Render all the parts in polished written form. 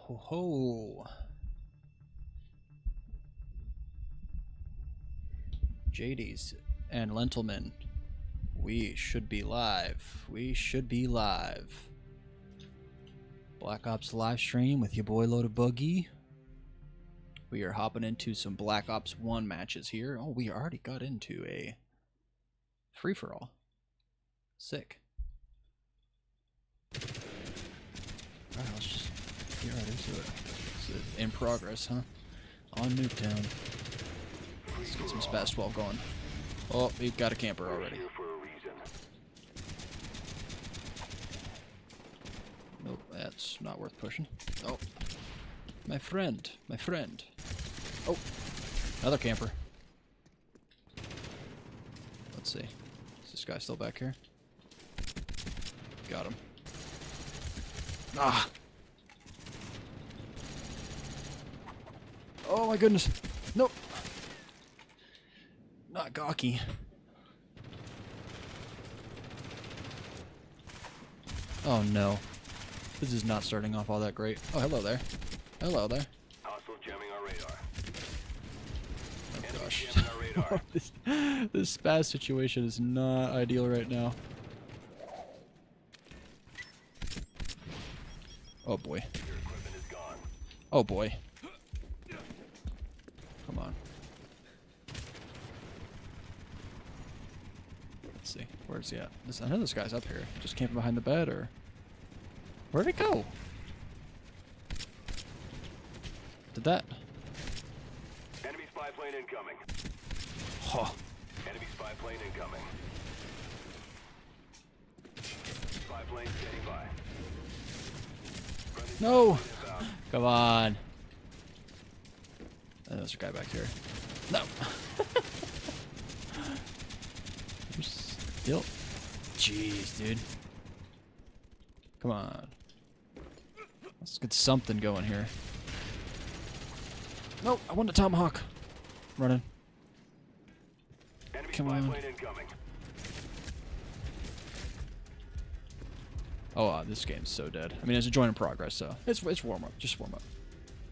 Ho ho. JD's and Lentilman. We should be live. We should be live. Black Ops live stream with your boy Loaded Boogie. We are hopping into some Black Ops 1 matches here. Oh, we already got into a free-for-all. Sick. Alright, let's just get right into it. It's in progress, huh? On Nuketown. Let's get some Spaz 12 going. Oh, we've got a camper already. Nope, that's not worth pushing. Oh, my friend, my friend. Oh, another camper. Let's see. Is this guy still back here? Got him. Ah! Oh my goodness. Nope. Not gawky. Oh no. This is not starting off all that great. Oh, hello there. Hello there. Hostile jamming our radar. Oh gosh. this Spaz situation is not ideal right now. Oh boy. Your equipment is gone. Oh boy. Come on. Let's see. Where's he at? I know this guy's up here. Just camping behind the bed, or where'd it go? Did that? Enemy spy plane incoming. Oh. Enemy spy plane incoming. Spy plane standing by. Friendly No! spy plane inbound. Come on. Oh, there's a guy back here. No! You're still. Jeez, dude. Come on. Let's get something going here. Nope, I want the tomahawk. Running. Enemy Come spy on. plane incoming. Oh, this game's so dead. I mean, it's a joint in progress, so it's warm up. Just warm up.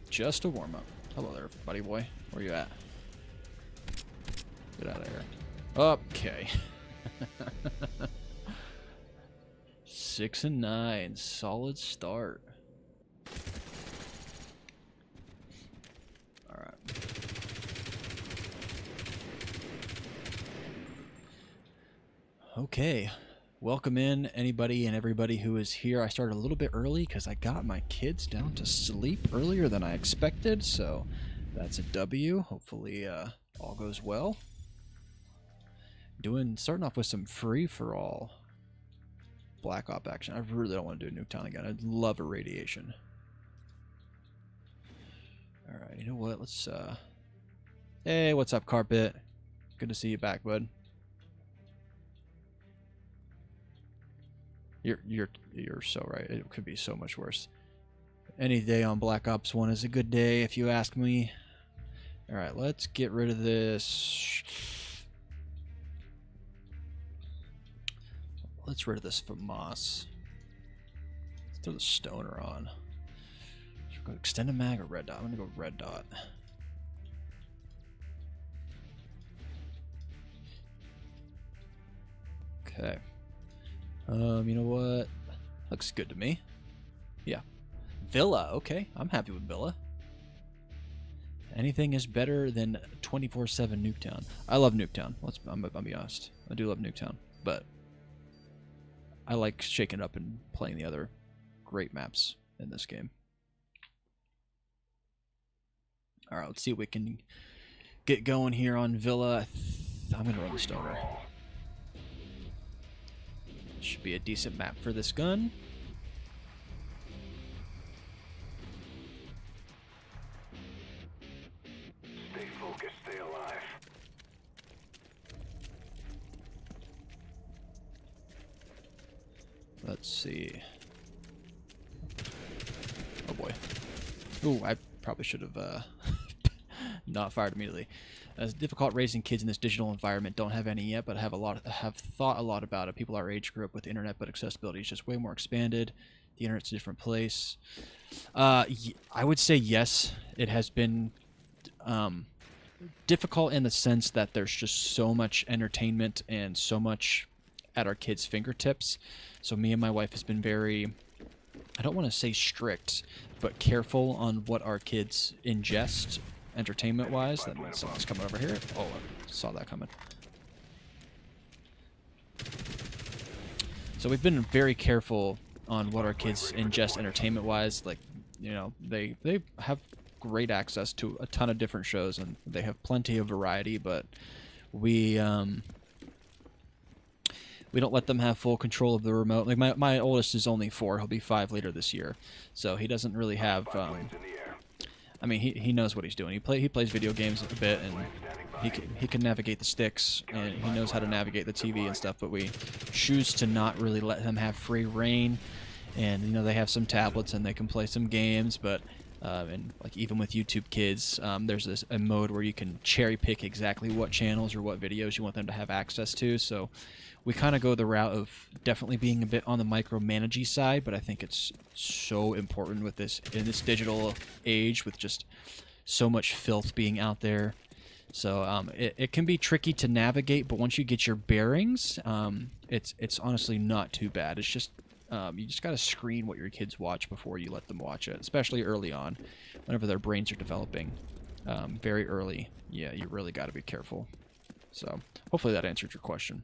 Just a warm up. Hello there, buddy boy. Where you at? Get out of here. Okay. 6 and 9, solid start. All right. Okay. Welcome in anybody and everybody who is here. I started a little bit early because I got my kids down to sleep earlier than I expected, so that's a W. Hopefully all goes well. Starting off with some free-for-all Black Op action. I really don't want to do Nuketown again. I'd love a radiation. Alright, you know what? Let's Hey, what's up, Carpet? Good to see you back, bud. You're so right. It could be so much worse. Any day on Black Ops 1 is a good day, if you ask me. Alright, let's get rid of this. Let's rid of this FAMAS. Let's throw the stoner on. Should we go extended mag or red dot? I'm gonna go red dot. Okay. You know what? Looks good to me. Yeah. Villa, okay. I'm happy with Villa. Anything is better than 24/7 Nuketown. I love Nuketown. I'll be honest. I do love Nuketown, but I like shaking it up and playing the other great maps in this game. Alright, let's see what we can get going here on Villa. I'm going to run the stoner. Should be a decent map for this gun. Stay focused, stay alive. Let's see. Oh boy. Ooh, I probably should have not fired immediately. It's difficult raising kids in this digital environment. Don't have any yet, but have thought a lot about it. People our age grew up with internet, but accessibility is just way more expanded. The internet's a different place. I would say yes. It has been difficult in the sense that there's just so much entertainment and so much at our kids' fingertips. So me and my wife has been very, I don't want to say strict, but careful on what our kids ingest entertainment-wise. That means someone's coming over here. Oh, I saw that coming. So we've been very careful on what our kids ingest entertainment-wise. Like, you know, they have great access to a ton of different shows, and they have plenty of variety, but we don't let them have full control of the remote. Like my oldest is only 4. He'll be 5 later this year, so he doesn't really have I mean, he knows what he's doing. He plays video games a bit, and he can navigate the sticks, and he knows how to navigate the TV and stuff, but we choose to not really let him have free reign. And, you know, they have some tablets and they can play some games, but and like even with YouTube Kids, there's a mode where you can cherry pick exactly what channels or what videos you want them to have access to. So we kind of go the route of definitely being a bit on the micromanagey side, but I think it's so important with this in this digital age with just so much filth being out there. So it can be tricky to navigate, but once you get your bearings, it's honestly not too bad. It's just you just got to screen what your kids watch before you let them watch it, especially early on, whenever their brains are developing very early. Yeah, you really got to be careful. So hopefully that answered your question.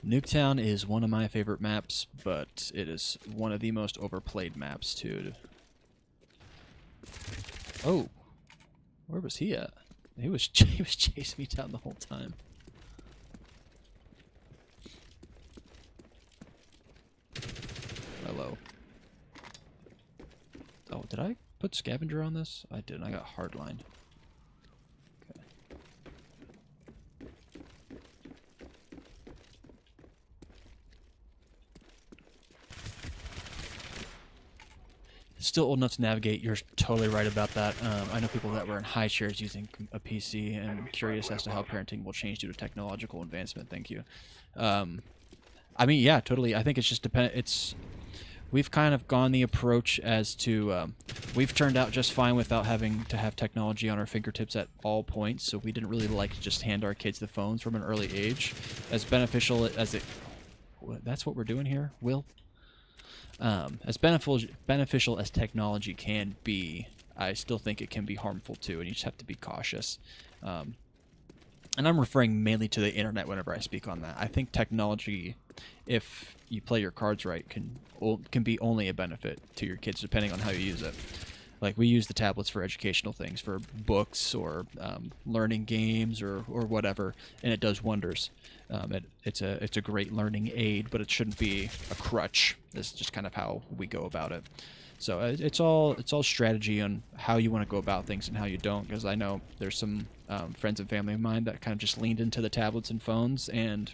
Nuketown is one of my favorite maps, but it is one of the most overplayed maps too. Oh, where was he at? He was chasing me down the whole time. Hello. Oh, did I put scavenger on this? I didn't. I got hardline. Okay. Still old enough to navigate. You're totally right about that. I know people that were in high chairs using a PC, and I'm curious as to how parenting will change due to technological advancement. Thank you. I mean, yeah, totally. I think it's just we've kind of gone the approach as to we've turned out just fine without having to have technology on our fingertips at all points, so we didn't really like to just hand our kids the phones from an early age. As beneficial as it... That's what we're doing here, Will? As beneficial as technology can be, I still think it can be harmful too, and you just have to be cautious. And I'm referring mainly to the internet whenever I speak on that. I think technology, if you play your cards right, can be only a benefit to your kids depending on how you use it. Like we use the tablets for educational things, for books or learning games or whatever, and it does wonders. It's a great learning aid, but it shouldn't be a crutch. This is just kind of how we go about it. So it's all strategy on how you want to go about things and how you don't. Because I know there's some friends and family of mine that kind of just leaned into the tablets and phones, and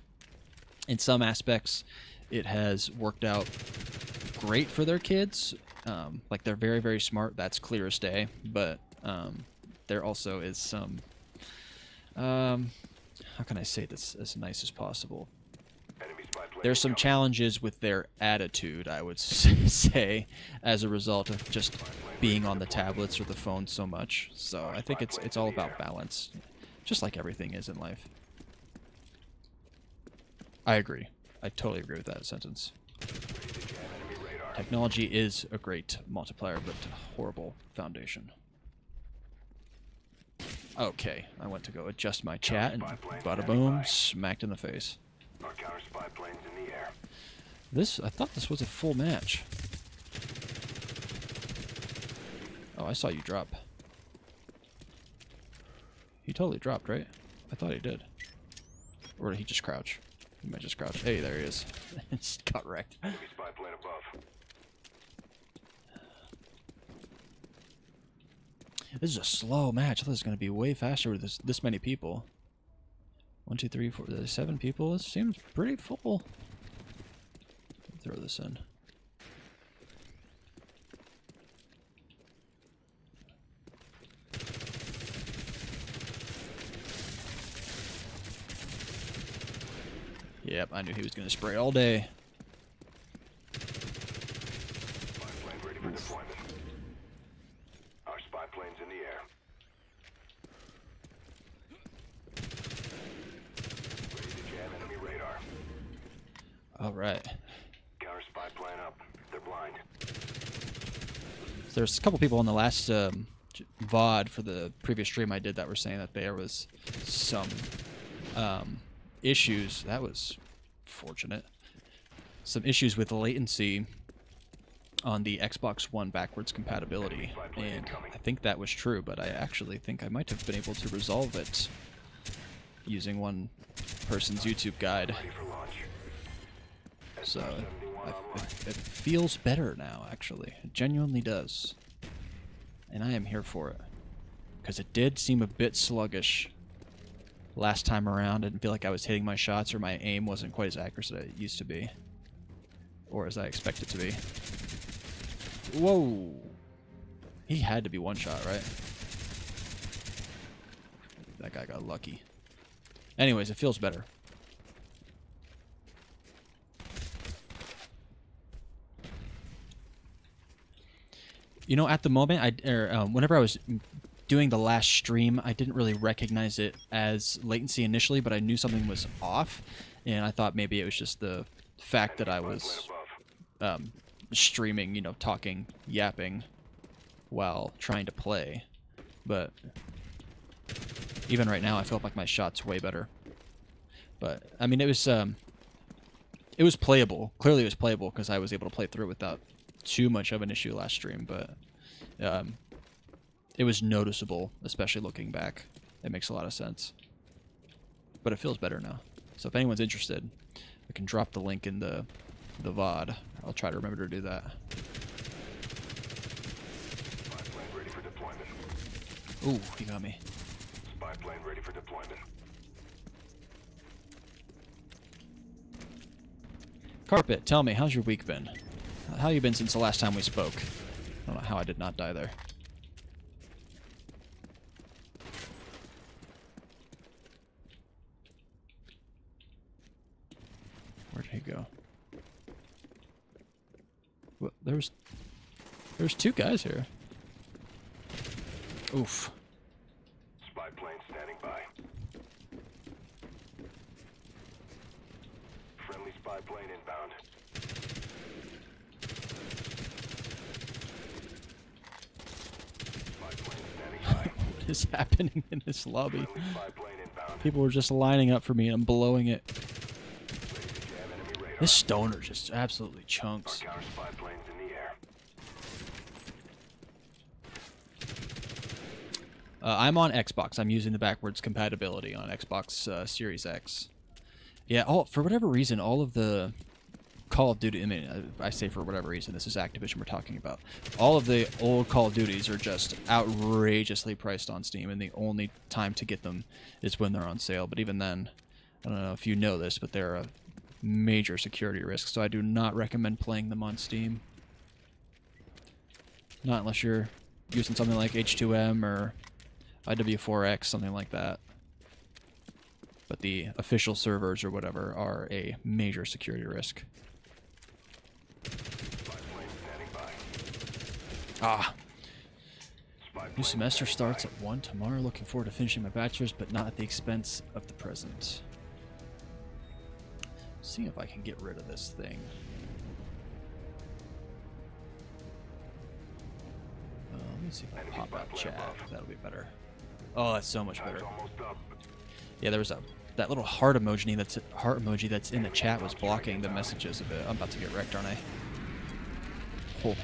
in some aspects, it has worked out great for their kids. Like they're very, very smart. That's clear as day. But there also is some. How can I say this as nice as possible? There's some challenges with their attitude, I would say, as a result of just being on the tablets or the phone so much. So I think it's all about balance, just like everything is in life. I agree. I totally agree with that sentence. Technology is a great multiplier, but a horrible foundation. Okay, I went to go adjust my chat, and bada boom, smacked in the face. Our counter spy planes in the air. I thought this was a full match. Oh, I saw you drop. He totally dropped, right? I thought he did. Or did he just crouch? He might just crouch. Hey, there he is. Just got wrecked. Enemy spy plane above. This is a slow match. I thought it was going to be way faster with this many people. 1, 2, 3, 4, 7 people. This seems pretty full. Throw this in. Yep, I knew he was going to spray all day. deployment. Our spy plane's in the air. Ready to jam enemy radar. All right. Counter spy plane up. They're blind. There's a couple people on the last VOD for the previous stream I did that were saying that there was some issues. That was fortunate. Some issues with latency on the Xbox One backwards compatibility, and I think that was true, but I actually think I might have been able to resolve it using one person's YouTube guide. Ready for launch. So it feels better now, actually. It genuinely does. And I am here for it. Because it did seem a bit sluggish last time around. I didn't feel like I was hitting my shots, or my aim wasn't quite as accurate as it used to be. Or as I expect it to be. Whoa! He had to be one shot, right? That guy got lucky. Anyways, it feels better. You know, at the moment, whenever I was doing the last stream, I didn't really recognize it as latency initially, but I knew something was off, and I thought maybe it was just the fact that I was streaming, you know, talking, yapping, while trying to play. But even right now, I feel like my shot's way better. But I mean, it was playable. Clearly, it was playable because I was able to play through it without too much of an issue last stream. But it was noticeable, especially looking back. It makes a lot of sense. But it feels better now. So if anyone's interested, I can drop the link in the VOD. I'll try to remember to do that. Spy plane ready for deployment. Ooh, he got me. Spy plane ready for deployment. Carpet, tell me, how's your week been? How you been since the last time we spoke? I don't know how I did not die there. Where'd he go? Well, there's two guys here. Oof. Spy plane standing by. Friendly spy plane inbound. Spy plane standing by. What is happening in this lobby? Friendly spy plane inbound. People were just lining up for me and I'm blowing it. Ready to jam enemy radar. This stoner just absolutely chunks. Our counter spy plane's in the air. I'm on Xbox. I'm using the backwards compatibility on Xbox Series X. Yeah, for whatever reason, all of the Call of Duty, I mean, I say for whatever reason, this is Activision we're talking about. All of the old Call of Duties are just outrageously priced on Steam, and the only time to get them is when they're on sale. But even then, I don't know if you know this, but they're a major security risk, so I do not recommend playing them on Steam. Not unless you're using something like H2M or IW4X, something like that. But the official servers or whatever are a major security risk. Spy plane standing by. Ah, Spy new plane semester standing starts at 1 tomorrow. Looking forward to finishing my bachelor's, but not at the expense of the present. See if I can get rid of this thing. Let me see if I can pop out chat. That'll be better. Oh, that's so much by. better. Time's almost up. Yeah, there was that little heart emoji that's in the chat was blocking the messages a bit. I'm about to get wrecked, aren't I? Oh.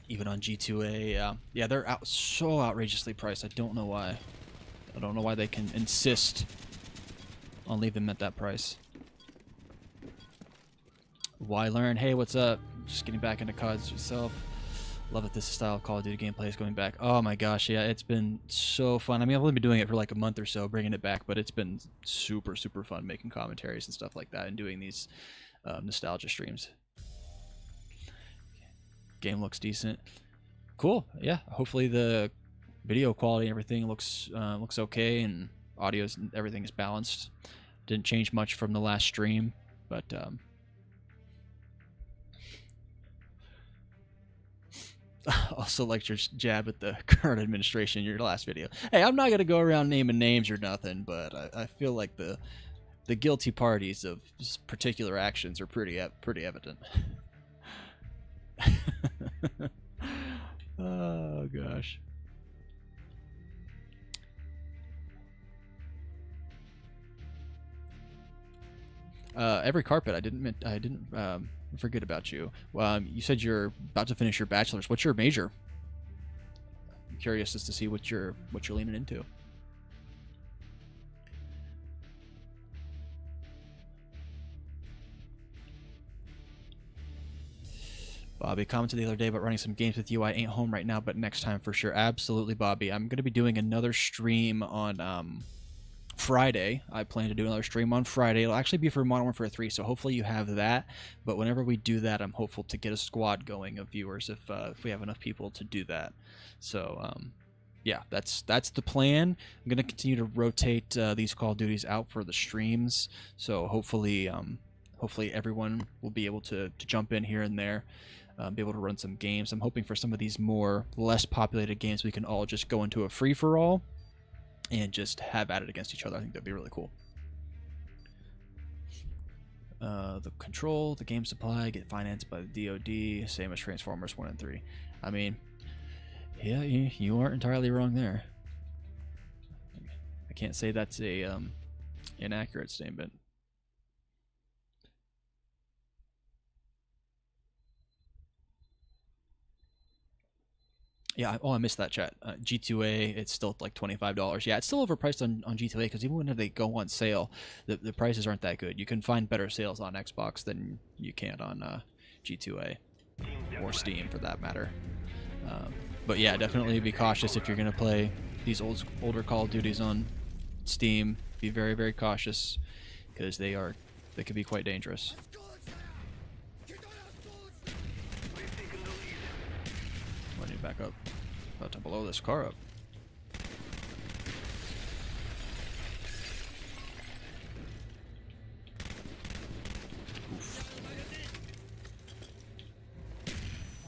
Even on G2A, yeah, they're so outrageously priced. I don't know why. I don't know why they can insist on leaving them at that price. Why learn? Hey, what's up? Just getting back into CODs yourself. Love that this style of Call of Duty gameplay is going back. Oh my gosh, yeah, it's been so fun. I mean, I've only been doing it for like a month or so, bringing it back, but it's been super, super fun making commentaries and stuff like that and doing these nostalgia streams. Game looks decent. Cool, yeah. Hopefully the video quality and everything looks okay, and audio and everything is balanced. Didn't change much from the last stream, but also liked your jab at the current administration in your last video. Hey, I'm not gonna go around naming names or nothing, but I feel like the guilty parties of particular actions are pretty evident. Oh gosh. Every carpet. I didn't forget about you. You said you're about to finish your bachelor's. What's your major? I'm curious as to see what you're leaning into. Bobby commented the other day about running some games with you. I ain't home right now, but next time for sure. Absolutely, Bobby. I'm going to be doing another stream on Friday. I plan to do another stream on Friday. It'll actually be for Modern Warfare 3, so hopefully you have that. But whenever we do that, I'm hopeful to get a squad going of viewers if we have enough people to do that. So, yeah, that's the plan. I'm going to continue to rotate these Call of Duties out for the streams. So hopefully everyone will be able to jump in here and there. Be able to run some games. I'm hoping for some of these less populated games we can all just go into a free-for-all and just have at it against each other. I think that'd be really cool. The Control, the game supply, get financed by the DoD, same as Transformers 1 and 3. I mean, yeah, you aren't entirely wrong there. I can't say that's a inaccurate statement. Yeah, I missed that chat. G2A, it's still like $25. Yeah, it's still overpriced on G2A because even when they go on sale, the prices aren't that good. You can find better sales on Xbox than you can on G2A or Steam for that matter. But yeah, definitely be cautious if you're going to play these older Call of Duties on Steam. Be very, very cautious because they can be quite dangerous. I need to back up. About to blow this car up. Oof.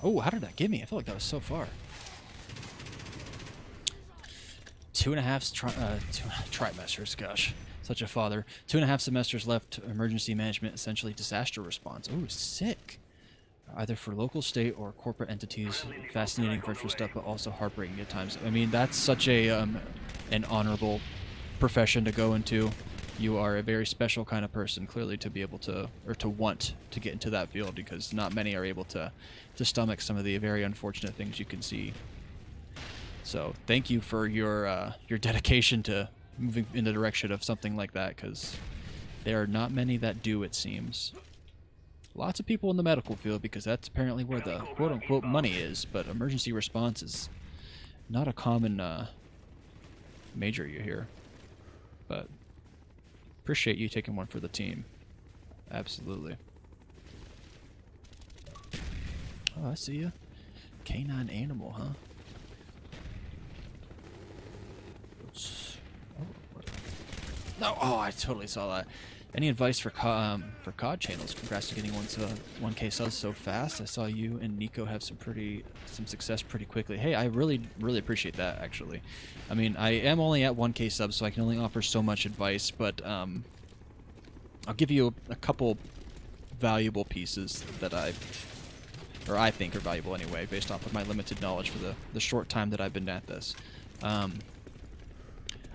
Oh, how did that get me? I feel like that was so far. 2.5 trimesters, gosh. Such a father. 2.5 semesters left, emergency management, essentially disaster response. Oh, sick. Either for local, state, or corporate entities. Fascinating virtual stuff, but also heartbreaking at times. I mean, that's such a an honorable profession to go into. You are a very special kind of person, clearly, to be able to, or to want to get into that field, because not many are able to stomach some of the very unfortunate things you can see. So, thank you for your dedication to moving in the direction of something like that, because there are not many that do, it seems. Lots of people in the medical field, because that's apparently where the quote-unquote money is, but emergency response is not a common major you hear. But appreciate you taking one for the team. Absolutely. Oh, I see you. Canine animal, huh? No, oh, I totally saw that. Any advice for COD channels? Congrats to getting 1K subs so fast. I saw you and Nico have some success pretty quickly. Hey, I really appreciate that, actually. I mean, I am only at 1K subs, so I can only offer so much advice, but I'll give you a couple valuable pieces that I think are valuable anyway, based off of my limited knowledge for the short time that I've been at this.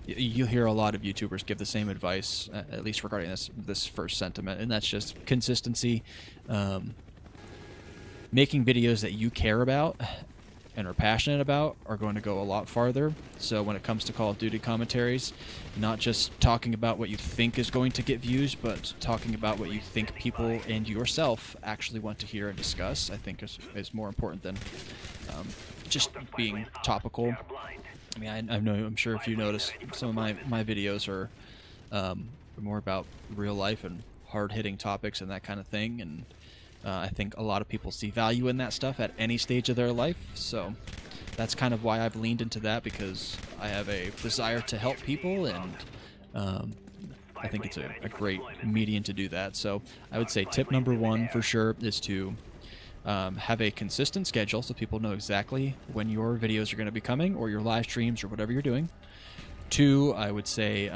You hear a lot of YouTubers give the same advice, at least regarding this first sentiment, and that's just consistency. Making videos that you care about and are passionate about are going to go a lot farther. So when it comes to Call of Duty commentaries, not just talking about what you think is going to get views, but talking about what you think people and yourself actually want to hear and discuss, I think is more important than just being topical. I mean, I'm sure if you notice, some of my videos are more about real life and hard-hitting topics and that kind of thing, and I think a lot of people see value in that stuff at any stage of their life, so that's kind of why I've leaned into that, because I have a desire to help people, and I think it's a great medium to do that. So I would say tip number one for sure is to have a consistent schedule so people know exactly when your videos are going to be coming, or your live streams, or whatever you're doing. Two, I would say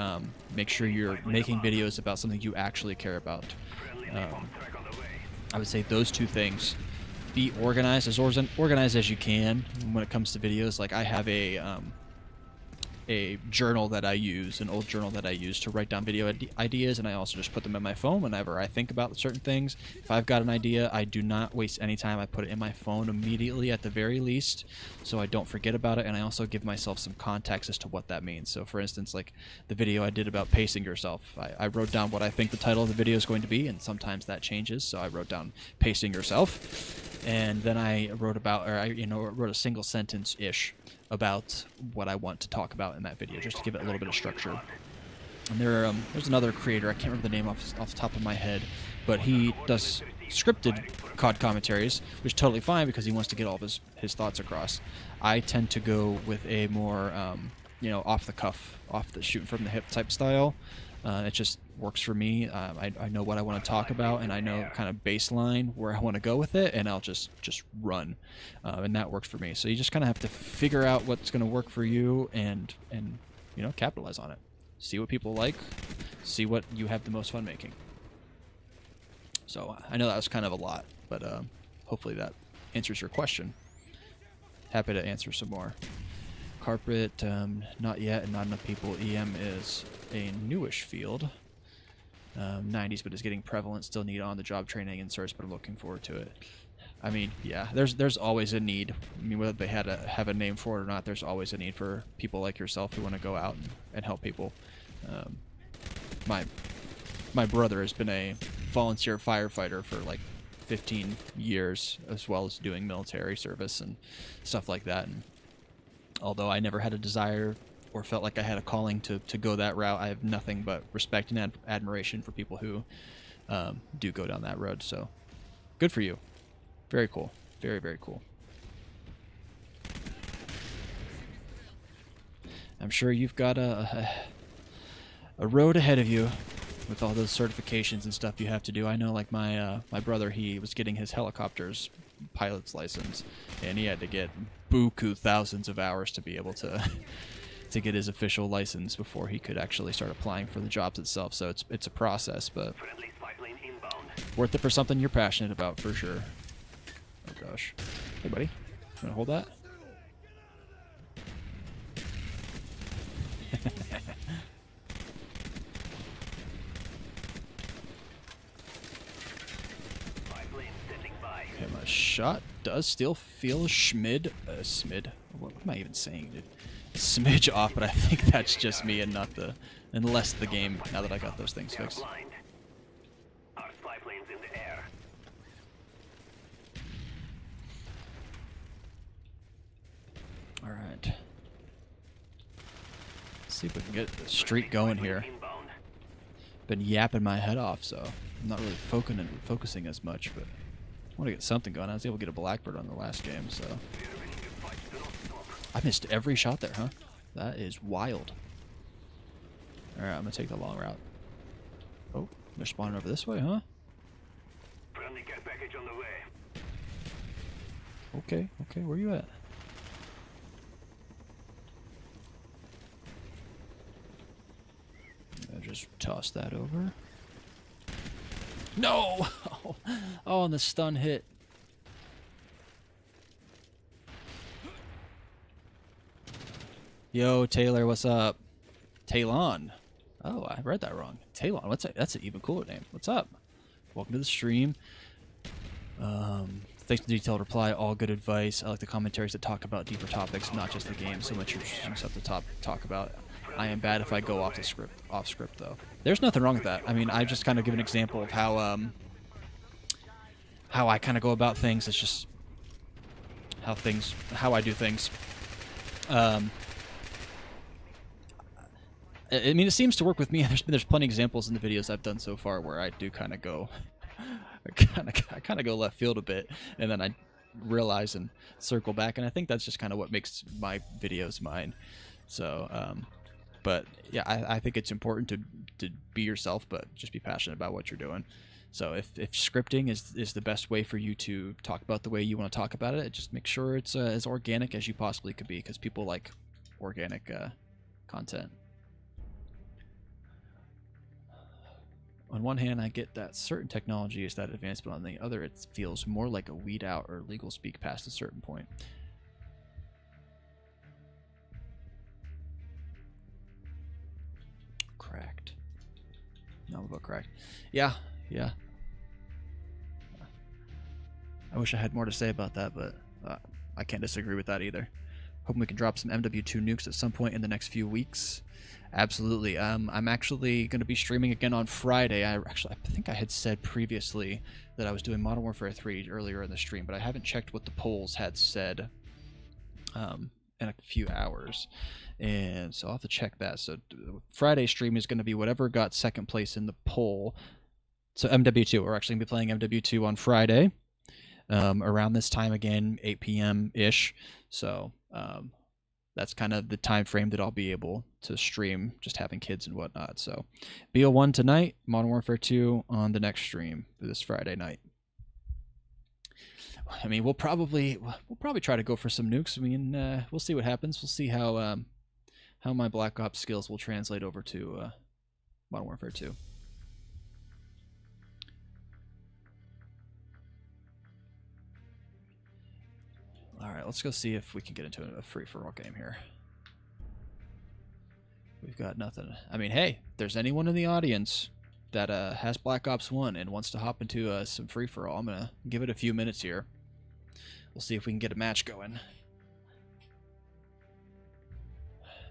make sure you're making videos about something you actually care about. I would say those two things. Be organized, as organized as you can when it comes to videos. Like I have a journal that I use, an old journal that I use to write down video ideas, and I also just put them in my phone whenever I think about certain things. If I've got an idea, I do not waste any time. I put it in my phone immediately at the very least, so I don't forget about it, and I also give myself some context as to what that means. So for instance, like the video I did about pacing yourself, I wrote down what I think the title of the video is going to be, and sometimes that changes, so I wrote down pacing yourself, and then I wrote about, or I wrote a single sentence-ish about what I want to talk about in that video, just to give it a little bit of structure. And there's another creator, I can't remember the name off the top of my head, but he does scripted COD commentaries, which is totally fine because he wants to get all of his thoughts across. I tend to go with a more, off the cuff, off the shooting from the hip type style. It just works for me. I know what I want to talk about, and I know kind of baseline where I want to go with it, and I'll just run, and that works for me. So you just kind of have to figure out what's going to work for you, and capitalize on it. See what people like, see what you have the most fun making. So I know that was kind of a lot, but hopefully that answers your question. Happy to answer some more. Carpet, not yet, and not enough people. EM is a newish field. 90s, but is getting prevalent. Still need on-the-job training and certs, but I'm looking forward to it. I mean, yeah, there's always a need. I mean, whether they have a name for it or not, there's always a need for people like yourself who want to go out and help people. My brother has been a volunteer firefighter for like 15 years, as well as doing military service and stuff like that. And although I never had a desire or felt like I had a calling to go that route, I have nothing but respect and admiration for people who do go down that road. So good for you. Very cool. Very, very cool. I'm sure you've got a road ahead of you with all those certifications and stuff you have to do. I know, like my brother, he was getting his helicopter's pilot's license, and he had to get buku thousands of hours to be able to get his official license before he could actually start applying for the jobs itself. So it's a process, but worth it for something you're passionate about, for sure. Oh gosh. Hey buddy, you wanna hold that? Okay, my shot does still feel smid. What am I even saying, dude? Smidge off, but I think that's just me and not unless the game, now that I got those things fixed. Alright. Let's see if we can get the streak going here. Been yapping my head off, so I'm not really focusing as much, but I want to get something going. I was able to get a blackbird on the last game, so I missed every shot there, huh? That is wild. Alright, I'm gonna take the long route. Oh, they're spawning over this way, huh? Friendly care package on the way. Okay, where you at? I'll just toss that over. No! Oh, and the stun hit. Yo, Taylor, what's up? Talon. Oh, I read that wrong. Talon. That's an even cooler name. What's up? Welcome to the stream. Thanks for the detailed reply. All good advice. I like the commentaries that talk about deeper topics, not just the game. So much interesting stuff to talk about. I am bad if I go off script though. There's nothing wrong with that. I mean, I just kind of give an example of how I kind of go about things. It's just how I do things. I mean, it seems to work with me. There's plenty of examples in the videos I've done so far where I do kind of go, I kind of go left field a bit, and then I realize and circle back, and I think that's just kind of what makes my videos mine. So, but yeah, I think it's important to to be yourself, but just be passionate about what you're doing. So if scripting is the best way for you to talk about the way you want to talk about it, just make sure it's as organic as you possibly could be, because people like organic content. On one hand, I get that certain technology is that advanced, but on the other, it feels more like a weed out or legal speak past a certain point. Cracked. No, about cracked. Yeah. I wish I had more to say about that, but I can't disagree with that either. Hoping we can drop some MW2 nukes at some point in the next few weeks. Absolutely. I'm actually going to be streaming again on Friday. I think I had said previously that I was doing Modern Warfare 3 earlier in the stream, but I haven't checked what the polls had said in a few hours. And so I'll have to check that. So Friday stream is going to be whatever got second place in the poll. So MW2, we're actually going to be playing MW2 on Friday. Around this time again, 8 p.m.-ish. So that's kind of the time frame that I'll be able to stream, just having kids and whatnot. So BO1 tonight, Modern Warfare 2 on the next stream for this Friday night. I mean, we'll probably try to go for some nukes. I mean, we'll see what happens. We'll see how my Black Ops skills will translate over to Modern Warfare 2. Alright, let's go see if we can get into a free-for-all game here. We've got nothing. I mean, hey, if there's anyone in the audience that has Black Ops 1 and wants to hop into some free-for-all, I'm going to give it a few minutes here. We'll see if we can get a match going.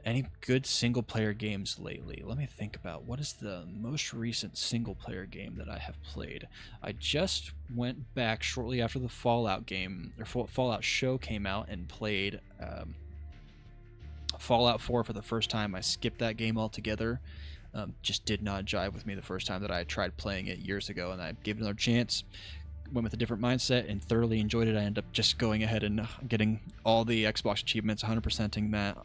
Any good single-player games lately? Let me think about what is the most recent single-player game that I have played. I just went back shortly after the Fallout game, or Fallout show came out, and played Fallout 4 for the first time. I skipped that game altogether. Just did not jive with me the first time that I tried playing it years ago, and I gave it another chance. Went with a different mindset and thoroughly enjoyed it. I ended up just going ahead and getting all the Xbox achievements, 100%ing that.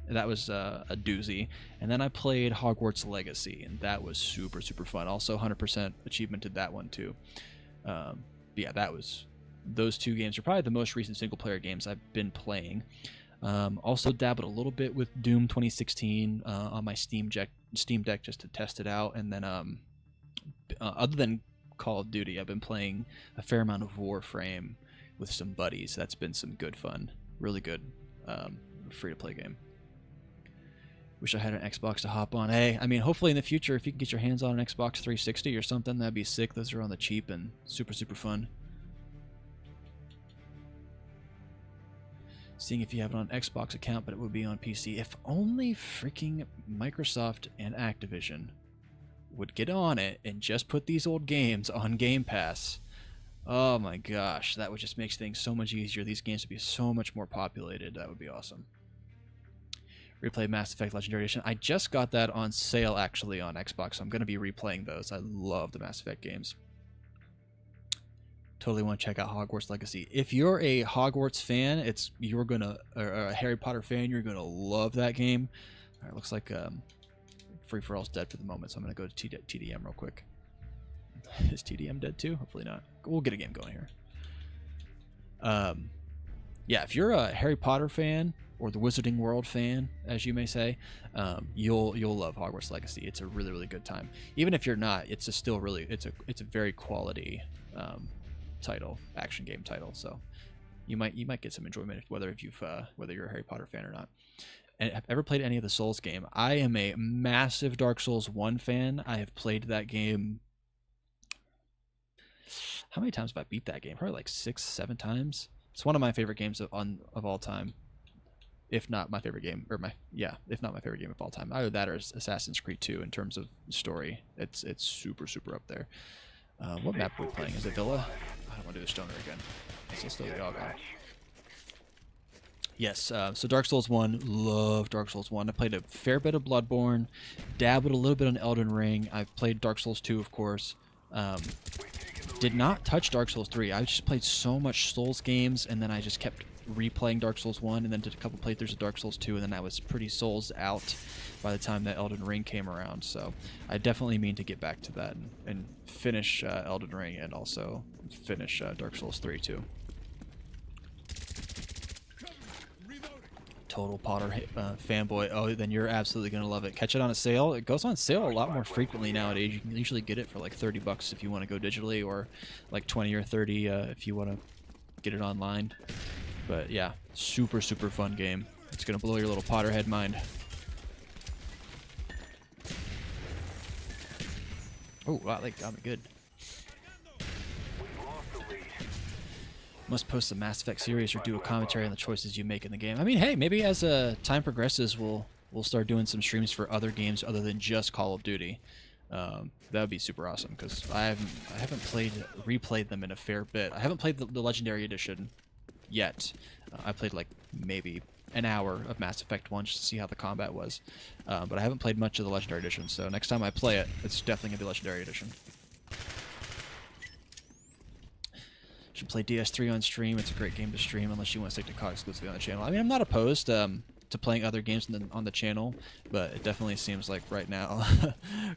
That was a doozy. And then I played Hogwarts Legacy, and that was super, super fun. Also 100% achievemented that one too. Yeah, those two games are probably the most recent single-player games I've been playing. Also dabbled a little bit with Doom 2016 on my Steam Deck just to test it out. And then other than Call of Duty, I've been playing a fair amount of Warframe with some buddies. That's been some good fun. Really good free-to-play game. Wish I had an Xbox to hop on. Hey, I mean, hopefully in the future, if you can get your hands on an Xbox 360 or something, that'd be sick. Those are on the cheap and super, super fun. Seeing if you have it on an Xbox account, but it would be on PC. If only freaking Microsoft and Activision would get on it and just put these old games on Game Pass. Oh my gosh, that would just make things so much easier. These games would be so much more populated. That would be awesome. Replay Mass Effect Legendary Edition. I just got that on sale actually on Xbox, so I'm going to be replaying those. I love the Mass Effect games. Totally want to check out Hogwarts Legacy. If you're a Hogwarts fan, or a Harry Potter fan, you're gonna love that game. All right, looks like Free for All's dead for the moment, so I'm gonna go to TDM real quick. Is TDM dead too? Hopefully not. We'll get a game going here. Yeah, if you're a Harry Potter fan or the Wizarding World fan, as you may say, you'll love Hogwarts Legacy. It's a really, really good time. Even if you're not, it's a very quality action game title. So you might get some enjoyment whether you're a Harry Potter fan or not. And have ever played any of the Souls game? I am a massive Dark Souls 1 fan. I have played that game. How many times have I beat that game? Probably like 6-7 times. It's one of my favorite games of all time. If not my favorite game, if not my favorite game of all time. Either that or Assassin's Creed 2 in terms of story. It's super, super up there. What map are we playing? Is it Villa? I don't want to do the Stoner again. Let's do the Algon. Yes, so Dark Souls 1, love Dark Souls 1. I played a fair bit of Bloodborne, dabbled a little bit on Elden Ring. I've played Dark Souls 2, of course. Did not touch Dark Souls 3. I just played so much Souls games, and then I just kept replaying Dark Souls 1 and then did a couple playthroughs of Dark Souls 2, and then I was pretty Souls out by the time that Elden Ring came around. So I definitely mean to get back to that and finish Elden Ring and also finish Dark Souls 3 too. Total Potter fanboy. Oh, then you're absolutely going to love it. Catch it on a sale. It goes on sale a lot more frequently nowadays. You can usually get it for like $30 if you want to go digitally, or like 20 or 30 if you want to get it online. But yeah, super, super fun game. It's going to blow your little Potterhead mind. Oh, wow, they got me good. Must post the Mass Effect series or do a commentary on the choices you make in the game. I mean, hey, maybe as time progresses, we'll start doing some streams for other games other than just Call of Duty. That would be super awesome because I haven't replayed them in a fair bit. I haven't played the Legendary Edition yet. I played like maybe an hour of Mass Effect 1 just to see how the combat was, but I haven't played much of the Legendary Edition. So next time I play it, it's definitely gonna be Legendary Edition. Should play DS3 on stream. It's a great game to stream unless you want to stick to COD exclusively on the channel. I mean, I'm not opposed to playing other games on the channel, but it definitely seems like right now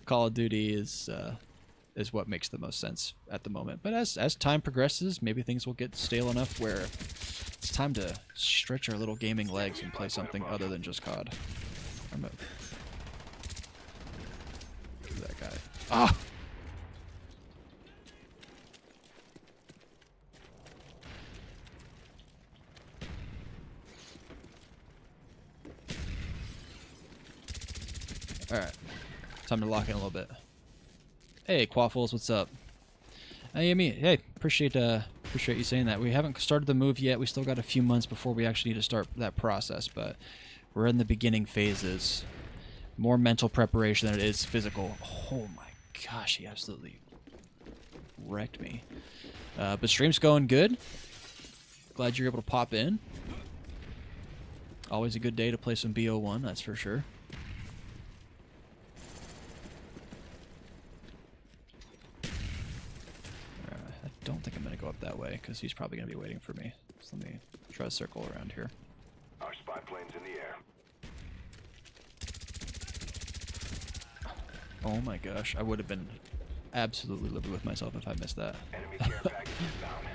Call of Duty is what makes the most sense at the moment. But as time progresses, maybe things will get stale enough where it's time to stretch our little gaming legs and play something other than just COD. That guy. Ah! Alright, time to lock in a little bit. Hey, Quaffles, what's up? Hey, appreciate you saying that. We haven't started the move yet. We still got a few months before we actually need to start that process, but we're in the beginning phases. More mental preparation than it is physical. Oh my gosh, he absolutely wrecked me. But stream's going good. Glad you're able to pop in. Always a good day to play some BO1, that's for sure. I don't think I'm going to go up that way because he's probably going to be waiting for me. So let me try to circle around here. Our spy plane's in the air. Oh my gosh, I would have been absolutely livid with myself if I missed that. Enemy care package inbound.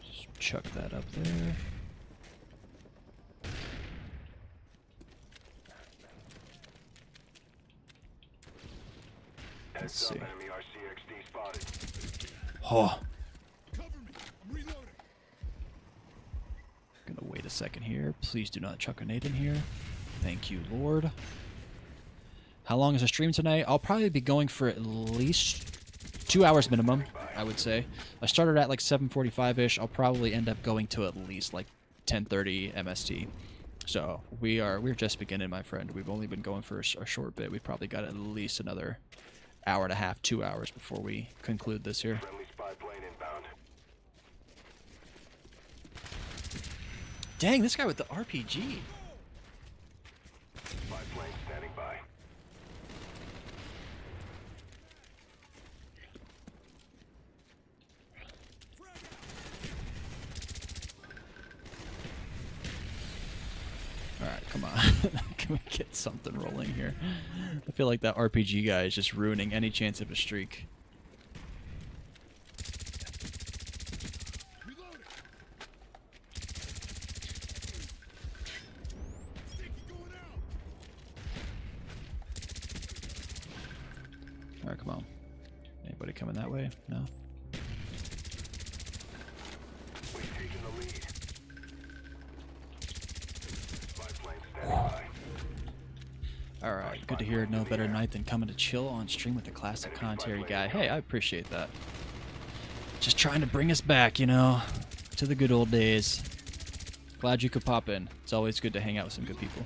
Just chuck that up there. Let's see. Enemy RCXD spotted. Oh. Gonna wait a second here. Please do not chuck a nade in here. Thank you, Lord. How long is the stream tonight? I'll probably be going for at least 2 hours minimum, I would say. I started at like 7:45-ish. I'll probably end up going to at least like 10:30 MST. So we're just beginning, my friend. We've only been going for a short bit. We've probably got at least another hour and a half, 2 hours before we conclude this here. Friendly spy plane inbound. Dang, this guy with the RPG. Spy plane standing by. Alright, come on. Can we get something rolling here? I feel like that RPG guy is just ruining any chance of a streak. Alright, come on. Anybody coming that way? No? We've taken the lead. Spy plane standing by. Alright, good to hear. No better night than coming to chill on stream with the classic commentary guy. Hey, I appreciate that. Just trying to bring us back, you know, to the good old days. Glad you could pop in. It's always good to hang out with some good people.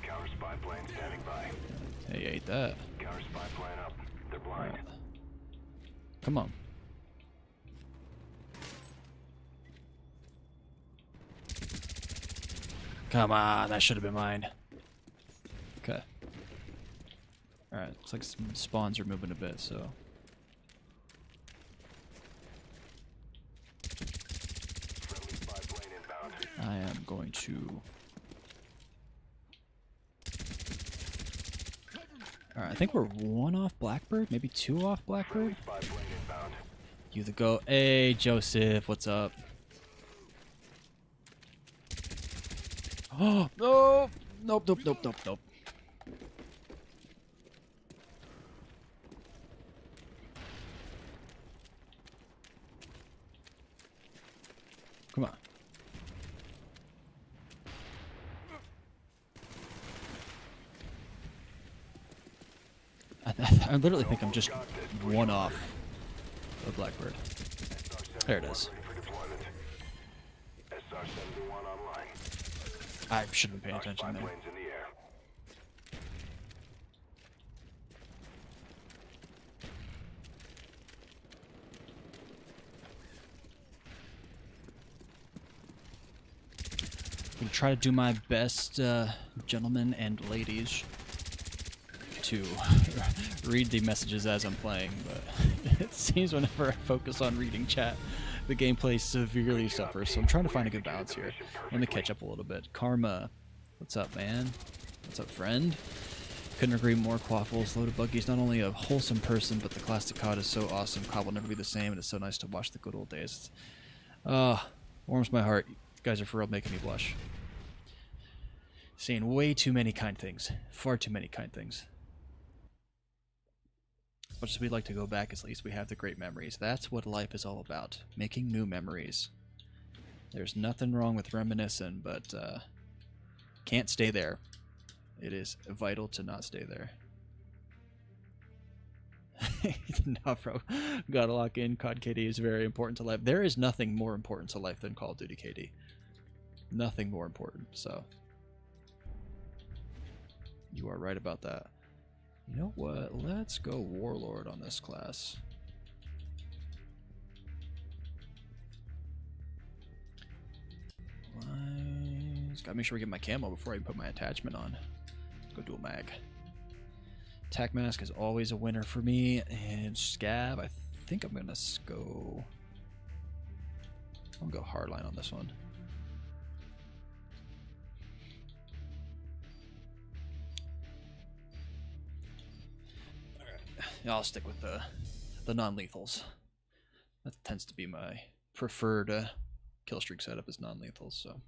Counter spy plane standing by. Hey, ate that. Counter spy plane up. They're blind. Come on. Come on, that should have been mine. Alright, looks like some spawns are moving a bit, so. Friendly spy plane inbound. I am going to. Alright, I think we're 1 off Blackbird, maybe 2 off Blackbird. Spy plane inbound. You the go. Hey, Joseph, what's up? Oh, no! Nope, nope, nope, nope, nope. Come on. I literally think I'm just 1 off of Blackbird. There it is. Ready for deployment. SR-71 online. I should have been paying Our attention spy there. planes in the air. I'm gonna try to do my best, gentlemen and ladies, to read the messages as I'm playing, but it seems whenever I focus on reading chat, the gameplay severely suffers, so I'm trying to find a good balance here. Let me catch up a little bit. Karma, what's up, man? What's up, friend? Couldn't agree more. Quaffles, Loaded Buggy's not only a wholesome person, but the classic COD is so awesome. COD will never be the same, and it's so nice to watch the good old days. Warms my heart. You guys are for real making me blush. Seeing way too many kind things. Far too many kind things. As much as we'd like to go back, at least we have the great memories. That's what life is all about. Making new memories. There's nothing wrong with reminiscing, but can't stay there. It is vital to not stay there. No, bro. Gotta lock in. COD KD is very important to life. There is nothing more important to life than Call of Duty KD. Nothing more important, so. You are right about that. You know what? Let's go Warlord on this class. Gotta make sure we get my camo before I put my attachment on. Let's go dual mag. Attack mask is always a winner for me, and scab. I think I'm gonna go. I'm gonna go hardline on this one. Yeah, I'll stick with the non-lethals. That tends to be my preferred kill streak setup is non-lethals. So.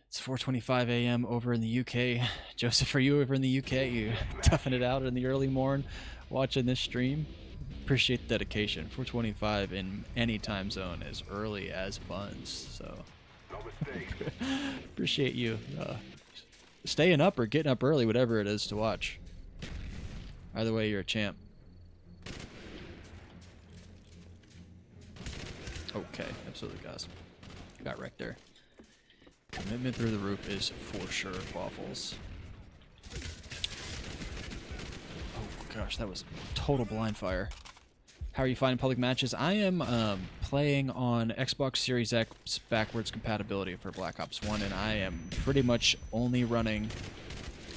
It's 4:25 a.m. over in the UK. Joseph, are you over in the UK? You toughing it out in the early morn, watching this stream? Appreciate the dedication. 4:25 in any time zone, as early as buns. So, No mistake. appreciate you staying up or getting up early, whatever it is to watch. Either way, you're a champ. Okay, absolutely, guys. Got wrecked there. Commitment through the roof is for sure waffles. Oh gosh, that was total blind fire. How are you finding public matches? I am playing on Xbox Series X backwards compatibility for Black Ops 1, and I am pretty much only running...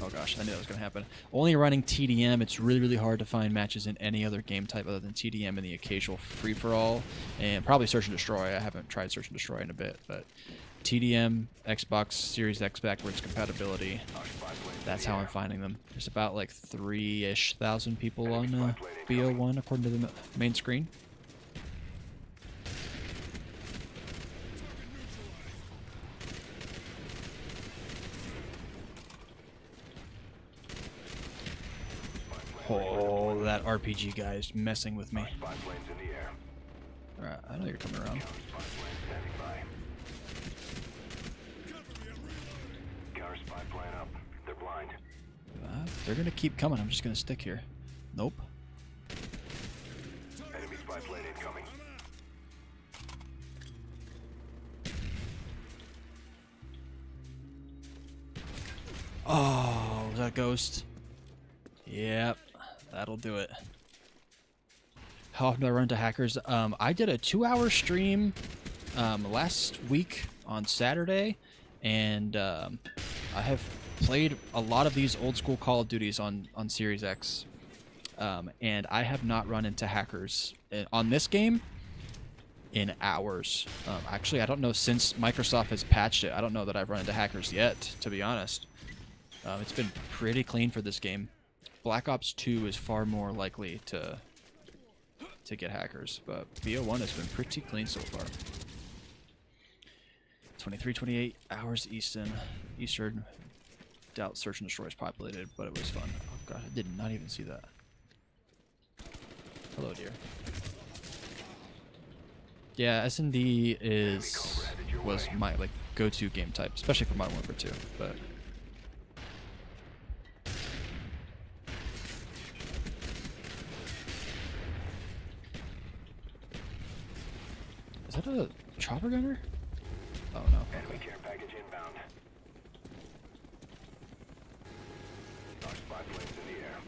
Oh gosh, I knew that was going to happen. Only running TDM. It's really, really hard to find matches in any other game type other than TDM and the occasional free-for-all. And probably Search and Destroy. I haven't tried Search and Destroy in a bit, but... TDM, Xbox Series X backwards compatibility. That's how I'm finding them. There's about like 3-ish thousand people on BO1 according to the main screen. Oh, that RPG guy is messing with me. Alright, I know you're coming around. They're gonna keep coming. I'm just gonna stick here. Nope. Enemy spy plane incoming. Oh, was that a ghost? Yep, that'll do it. How often do I run into hackers? I did a 2-hour stream last week on Saturday, and I have played a lot of these old school Call of Duties on Series X, and I have not run into hackers on this game in hours. Actually, I don't know, since Microsoft has patched it, I don't know that I've run into hackers yet, to be honest. It's been pretty clean for this game. Black Ops 2 is far more likely to get hackers, but BO1 has been pretty clean so far. 28 hours Eastern. Doubt search and destroy is populated, but it was fun. Oh god, I did not even see that. Hello, dear. Yeah, S&D was my like go-to game type, especially for Modern Warfare 2. But is that a chopper gunner? Oh no. Enemy care package inbound. Our spy plane's in the air.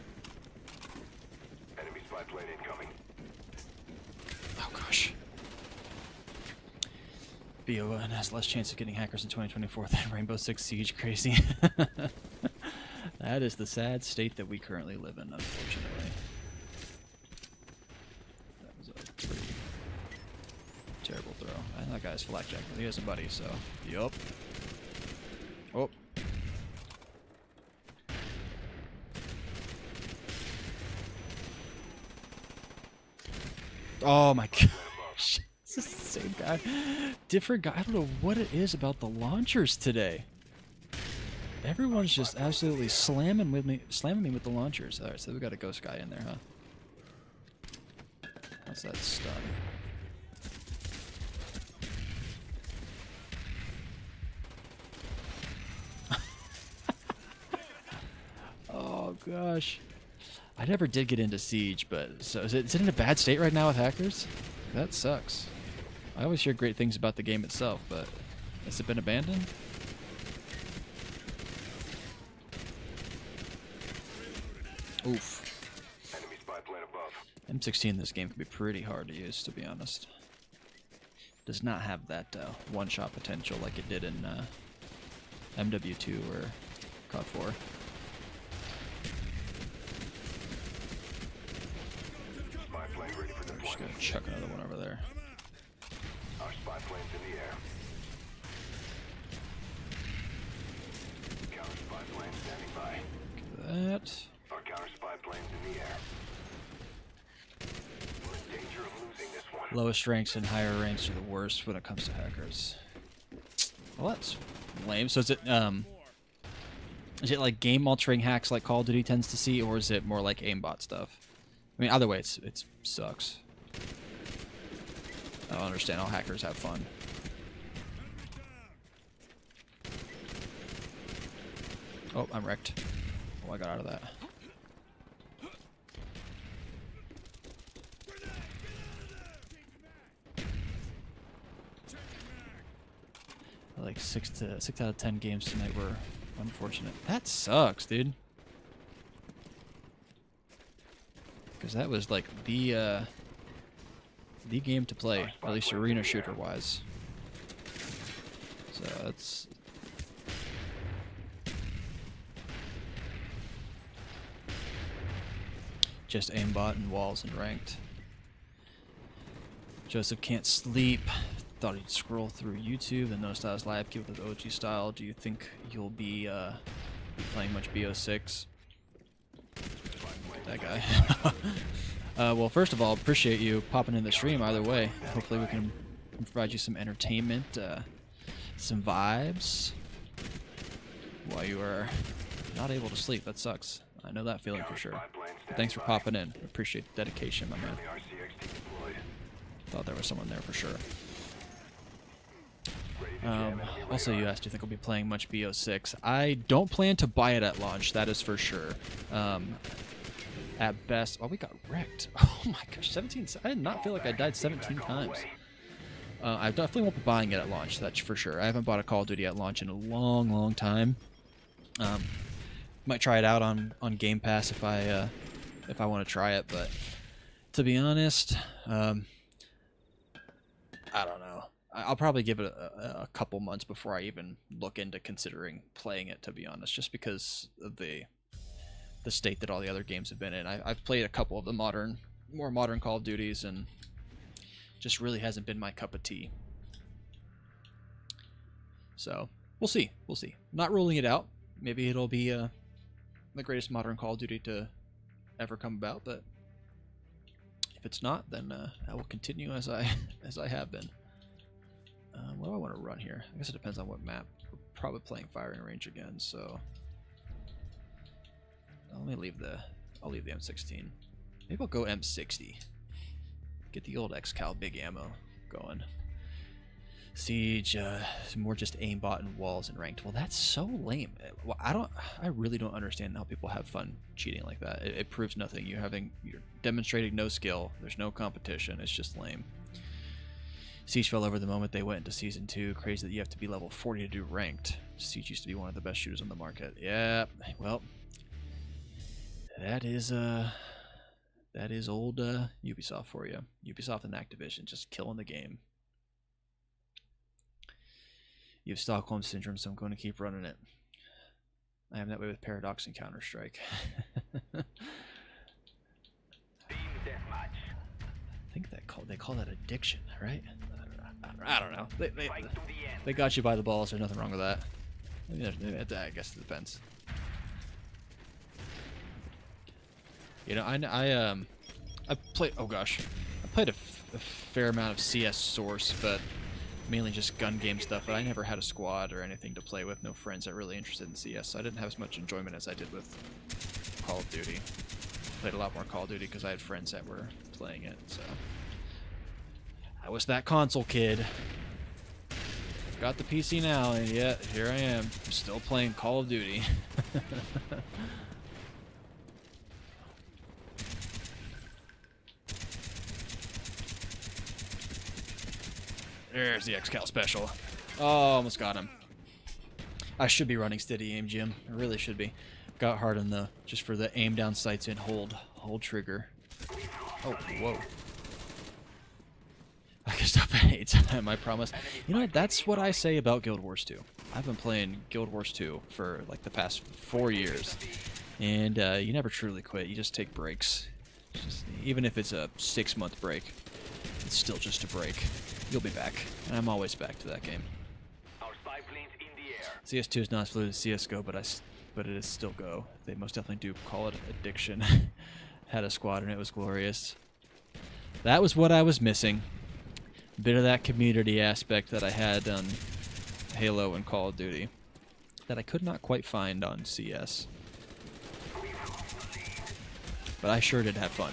Enemy spy plane incoming. Oh gosh. BO1 has less chance of getting hackers in 2024 than Rainbow Six Siege. Crazy. That is the sad state that we currently live in, unfortunately. That was a pretty terrible throw. And that guy's flakjack, but he has a buddy, so yup. Oh. Oh my gosh. This is the same guy. Different guy. I don't know what it is about the launchers today. Everyone's just absolutely slamming me with the launchers. Alright, so we got a ghost guy in there, huh? What's that stun? Oh gosh. I never did get into Siege, but so is it in a bad state right now with hackers? That sucks. I always hear great things about the game itself, but has it been abandoned? Oof. Enemy spy plane above. M16 in this game can be pretty hard to use, to be honest. Does not have that one-shot potential like it did in MW2 or COD 4. Spy plane ready for I'm just deployment. gonna chuck another one over there. Our spy plane's in the air. Counter spy plane standing by. Look at that. Our counter spy plane's in the air. We're in danger of losing this one. Lowest ranks and higher ranks are the worst when it comes to hackers. Well, that's lame. So is it like game altering hacks like Call of Duty tends to see, or is it more like aimbot stuff? I mean, either way, it sucks. I don't understand how hackers have fun. Oh, I'm wrecked. Oh, I got out of that. Like 6 out of 10 games tonight were unfortunate. That sucks, dude. Because that was like the game to play, at least arena shooter wise. So that's just aimbot and walls and ranked. Joseph can't sleep. Thought he'd scroll through YouTube and Nostalgia Live, keep with the OG style. Do you think you'll be playing much BO6? That guy. Well, first of all, appreciate you popping in the stream either way. Hopefully we can provide you some entertainment, some vibes, while you are not able to sleep. That sucks. I know that feeling for sure. But thanks for popping in. Appreciate the dedication, my man. Thought there was someone there for sure. Also, you asked, do you think I'll be playing much BO6? I don't plan to buy it at launch, that is for sure. At best... Oh, we got wrecked. Oh my gosh, 17... I did not feel like I died 17 times. I definitely won't be buying it at launch, that's for sure. I haven't bought a Call of Duty at launch in a long, long time. Might try it out on Game Pass if I want to try it, but to be honest, I don't know. I'll probably give it a couple months before I even look into considering playing it, to be honest, just because of the state that all the other games have been in. I've played a couple of the more modern Call of Duties, and just really hasn't been my cup of tea. So we'll see. We'll see. Not ruling it out. Maybe it'll be the greatest modern Call of Duty to ever come about. But if it's not, then I will continue as I have been. What do I want to run here? I guess it depends on what map. We're probably playing firing range again. So let me leave I'll leave the M16. Maybe I'll go M60. Get the old XCal big ammo going. Siege, more just aimbot and walls and ranked. Well, that's so lame. Well, I really don't understand how people have fun cheating like that. It proves nothing. You're demonstrating no skill. There's no competition. It's just lame. Siege fell over the moment they went into Season 2. Crazy that you have to be level 40 to do ranked. Siege used to be one of the best shooters on the market. Yeah, well, that is old Ubisoft for you. Ubisoft and Activision just killing the game. You have Stockholm Syndrome, so I'm going to keep running it. I am that way with Paradox and Counter-Strike. I think they call that addiction, right? I don't know. They got you by the balls. There's nothing wrong with that. I guess it depends. You know, I played. Oh gosh, I played a fair amount of CS Source, but mainly just gun game stuff. But I never had a squad or anything to play with. No friends that really interested in CS, so I didn't have as much enjoyment as I did with Call of Duty. Played a lot more Call of Duty because I had friends that were playing it. So I was that console kid. Got the PC now, and yet here I am, still playing Call of Duty. There's the XCal special. Oh, almost got him. I should be running steady aim, Jim. I really should be. Got hard on just for the aim down sights and hold trigger. Oh, whoa. I can stop at 8 time, I promise. You know what? That's what I say about Guild Wars 2. I've been playing Guild Wars 2 for like the past 4 years. And you never truly quit. You just take breaks. Even if it's a 6-month break, it's still just a break. You'll be back. And I'm always back to that game. CS2 is not as fluid as CSGO, but it is still Go. They most definitely do call it addiction. Had a squad and it was glorious. That was what I was missing. A bit of that community aspect that I had on Halo and Call of Duty that I could not quite find on CS. But I sure did have fun.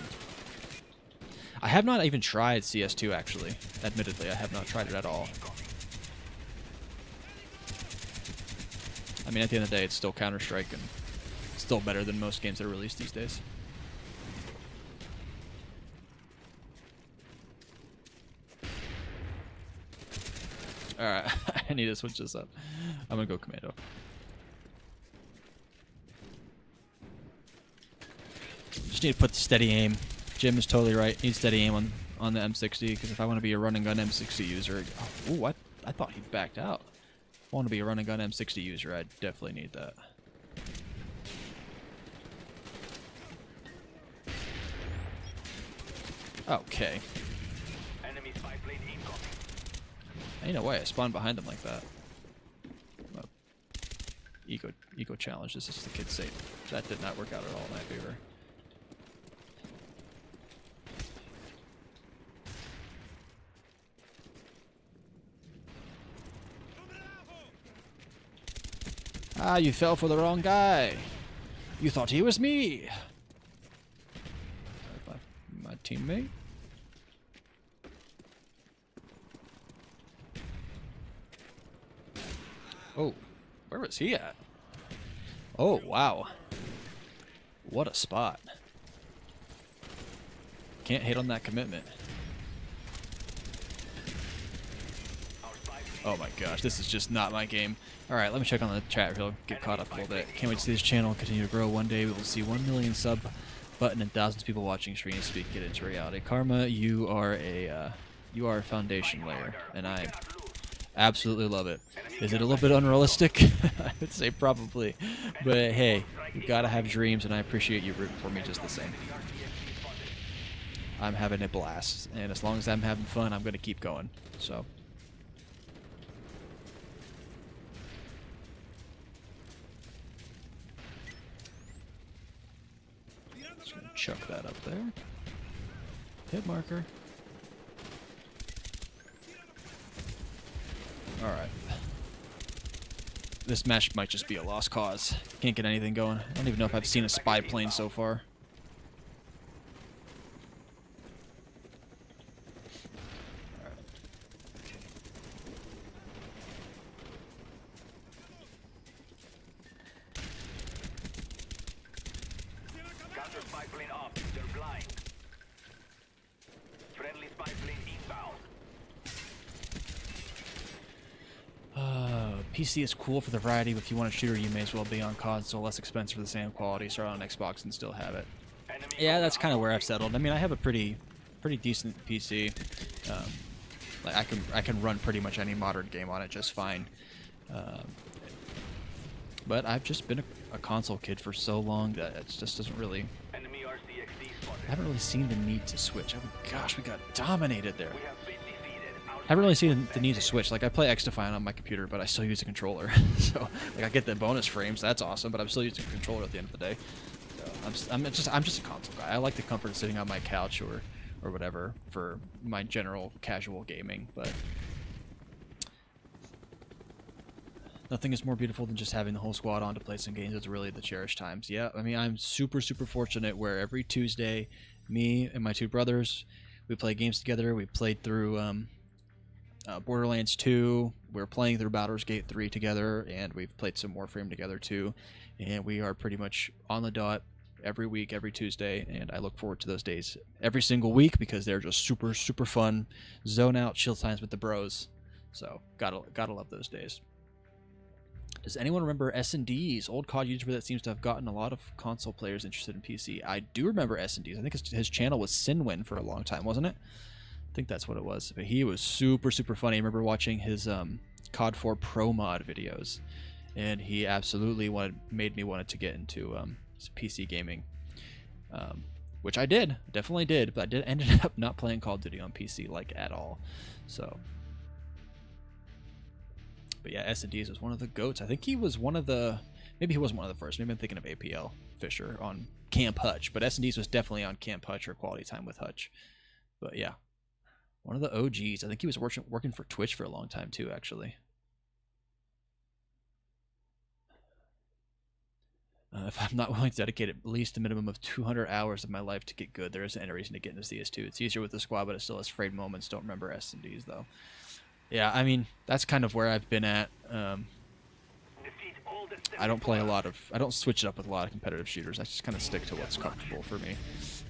I have not even tried CS2 actually. Admittedly, I have not tried it at all. I mean, at the end of the day, it's still Counter-Strike and still better than most games that are released these days. Alright, I need to switch this up. I'm gonna go Commando. Just need to put steady aim. Jim is totally right. Need steady aim on the M60, because if I want to be a running gun M60 user... Oh, ooh, I thought he backed out. If I want to be a running gun M60 user, I definitely need that. Okay. Ain't no way I spawned behind him like that. Well, ego challenge. This is the kid's sake. That did not work out at all in my favor. Ah, you fell for the wrong guy. You thought he was me. My teammate. Oh, where was he at? Oh, wow. What a spot. Can't hate on that commitment. Oh my gosh, this is just not my game. Alright, let me check on the chat real, get caught up a little bit. Can't wait to see this channel continue to grow. One day we will see 1 million sub button and thousands of people watching streams speak, get into reality. Karma, you are a You are a foundation layer, and I absolutely love it. Is it a little bit unrealistic? I would say probably. But hey, you gotta have dreams, and I appreciate you rooting for me just the same. I'm having a blast, and as long as I'm having fun, I'm gonna keep going. So. Just gonna chuck that up there. Hit marker. Alright. This match might just be a lost cause. Can't get anything going. I don't even know if I've seen a spy plane so far. Counter spy plane up. They're blind. Friendly spy plane inbound. PC is cool for the variety, but if you want a shooter, you may as well be on COD, so less expensive for the same quality. Start on Xbox and still have it. Yeah, that's kind of where I've settled. I mean, I have a pretty decent PC. Like I can run pretty much any modern game on it just fine. But I've just been a console kid for so long that it just doesn't really. Enemy RCXD I spotted. haven't really seen the need to switch. Gosh, we got dominated there. We have been defeated. I haven't really seen the need to switch. Like I play XDefiant on my computer, but I still use a controller. So like I get the bonus frames, that's awesome, but I'm still using a controller at the end of the day. So I'm just a console guy. I like the comfort of sitting on my couch or whatever for my general casual gaming, but nothing is more beautiful than just having the whole squad on to play some games. It's really the cherished times. Yeah, I mean, I'm super fortunate where every Tuesday, me and my two brothers, we play games together. We played through Borderlands 2. We're playing through Baldur's Gate 3 together, and we've played some Warframe together too. And we are pretty much on the dot every week, every Tuesday, and I look forward to those days every single week because they're just super fun, zone out, chill times with the bros. So gotta love those days. Does anyone remember S&D's, old COD YouTuber that seems to have gotten a lot of console players interested in PC? I do remember S&D's. I think his channel was Sinwin for a long time, wasn't it? I think that's what it was. But he was super funny. I remember watching his COD 4 Pro Mod videos, and he absolutely made me want to get into PC gaming, which I did, definitely did. But I ended up not playing Call of Duty on PC like at all. So. But yeah, S&D's was one of the GOATs. I think he was one of the... Maybe he wasn't one of the first. Maybe I'm thinking of APL Fisher on Camp Hutch. But S&D's was definitely on Camp Hutch or Quality Time with Hutch. But yeah, one of the OGs. I think he was working for Twitch for a long time too, actually. If I'm not willing to dedicate at least a minimum of 200 hours of my life to get good, there isn't any reason to get into CS2. It's easier with the squad, but it still has frayed moments. Don't remember S&D's though. Yeah, I mean, that's kind of where I've been at. I don't play I don't switch it up with a lot of competitive shooters. I just kind of stick to what's comfortable for me.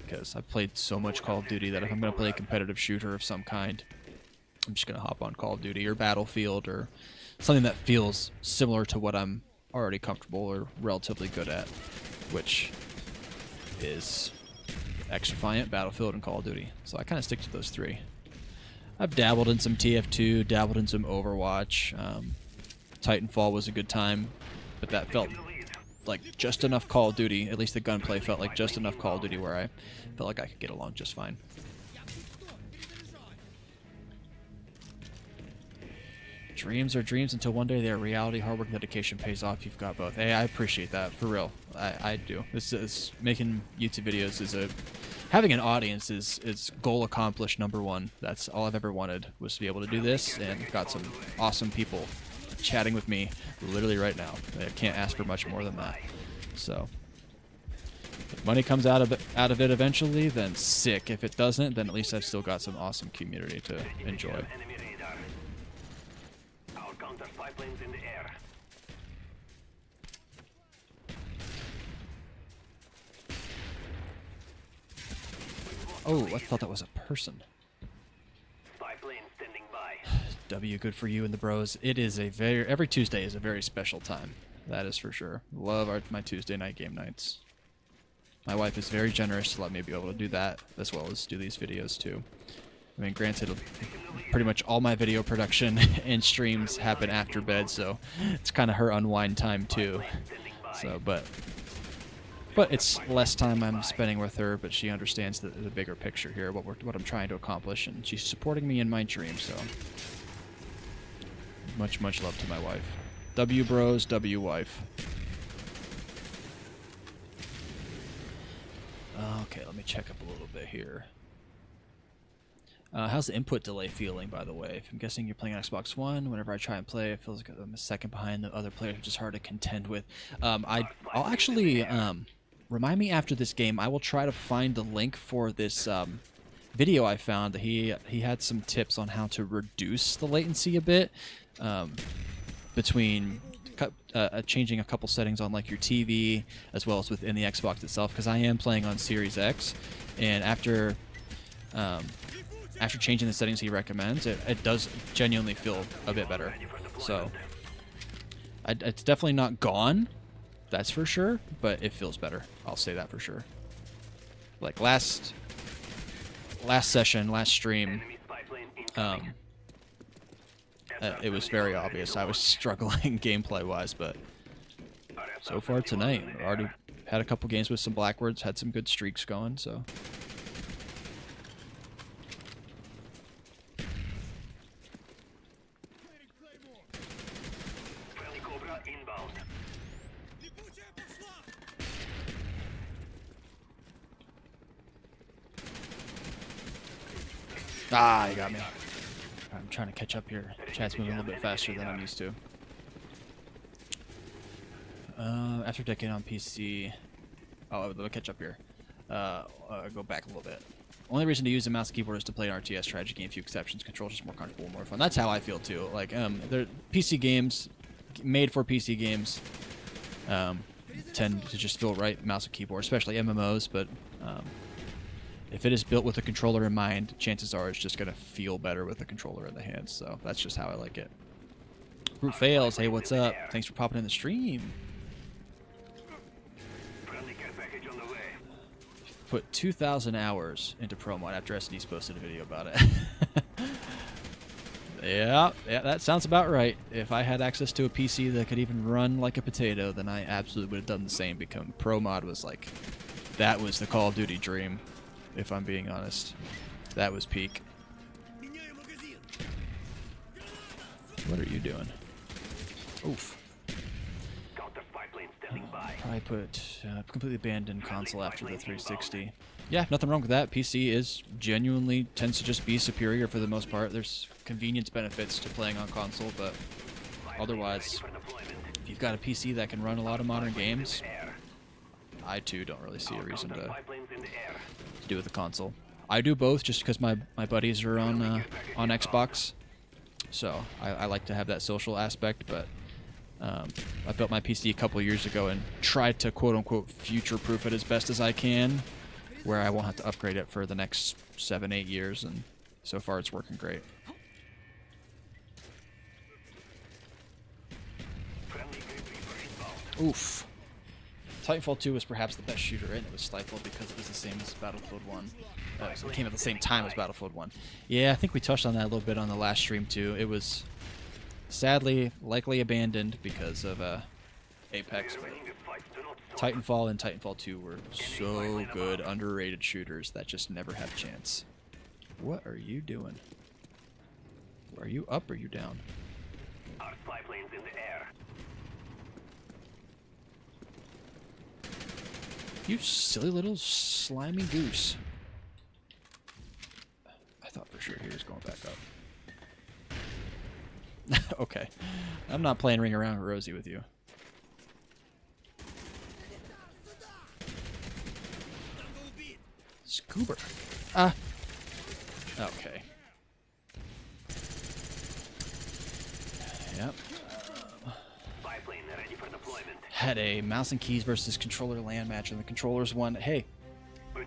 Because I've played so much Call of Duty that if I'm going to play a competitive shooter of some kind, I'm just going to hop on Call of Duty or Battlefield or something that feels similar to what I'm already comfortable or relatively good at, which is XDefiant, Battlefield, and Call of Duty. So I kind of stick to those three. I've dabbled in some TF2, dabbled in some Overwatch. Titanfall was a good time, but that felt like just enough Call of Duty. At least the gunplay felt like just enough Call of Duty where I felt like I could get along just fine. Dreams are dreams until one day they are reality. Hard work and dedication pays off. You've got both. Hey, I appreciate that, for real. I do. This is making YouTube videos is having an audience is goal accomplished #1. That's all I've ever wanted, was to be able to do this, and got some awesome people chatting with me literally right now. I can't ask for much more than that. So if money comes out of it eventually, then sick. If it doesn't, then at least I've still got some awesome community to enjoy. Our counter spy planes in the air. Oh, I thought that was a person. Spy plane standing by. W, good for you and the bros. It is every Tuesday is a very special time. That is for sure. Love my Tuesday night game nights. My wife is very generous to let me be able to do that, as well as do these videos too. I mean, granted, pretty much all my video production and streams happen after bed, so it's kind of her unwind time too. So, but it's less time I'm spending with her, but she understands the bigger picture here, what I'm trying to accomplish, and she's supporting me in my dream. So, much love to my wife. W bros, W wife. Okay, let me check up a little bit here. How's the input delay feeling, by the way? If I'm guessing you're playing on Xbox One, whenever I try and play, it feels like I'm a second behind the other players, which is hard to contend with. I'll actually, remind me after this game, I will try to find the link for this video I found. He had some tips on how to reduce the latency a bit between changing a couple settings on like your TV as well as within the Xbox itself, because I am playing on Series X, and after changing the settings he recommends, it does genuinely feel a bit better. So it's definitely not gone, that's for sure, but it feels better. I'll say that for sure. Like last stream, it was very obvious I was struggling gameplay wise, but so far tonight, I've already had a couple games with some Blackwords, had some good streaks going, so. Ah, you got me. I'm trying to catch up here. Chat's moving a little bit faster than I'm used to. After decade on PC... Oh, let me catch up here. Go back a little bit. Only reason to use the mouse and keyboard is to play an RTS strategy game, few exceptions. Control's just more comfortable, more fun. That's how I feel too. Like, they're PC games, made for PC games, tend to just feel right mouse and keyboard, especially MMOs, but if it is built with a controller in mind, chances are it's just going to feel better with a controller in the hands. So that's just how I like it. Group fails. Hey, what's up? Thanks for popping in the stream. Put 2,000 hours into Pro Mod after SD's posted a video about it. Yeah, that sounds about right. If I had access to a PC that could even run like a potato, then I absolutely would have done the same. Because Pro Mod was like, that was the Call of Duty dream. If I'm being honest, that was peak. What are you doing? Oof. Probably put completely abandoned console after the 360. Yeah, nothing wrong with that. PC is genuinely tends to just be superior for the most part. There's convenience benefits to playing on console, but otherwise, if you've got a PC that can run a lot of modern games, I too don't really see a reason to do with the console. I do both just because my buddies are on Xbox, so I like to have that social aspect. But I built my PC a couple years ago and tried to quote-unquote future-proof it as best as I can, where I won't have to upgrade it for the next 7-8 years, and so far it's working great. Oof. Titanfall 2 was perhaps the best shooter, and it was stifled because it was the same as Battlefield 1. So it came at the same time as Battlefield 1. Yeah, I think we touched on that a little bit on the last stream too. It was sadly likely abandoned because of Apex, but Titanfall and Titanfall 2 were so good, underrated shooters that just never had a chance. What are you doing? Are you up or are you down? Our spy planes in the air. You silly little slimy goose. I thought for sure he was going back up. Okay. I'm not playing Ring Around Rosie with you. Scuba. Okay. Yep. Spy plane ready for deployment. Had a mouse and keys versus controller LAN match, and the controllers won. Hey,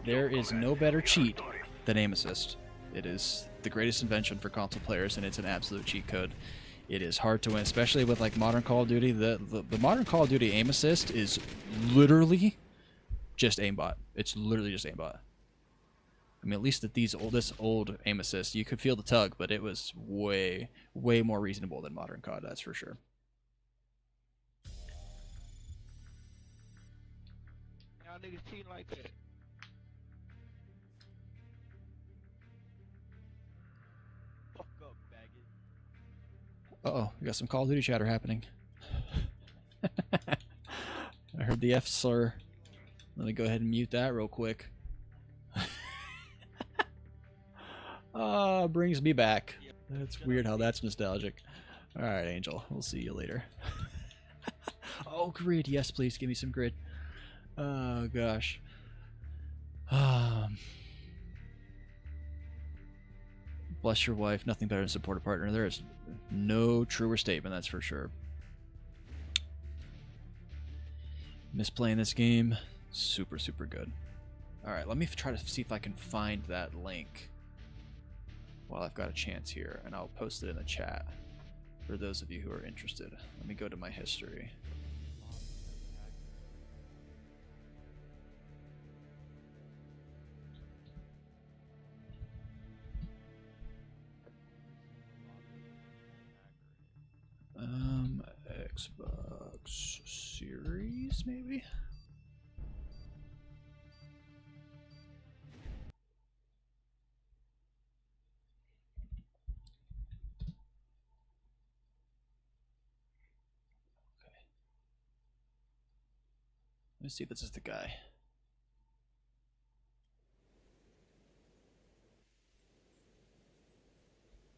there is no better cheat than aim assist. It is the greatest invention for console players, and it's an absolute cheat code. It is hard to win, especially with like modern Call of Duty. The modern Call of Duty aim assist is literally just aimbot. It's literally just aimbot. I mean, at least at this old aim assist, you could feel the tug, but it was way more reasonable than modern COD. That's for sure. Y'all niggas cheating like that. Fuck up, faggot. Uh oh, we got some Call of Duty chatter happening. I heard the F slur. Let me go ahead and mute that real quick. Brings me back. That's weird how that's nostalgic. Alright, Angel. We'll see you later. Oh, grid. Yes, please. Give me some grid. Oh, gosh. Bless your wife. Nothing better than support a partner. There is no truer statement, that's for sure. Miss playing this game. Super good. Alright, let me try to see if I can find that link while I've got a chance here, and I'll post it in the chat for those of you who are interested. Let me go to my history. Xbox Series, maybe? Let me see if this is the guy.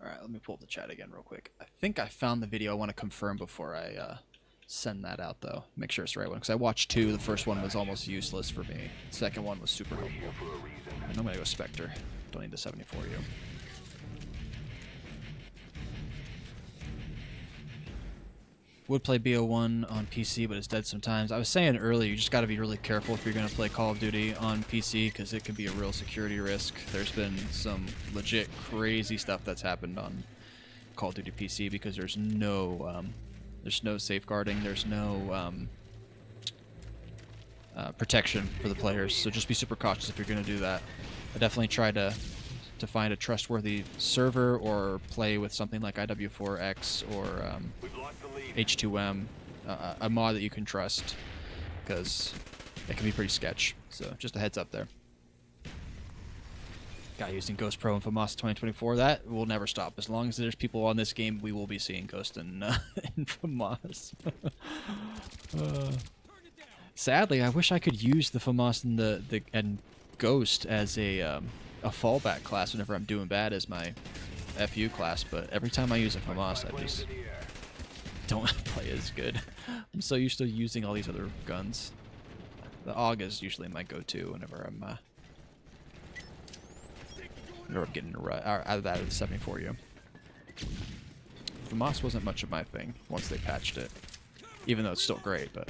Alright, let me pull up the chat again real quick. I think I found the video. I want to confirm before I send that out, though. Make sure it's the right one, because I watched two. The first one was almost useless for me. The second one was super helpful. And I'm going to go Spectre. Don't need the 74U. Would play BO1 on PC, but it's dead sometimes. I was saying earlier, you just got to be really careful if you're going to play Call of Duty on PC, because it can be a real security risk. There's been some legit crazy stuff that's happened on Call of Duty PC because there's no safeguarding, there's no protection for the players. So just be super cautious if you're going to do that. I definitely try to find a trustworthy server or play with something like IW4X or H2M, a mod that you can trust, because it can be pretty sketch. So just a heads up there. Guy using Ghost Pro and FAMAS 2024, that will never stop. As long as there's people on this game, we will be seeing Ghost and FAMAS. Sadly, I wish I could use the FAMAS and Ghost as a fallback class whenever I'm doing bad as my FU class, but every time I use a FAMAS, I just don't play as good. I'm so used to using all these other guns. The AUG is usually my go-to whenever I'm getting out of that of the 74U. FAMAS wasn't much of my thing once they patched it, even though it's still great, but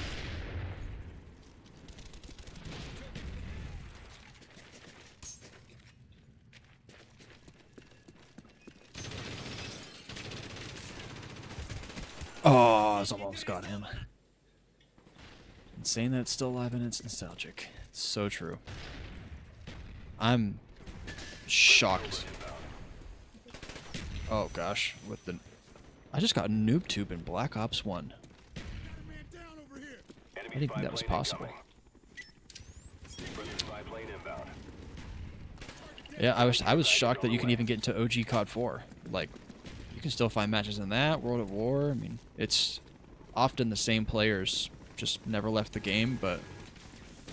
oh, it's almost got him. And saying that it's still alive and it's nostalgic. It's so true. I'm shocked. Oh gosh, with the I just got noob tube in Black Ops 1. I didn't think that was possible. Yeah, I was shocked that you can even get into OG COD 4. Like, you can still find matches in that, World at War. I mean, it's often the same players, just never left the game, but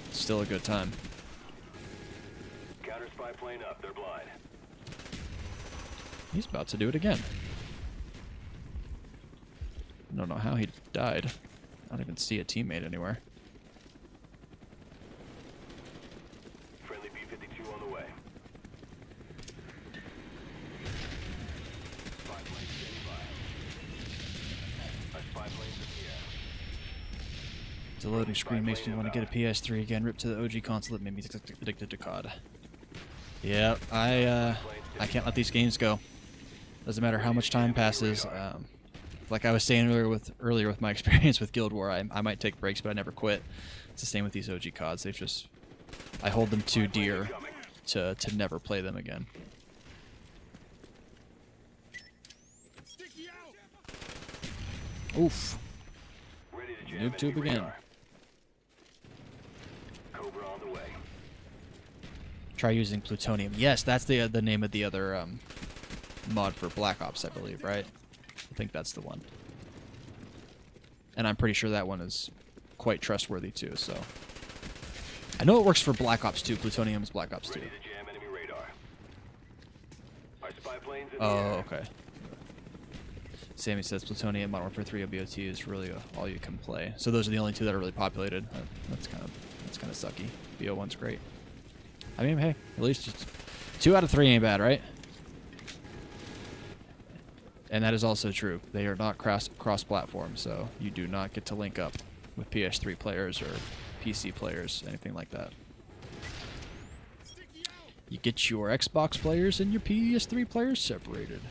it's still a good time. Counter spy plane up, they're blind. He's about to do it again. I don't know how he died. I don't even see a teammate anywhere. Friendly B-52 on the way. Spy plane standing by. A spy plane's in the air. The loading screen makes me want to get a PS3 again. Rip to the OG console that made me addicted to COD. Yeah, I can't let these games go. Doesn't matter how much time passes. Like I was saying earlier with my experience with Guild War, I might take breaks, but I never quit. It's the same with these OG CODs. I hold them too dear, to never play them again. Oof. Ready to jam Noob tube enemy again. radar. Cobra on the way. Try using plutonium. Yes, that's the name of the other mod for Black Ops, I believe, right? I think that's the one. And I'm pretty sure that one is quite trustworthy too, so. I know it works for Black Ops 2. Plutonium is Black Ops 2. Ready to jam enemy radar. Our spy planes in the Oh, air. okay. Sammy says Plutonium, Modern Warfare 3, OBOT is really all you can play. So those are the only two that are really populated. That's kind of sucky. BO1's great. I mean, hey, at least it's 2 out of 3 ain't bad, right? And that is also true. They are not cross-platform, so you do not get to link up with PS3 players or PC players, anything like that. You get your Xbox players and your PS3 players separated.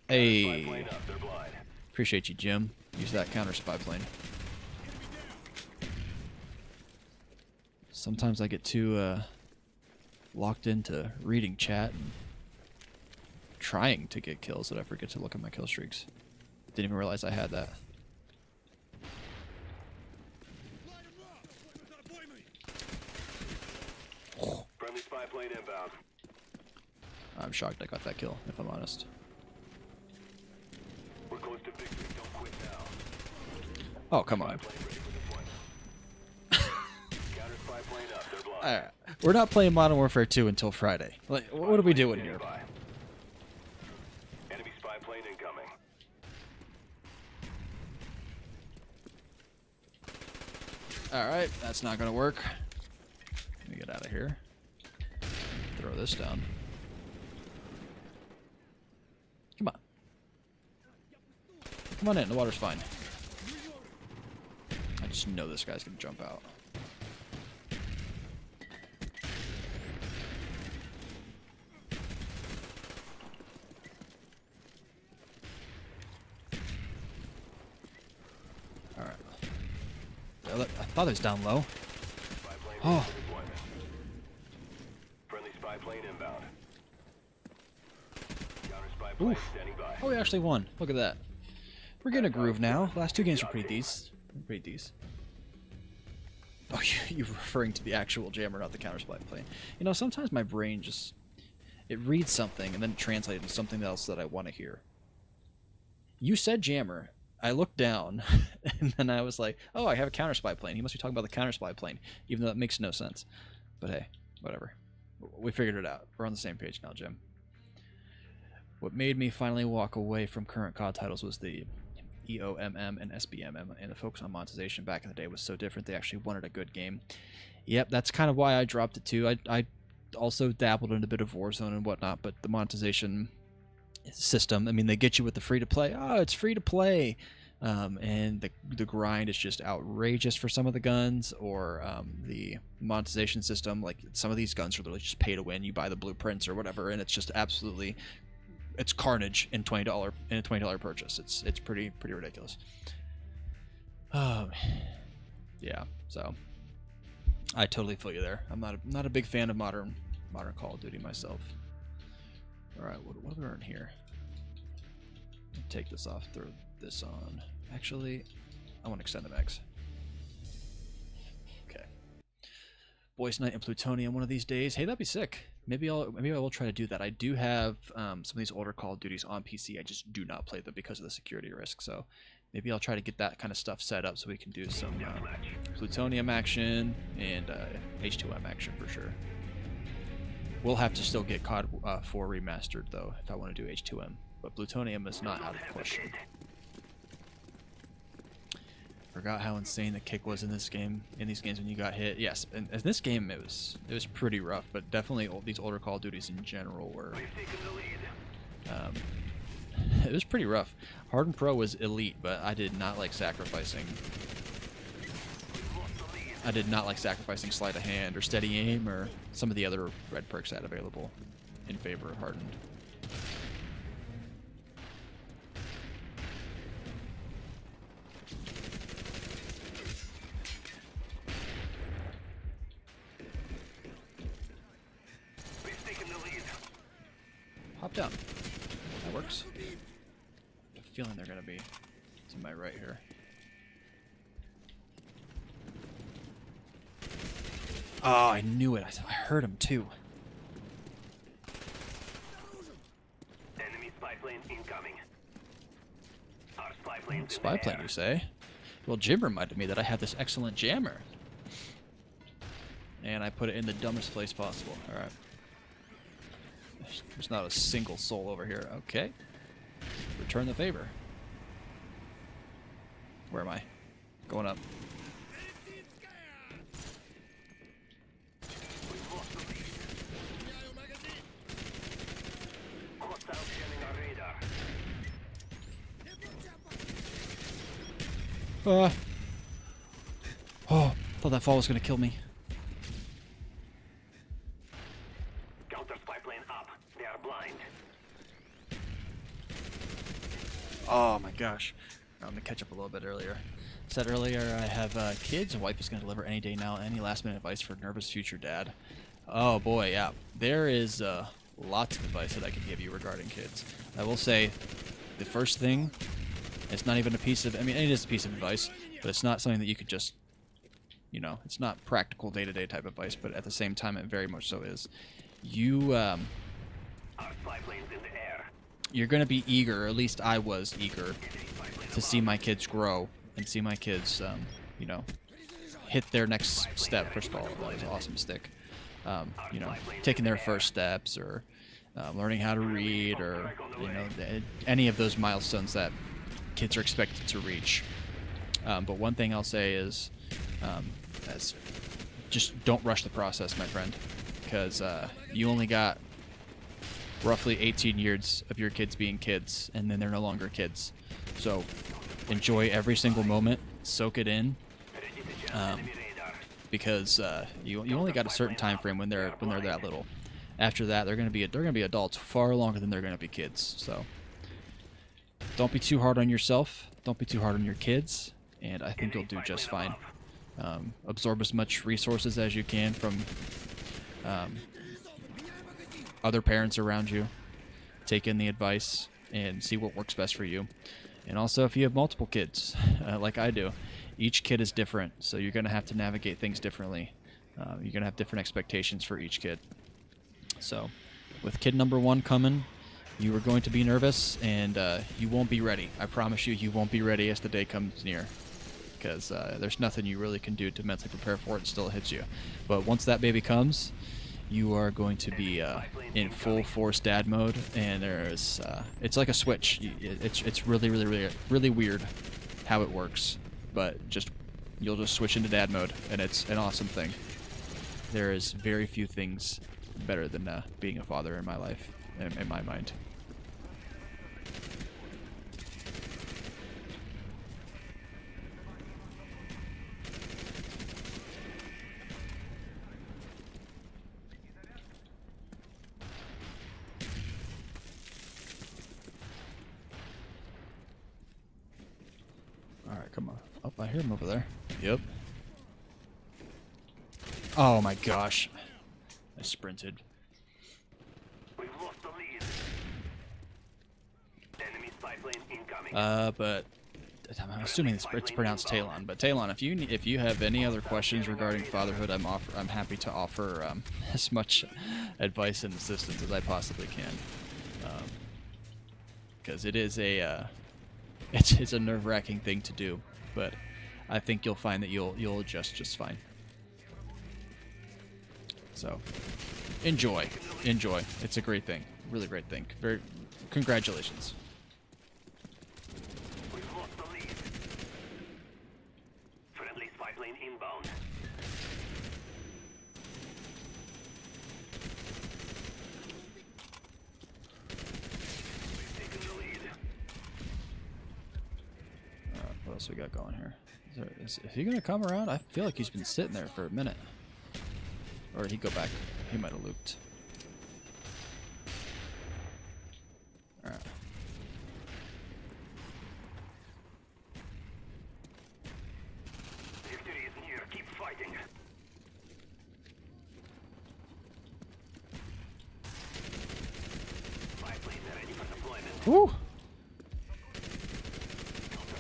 Spy Hey, plane up. They're blind. appreciate you, Jim. Use that counter spy plane. Sometimes I get too locked into reading chat and trying to get kills that I forget to look at my kill streaks. Didn't even realize I had that. Friendly spy plane inbound. I'm shocked I got that kill, if I'm honest. We're close to victory. Don't quit now. Oh, come on. Spy plane ready for deployment. Counter spy plane up. They're blind. Alright. We're not playing Modern Warfare 2 until Friday. Like, what are we doing here? Standing by. Enemy spy plane incoming. Alright, that's not gonna work. Let me get out of here. Throw this down. Come on. Come on in, the water's fine. I just know this guy's gonna jump out. Alright. I thought it was down low. Spy plane Oh. ready for deployment. Friendly spy plane inbound. Counter spy plane Oof. standing by. Oh, we actually won. Look at that. We're getting a groove now. Last 2 games were pretty decent. Oh, you're referring to the actual jammer, not the counter-spy plane. You know, sometimes my brain just... It reads something and then it translates into something else that I want to hear. You said jammer. I looked down and then I was like, oh, I have a counter-spy plane. He must be talking about the counter-spy plane, even though that makes no sense. But hey, whatever. We figured it out. We're on the same page now, Jim. What made me finally walk away from current COD titles was the EOMM and SBMM, and the focus on monetization back in the day was so different. They actually wanted a good game. Yep, that's kind of why I dropped it too. I also dabbled in a bit of Warzone and whatnot, but the monetization system, I mean, they get you with the free-to-play. Oh, it's free-to-play. And the grind is just outrageous for some of the guns, or the monetization system. Like, some of these guns are literally just pay to win. You buy the blueprints or whatever, and it's just absolutely... It's carnage in a $20 purchase. It's pretty ridiculous. Yeah. So I totally feel you there. I'm not a big fan of modern Call of Duty myself. All right, what do we learn here? Take this off. Throw this on. Actually, I want to extend the mags. Okay. Boys Night and Plutonium one of these days. Hey, that'd be sick. Maybe I will try to do that. I do have some of these older Call of Duties on PC. I just do not play them because of the security risk. So maybe I'll try to get that kind of stuff set up so we can do some Plutonium action and H2M action for sure. We'll have to still get COD 4 remastered though if I want to do H2M. But Plutonium is not out of the question. Forgot how insane the kick was in this game. In these games when you got hit, yes. In this game, it was pretty rough. But definitely, these older Call of Duties in general were. It was pretty rough. Hardened Pro was elite, but I did not like sacrificing. I did not like sacrificing sleight of hand or steady aim or some of the other red perks I had available in favor of Hardened. drop down. That works. I have a feeling they're gonna be to my right here. Oh, I knew it. I heard him too. Enemy spy plane incoming. Our spy plane's in Spy the plane, air. you say? Well, Jim reminded me that I have this excellent jammer. And I put it in the dumbest place possible. Alright. There's not a single soul over here. Okay. Return the favor. Where am I? Going up. Hostile scanning our radar. Oh, thought that fall was gonna kill me. Counter spy plane up. They are blind. Oh my gosh. I'm gonna catch up a little bit earlier. Said earlier I have kids. A wife is gonna deliver any day now. Any last minute advice for nervous future dad? Oh boy, yeah. There is lots of advice that I can give you regarding kids. I will say, the first thing, it's not even a piece of, I mean, it is a piece of advice, but it's not something that you could just, you know, it's not practical day-to-day type advice, but at the same time it very much so is. You, Our spy plane's in the air. you're going to be eager, or at least I was eager, to see my kids grow and see my kids, you know, hit their next step. First of all, that was an awesome stick. You know, taking their first steps, or learning how to read, or, you know, any of those milestones that kids are expected to reach. But one thing I'll say is, just don't rush the process, my friend, because you only got roughly 18 years of your kids being kids, and then they're no longer kids. So enjoy every single moment, soak it in, because you only got a certain time frame when they're that little. After that, they're gonna be adults far longer than they're gonna be kids. So don't be too hard on yourself. Don't be too hard on your kids, and I think you'll do just fine. Absorb as much resources as you can from other parents around you. Take in the advice and see what works best for you. And also, if you have multiple kids, like I do, each kid is different, so you're going to have to navigate things differently. You're going to have different expectations for each kid. So, with kid number 1 coming, you are going to be nervous, and you won't be ready. I promise you, you won't be ready as the day comes near, because there's nothing you really can do to mentally prepare for it until it hits you. But once that baby comes, you are going to be in full force dad mode, and there's it's like a switch. It's really weird how it works, but you'll just switch into dad mode, and it's an awesome thing. There is very few things better than being a father in my life, in my mind. Alright, come on. Oh, I hear him over there. Yep. Oh my gosh. I sprinted. We've lost the lead. Enemy spy plane incoming. But I'm assuming it's pronounced Talon. But Talon, if you have any other questions regarding fatherhood, I'm happy to offer as much advice and assistance as I possibly can. Because it is it's a nerve-wracking thing to do, but I think you'll find that you'll adjust just fine. So enjoy. It's a great thing, really great thing. Congratulations. We've lost the lead. Friendly spy plane inbound. We've taken the lead. What else we got going here? Is he gonna come around? I feel like he's been sitting there for a minute. Or did he go back? He might have looped. Alright. Victory is near. Keep fighting. Spy plane Woo!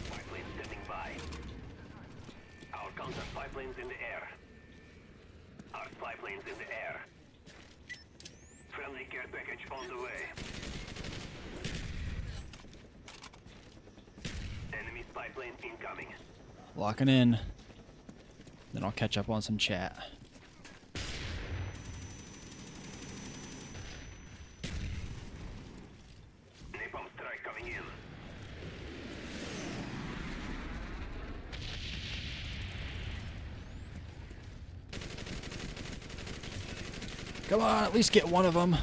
Spy plane standing by. Our counter spy planes in the air. Our spy planes in the air. Friendly care package on the way. Enemy spy plane incoming. Locking in. Then I'll catch up on some chat. Napalm strike coming in. Come on, at least get one of them.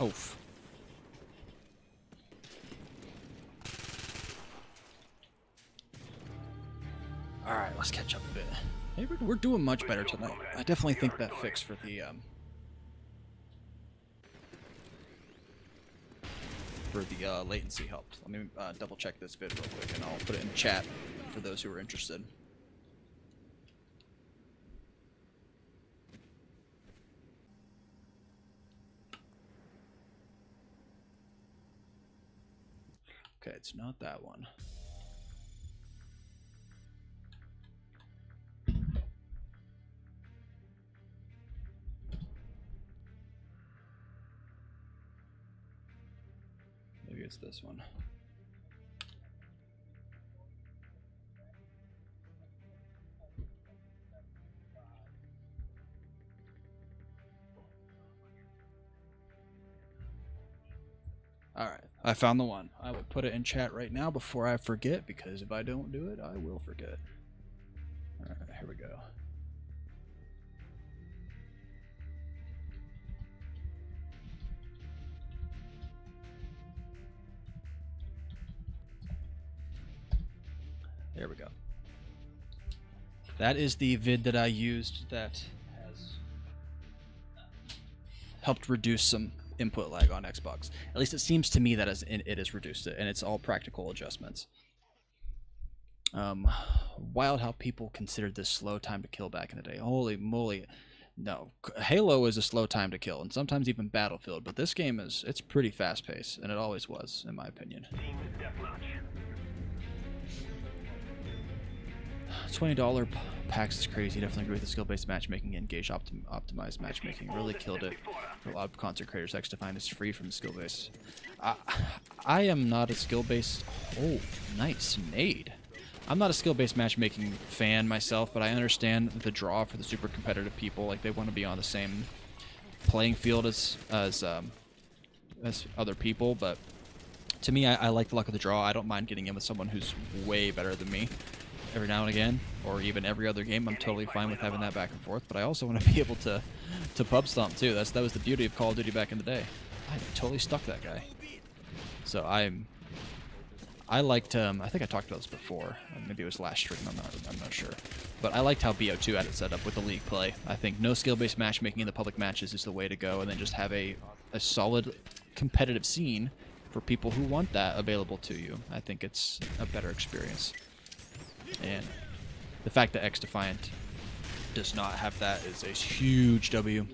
Oof. Alright, let's catch up a bit. Hey, we're doing much better tonight. I definitely think that fix for the latency helped. Let me double check this vid real quick and I'll put it in chat for those who are interested. Okay, it's not that one. Maybe it's this one. Alright, I found the one. I will put it in chat right now before I forget, because if I don't do it, I will forget. Alright, here we go. There we go. That is the vid that I used that has helped reduce some input lag on Xbox. At least it seems to me that it has reduced it, and it's all practical adjustments. Wild how people considered this slow time to kill back in the day. Holy moly. No, Halo is a slow time to kill, and sometimes even Battlefield, but this game it's pretty fast paced, and it always was, in my opinion. Team deathmatch. $20 packs is crazy. Definitely agree with the skill-based matchmaking and gauge optimized matchmaking. Really killed it. For a lot of content creators, X-Define is free from skill-based. I am not a skill-based... Oh, nice. Nade. I'm not a skill-based matchmaking fan myself, but I understand the draw for the super competitive people. Like, they want to be on the same playing field as other people, but to me, I like the luck of the draw. I don't mind getting in with someone who's way better than me every now and again, or even every other game. I'm totally fine with having that back and forth, but I also want to be able to pub stomp too. That was the beauty of Call of Duty back in the day. I totally stuck that guy. So I liked I think I talked about this before. Maybe it was last stream. I'm not sure. But I liked how BO2 had it set up with the league play. I think no skill-based matchmaking in the public matches is the way to go, and then just have a solid competitive scene for people who want that available to you. I think it's a better experience. And the fact that X-Defiant does not have that is a huge W.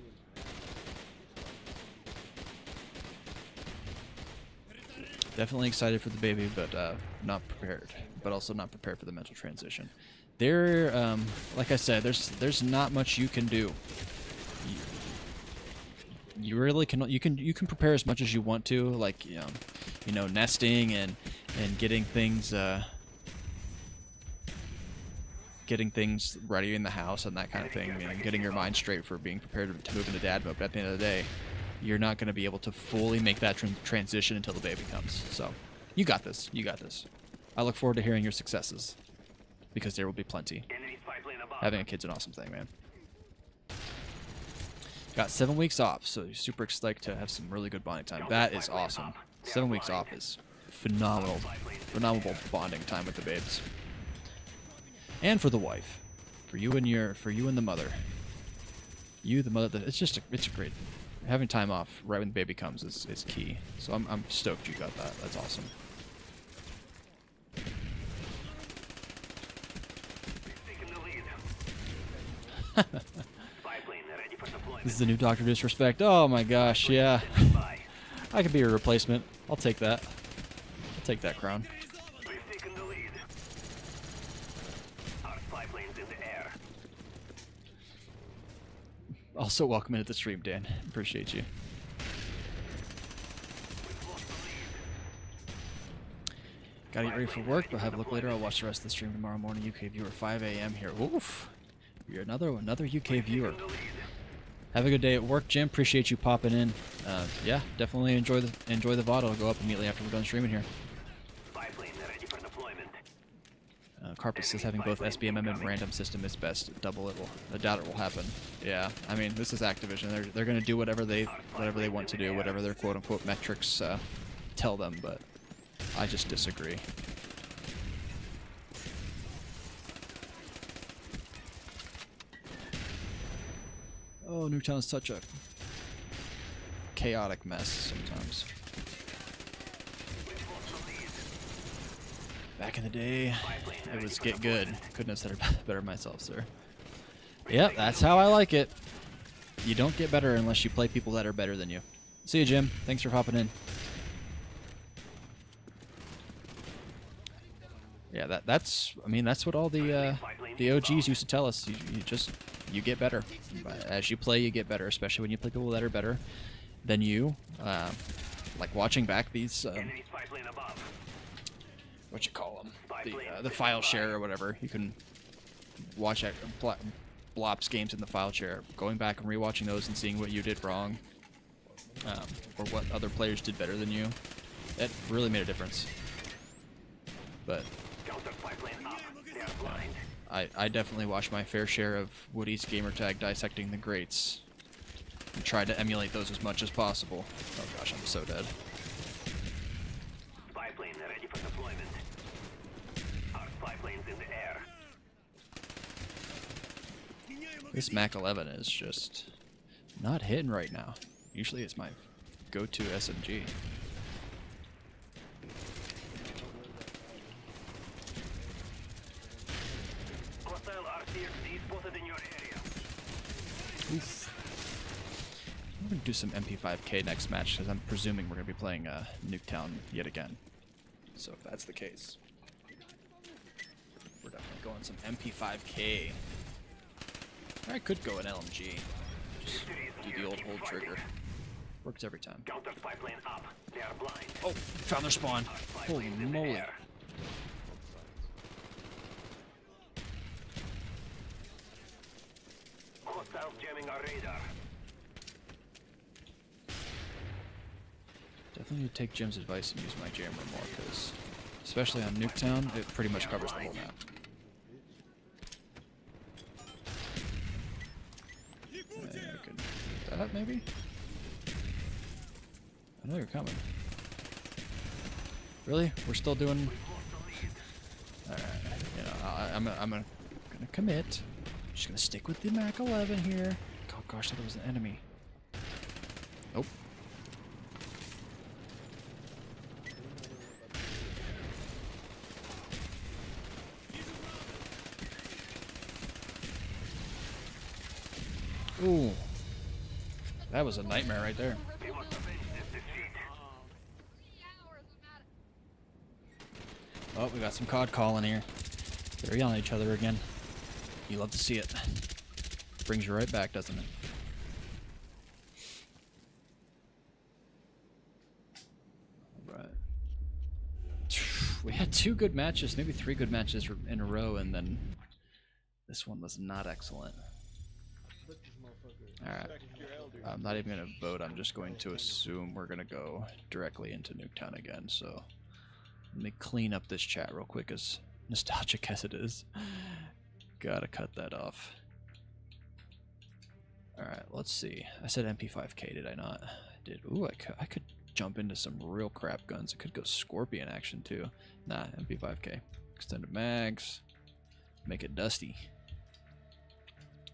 Definitely excited for the baby, but not prepared. But also not prepared for the mental transition. There, like I said, there's not much you can do. You really can. You can prepare as much as you want to, like you know, nesting and getting things. Getting things ready in the house and that kind of thing, and getting your mind straight for being prepared to move into dad mode. But at the end of the day, you're not going to be able to fully make that transition until the baby comes. So, you got this. You got this. I look forward to hearing your successes, because there will be plenty. Having a kid's an awesome thing, man. Got 7 weeks off, so you're super excited to have some really good bonding time. That is awesome. 7 weeks off is phenomenal bonding time with the babes. And for the wife, for you and the mother. You, the mother. It's just it's a great. Having time off right when the baby comes is key. So I'm stoked you got that. That's awesome. This is the new Doctor Disrespect. Oh my gosh, yeah. I could be a replacement. I'll take that. I'll take that crown. Also, welcome into the stream, Dan. Appreciate you. Gotta get ready for work, but have a look later. I'll watch the rest of the stream tomorrow morning. UK viewer, 5 a.m. here. Oof. You're another UK viewer. Have a good day at work, Jim. Appreciate you popping in. Yeah, definitely enjoy the VOD. I'll go up immediately after we're done streaming here. Carpet says having both SBMM and random system is best. Double it will. I doubt it will happen. Yeah, I mean this is Activision. They're gonna do whatever they want to do, whatever their quote unquote metrics tell them. But I just disagree. Oh, Newtown's such a chaotic mess sometimes. Back in the day, it was get good. Couldn't have said it better myself, sir. Yep, that's how I like it. You don't get better unless you play people that are better than you. See you, Jim. Thanks for hopping in. Yeah, that's what all the OGs used to tell us. You get better. As you play, you get better, especially when you play people that are better than you. Like watching back these what you call them, the file share or whatever. You can watch Blops games in the file share, going back and rewatching those and seeing what you did wrong, or what other players did better than you. That really made a difference. But I definitely watched my fair share of Woody's gamertag dissecting the greats and tried to emulate those as much as possible. Oh gosh, I'm so dead. Spy plane ready for deployment. Our spy plane's in the air. This Mac 11 is just not hitting right now. Usually it's my go-to SMG. Hostile RCXD spotted in your area. Oof. I'm going to do some MP5K next match because I'm presuming we're going to be playing Nuketown yet again. So if that's the case, we're definitely going some MP5K. Or I could go an LMG. Just do the old hold trigger. Works every time. Counter spy plane up. They are blind. Oh, found their spawn. Holy moly. Hostiles jamming our radar. Definitely need to take Jim's advice and use my jammer more, because especially on Nuketown, it pretty much covers the whole map. I could do that maybe? I know you're coming. Really? We're still doing... Alright, you know, I'm gonna commit. I'm just gonna stick with the Mac 11 here. Oh gosh, I thought it was an enemy. Nope. Ooh. That was a nightmare right there. Oh, we got some COD calling here. They're yelling at each other again. You love to see it. Brings you right back, doesn't it? Alright. We had 2 good matches, maybe 3 good matches in a row, and then this one was not excellent. Alright. I'm not even going to vote, I'm just going to assume we're going to go directly into Nuketown again, so... Let me clean up this chat real quick, as nostalgic as it is. Gotta cut that off. Alright, let's see. I said MP5K, did I not? I did. Ooh, I could jump into some real crap guns. I could go Scorpion action too. Nah, MP5K. Extended mags. Make it dusty.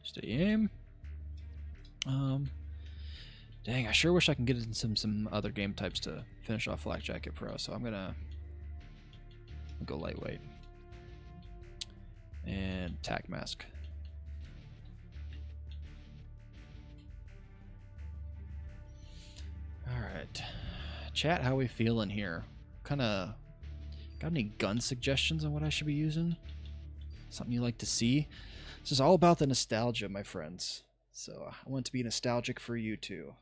Stay aim. Dang, I sure wish I can get in some other game types to finish off Flak Jacket Pro. So I'm gonna go lightweight and tack mask. All right, chat, how we feeling here? Kind of got any gun suggestions on what I should be using? Something you like to see? This is all about the nostalgia, my friends. So I want it to be nostalgic for you too.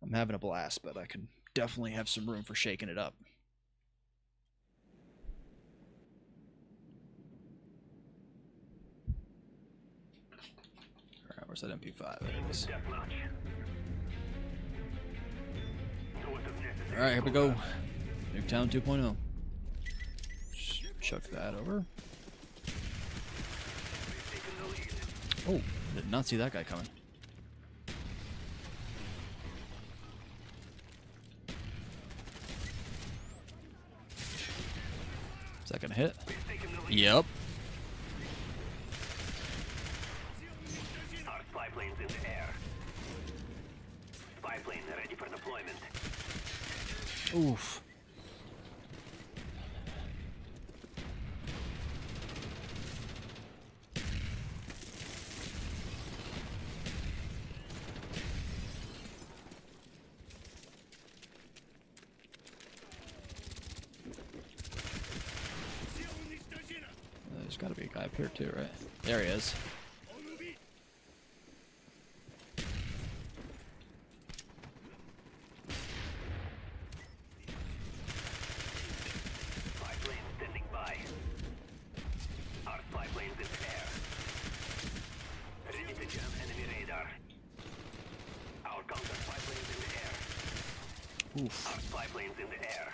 I'm having a blast, but I can definitely have some room for shaking it up. All right, where's that MP5? There it is. All right, here we go. Nuketown 2.0. Chuck that over. Oh, did not see that guy coming. Is that gonna hit? Yep. Our spy planes in the air. Spy plane ready for deployment. Oof. There's got to be a guy up here too, right? There he is. Spy plane standing by. Our spy planes in the air. Ready to jam enemy radar. Our counter spy planes in the air. Oof. Our spy planes in the air.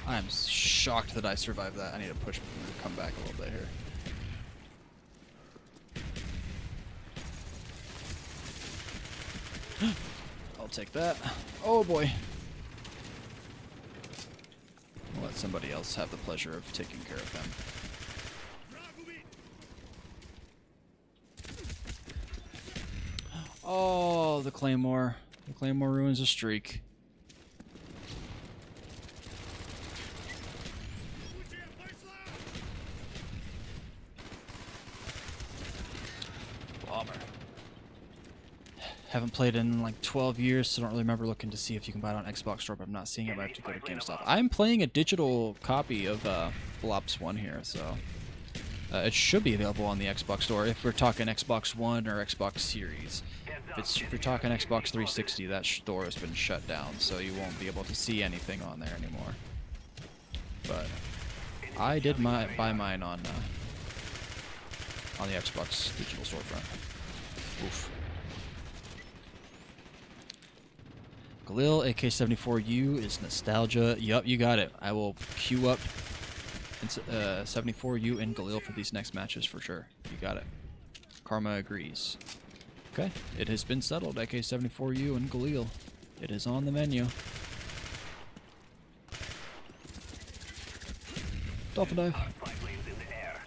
I'm shocked that I survived that. I need to push, come back a little bit here. I'll take that. Oh boy. I'll let somebody else have the pleasure of taking care of them. Oh, the Claymore. The Claymore ruins a streak. Bummer. Haven't played in like 12 years, so don't really remember looking to see if you can buy it on Xbox Store, but I'm not seeing it. I have to go to GameStop. I'm playing a digital copy of Blops 1 here, so it should be available on the Xbox Store if we're talking Xbox One or Xbox Series. If you're talking Xbox 360, that store has been shut down, so you won't be able to see anything on there anymore. But I did buy mine on the Xbox digital storefront. Oof. Galil AK-74U is nostalgia. Yup, you got it. I will queue up 74U and Galil for these next matches for sure. You got it. Karma agrees. Okay, it has been settled. AK-74U and Galil. It is on the menu. Dolphin dive. Spy planes in the air.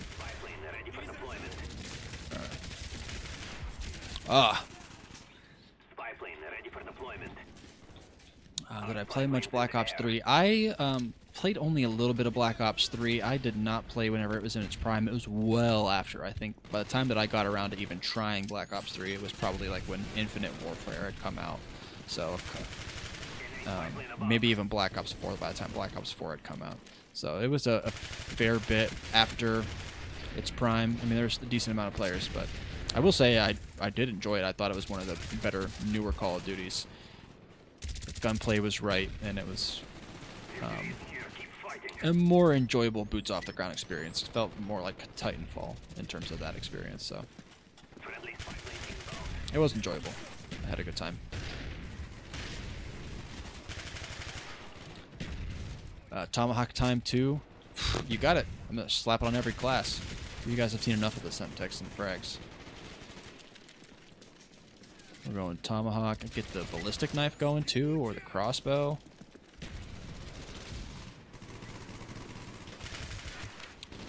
Spy plane ready for deployment. Ah. Spy plane ready for deployment. Did I play much Black Ops 3? I played only a little bit of Black Ops 3. I did not play whenever it was in its prime. It was well after. I think by the time that I got around to even trying Black Ops 3, it was probably like when Infinite Warfare had come out. So maybe even Black Ops 4 by the time Black Ops 4 had come out. So it was a fair bit after its prime. I mean, there's a decent amount of players, but I will say I did enjoy it. I thought it was one of the better, newer Call of Duties. The gunplay was right, and it was a more enjoyable boots off the ground experience. It felt more like Titanfall in terms of that experience. So it was enjoyable. I had a good time. Tomahawk Time 2. You got it. I'm gonna slap it on every class. You guys have seen enough of the Semtex and frags. We're going tomahawk and get the ballistic knife going too, or the crossbow.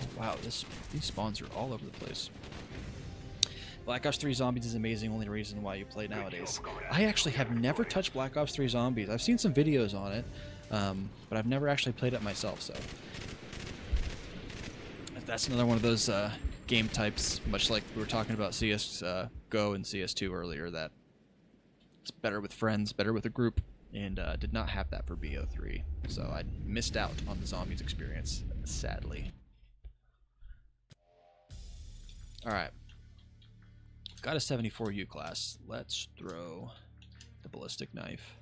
Oh, wow, these spawns are all over the place. Black Ops 3 Zombies is amazing, only reason why you play nowadays. I actually have never touched Black Ops 3 Zombies. I've seen some videos on it, but I've never actually played it myself, so... That's another one of those game types, much like we were talking about CSGO and CS2 earlier, that it's better with friends, better with a group, and did not have that for BO3. So I missed out on the Zombies experience, sadly. Alright. Got a 74U class. Let's throw the ballistic knife.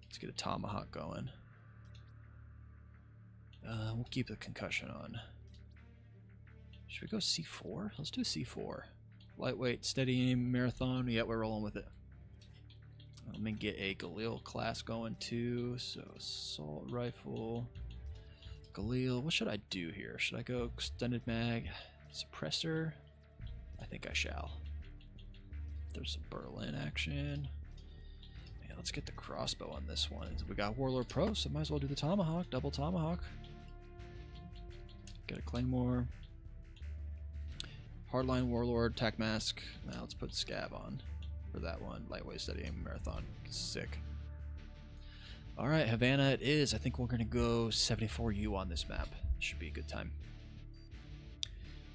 Let's get a tomahawk going. We'll keep the concussion on. Should we go C4? Let's do C4. Lightweight, steady aim, marathon. Yeah, we're rolling with it. Let me get a Galil class going too. So assault rifle. Galil. What should I do here? Should I go extended mag? Suppressor? I think I shall. There's some Berlin action. Yeah, let's get the crossbow on this one. We got Warlord Pro, so might as well do the tomahawk. Double tomahawk. Get a claymore. Hardline Warlord, tac mask. Now let's put scav on for that one. Lightweight, steady aim, marathon. Sick. Alright, Havana it is. I think we're going to go 74U on this map. Should be a good time.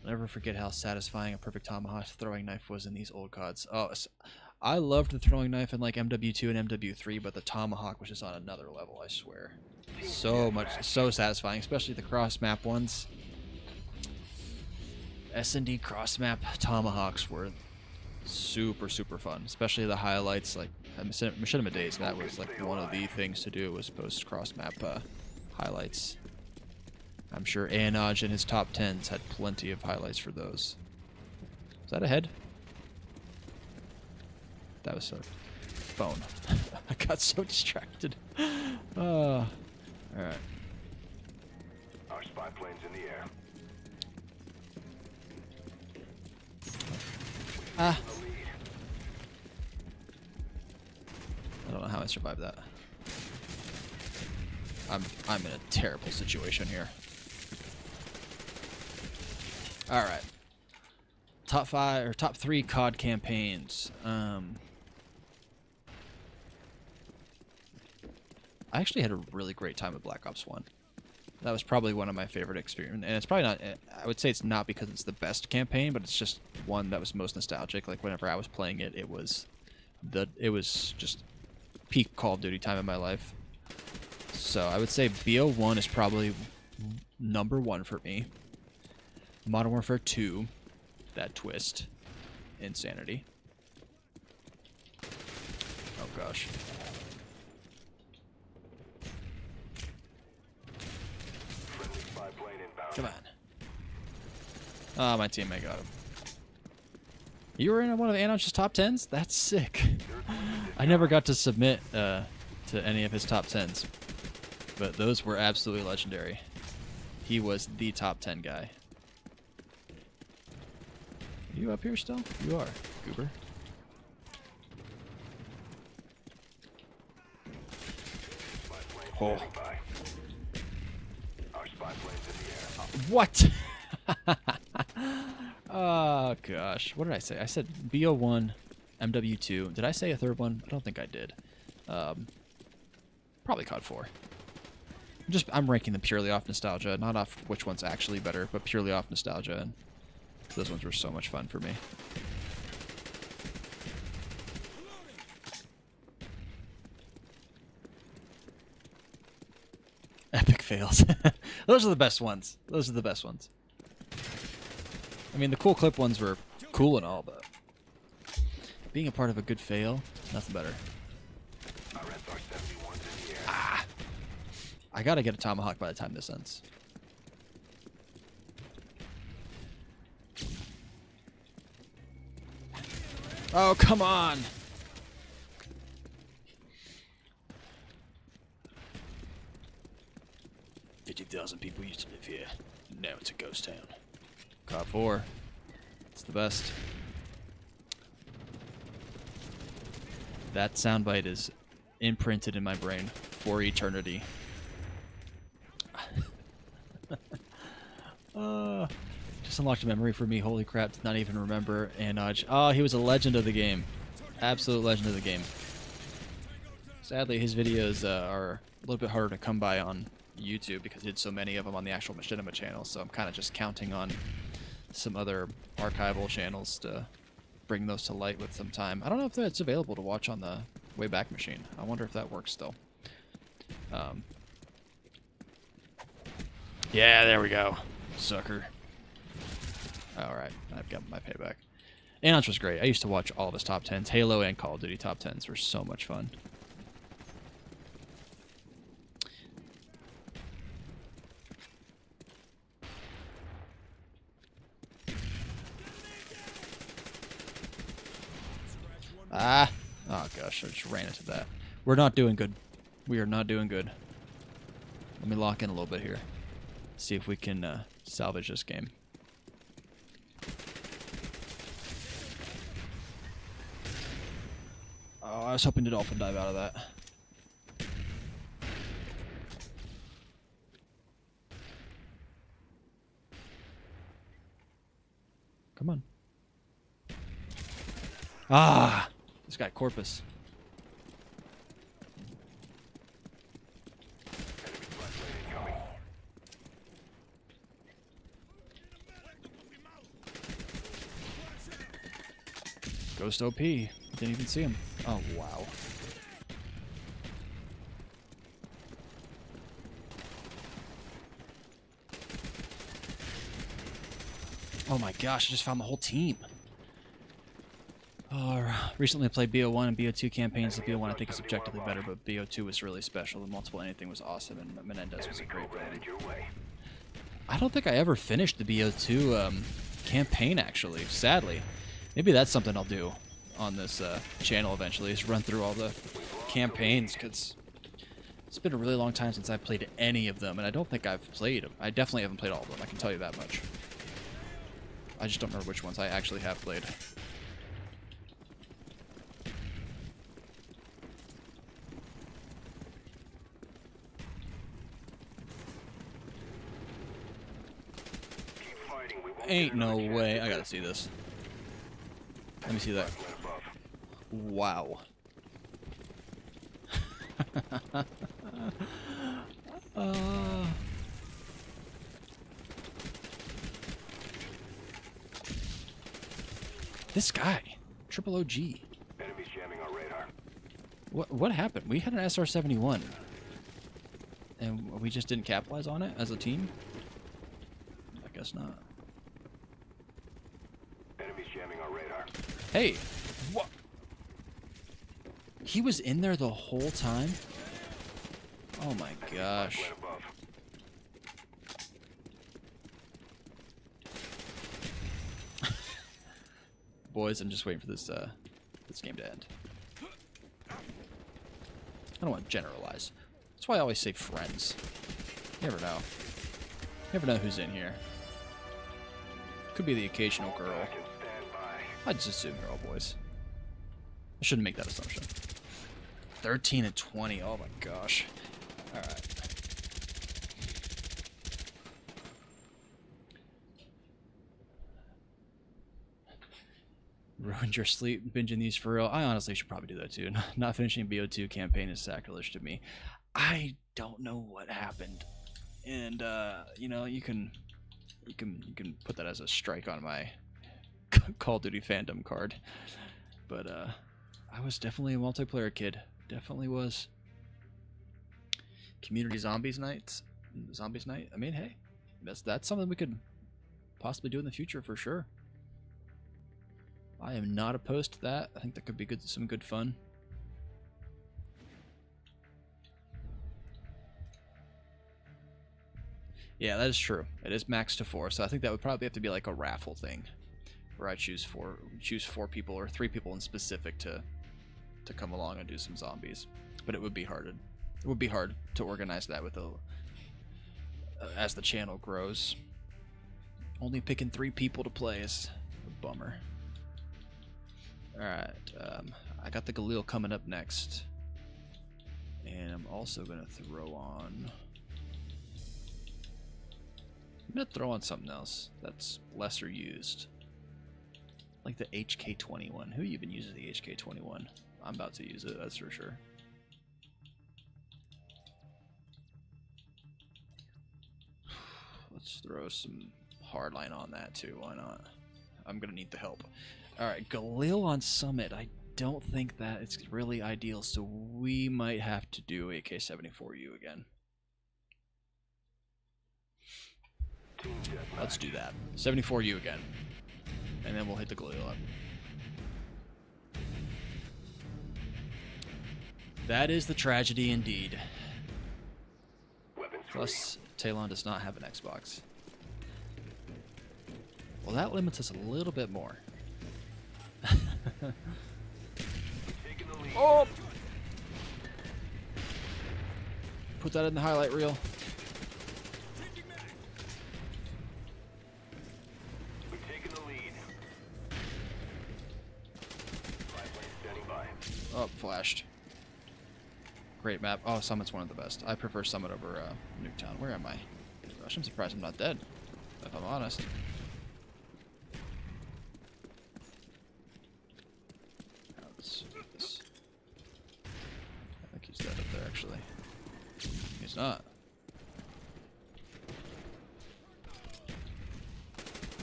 I'll never forget how satisfying a perfect tomahawk throwing knife was in these old CODs. Oh, I loved the throwing knife in like MW2 and MW3, but the tomahawk was just on another level, I swear. So satisfying, especially the cross-map ones. S&D cross-map tomahawks were super fun, especially the highlights. Like Machinima Days, that was like one of the things to do, was post cross-map highlights. I'm sure Anoj in his top 10s had plenty of highlights for those. Is that a head? That was a phone. I got so distracted. Alright. Our spy plane's in the air. I don't know how I survived that. I'm in a terrible situation here. All right. Top 5 or top 3 COD campaigns. I actually had a really great time with Black Ops 1. That was probably one of my favorite experiences, and it's probably not. I would say it's not because it's the best campaign, but it's just one that was most nostalgic. Like whenever I was playing it, it was just peak Call of Duty time in my life. So I would say BO1 is probably number 1 for me. Modern Warfare 2, that twist, insanity. Oh gosh. Come on. Oh, my teammate got him. You were in one of Anoj's top 10s? That's sick. I never got to submit to any of his top 10s, but those were absolutely legendary. He was the top 10 guy. Are you up here still? You are, Goober. Oh. What? Oh gosh, what did I say? I said BO1, MW2. Did I say a third one? I don't think I did. Probably COD 4. I'm ranking them purely off nostalgia, not off which one's actually better, but purely off nostalgia. And those ones were so much fun for me. Epic fails. Those are the best ones. Those are the best ones. I mean, the cool clip ones were cool and all, but being a part of a good fail, nothing better. Ah! I gotta get a tomahawk by the time this ends. Oh, come on! 50,000 people used to live here. Now it's a ghost town. COD 4. It's the best. That soundbite is imprinted in my brain for eternity. Just unlocked a memory for me. Holy crap, did not even remember Anoj. Oh, he was a legend of the game. Absolute legend of the game. Sadly, his videos are a little bit harder to come by on YouTube because he did so many of them on the actual Machinima channel, so I'm kind of just counting on some other archival channels to bring those to light with some time. I don't know if that's available to watch on the Wayback Machine. I wonder if that works still. Yeah, there we go. Sucker. Alright, I've got my payback. Anons was great. I used to watch all of his top 10s. Halo and Call of Duty top 10s were so much fun. Ah! Oh gosh, I just ran into that. We're not doing good. We are not doing good. Let me lock in a little bit here. See if we can salvage this game. Oh, I was hoping to dolphin dive out of that. Come on. Ah! This guy, Corpus. Ghost OP. Didn't even see him. Oh, wow. Oh my gosh, I just found the whole team. Recently played BO1 and BO2 campaigns. The BO1 I think is objectively better, but BO2 was really special. The multiple anything was awesome, and Menendez was a great villain. I don't think I ever finished the BO2 campaign, actually, sadly. Maybe that's something I'll do on this channel eventually, is run through all the campaigns, because it's been a really long time since I've played any of them, and I don't think I've played them. I definitely haven't played all of them, I can tell you that much. I just don't remember which ones I actually have played. Ain't no way. I gotta see this. Let me see that. Wow. This guy, Triple OG. Enemies jamming our radar. What happened? We had an SR-71, and we just didn't capitalize on it as a team. I guess not. Enemies jamming our radar. Hey, what? He was in there the whole time? Oh my gosh. Right above. Boys, I'm just waiting for this this game to end. I don't want to generalize. That's why I always say friends. You never know. You never know who's in here. Could be the occasional girl. I can stand by. I'd just assume they're all boys. I shouldn't make that assumption. 13 and 20. Oh my gosh. Alright. Ruined your sleep binging these for real. I honestly should probably do that too. Not finishing BO2 campaign is sacrilege to me. I don't know what happened. And you know, you can put that as a strike on my Call of Duty fandom card. But I was definitely a multiplayer kid. Definitely was. Community Zombies night. I mean, hey, that's something we could possibly do in the future for sure. I am not opposed to that. I think that could be some good fun. Yeah, that is true. It is max to 4, so I think that would probably have to be like a raffle thing, where I choose four people or 3 people in specific to come along and do some zombies. But it would be hard. It would be hard to organize that with as the channel grows. Only picking 3 people to play is a bummer. Alright, I got the Galil coming up next. And I'm also going to throw on... I'm going to throw on something else that's lesser used. Like the HK21. Who even uses the HK21? I'm about to use it, that's for sure. Let's throw some hardline on that too, why not? I'm going to need the help. Alright, Galil on Summit. I don't think that it's really ideal, so we might have to do AK-74U again. Let's do that. 74U again. And then we'll hit the Galil up. That is the tragedy indeed. Plus, Talon does not have an Xbox. Well, that limits us a little bit more. Oh! Put that in the highlight reel. We've taken the lead. Standing by. Oh, flashed. Great map. Oh, Summit's one of the best. I prefer Summit over Nuketown. Where am I? Gosh, I'm surprised I'm not dead, if I'm honest. Let's do this. I think he's dead up there, actually. He's not.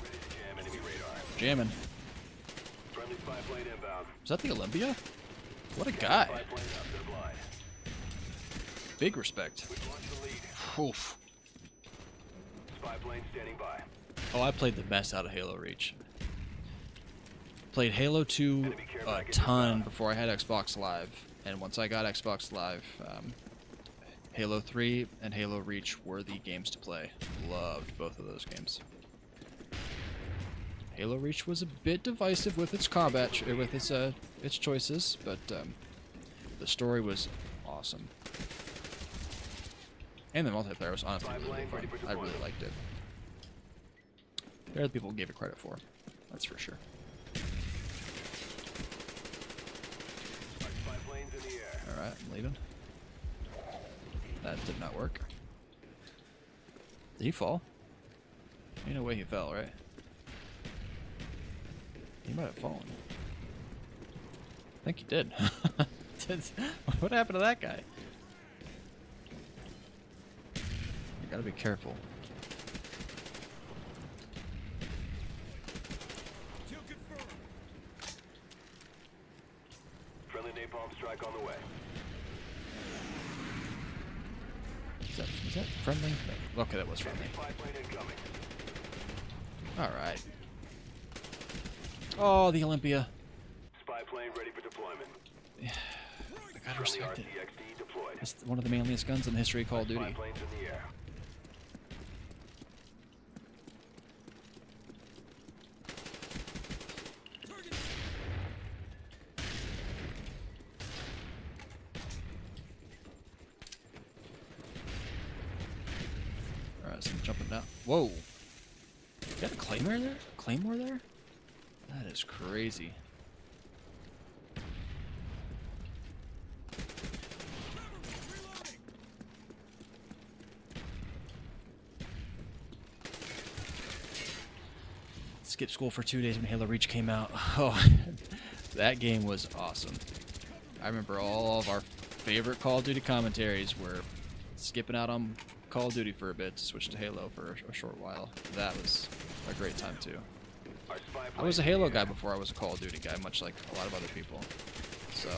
Ready to jam enemy radar. Jamming. Friendly spy plane inbound. Is that the Olympia? What a guy. Spy plane up, they're blind. Big respect. We've launched the lead. Oof. Spy plane standing by. Oh, I played the best out of Halo Reach. Played Halo 2 a ton before I had Xbox Live, and once I got Xbox Live, Halo 3 and Halo Reach were the games to play. Loved both of those games. Halo Reach was a bit divisive with its combat, with its choices, but the story was awesome. And the multiplayer was honestly really fun. I really liked it. There are the people who gave it credit for. That's for sure. Spy planes in the air. Alright, I'm leaving. That did not work. Did he fall? Ain't no way he fell, right? He might have fallen. I think he did. What happened to that guy? You gotta be careful. Friendly napalm strike on the way. Is that friendly? No. Okay, that was friendly. Spy plane incoming. Alright. Oh, the Olympia. Spy plane ready for deployment. I gotta Friendly respect it. RTXD deployed. It's one of the manliest guns in the history of Call of Spy Duty. planes in the air. Alright, so I'm jumping down. Whoa! You got a Claymore there? Claymore there? That is crazy. Skipped school for 2 days when Halo Reach came out. Oh, that game was awesome. I remember all of our favorite Call of Duty commentaries were skipping out on Call of Duty for a bit to switch to Halo for a short while. That was a great time too. Our spy I was a plane in Halo the guy air. before I was a Call of Duty guy, much like a lot of other people. So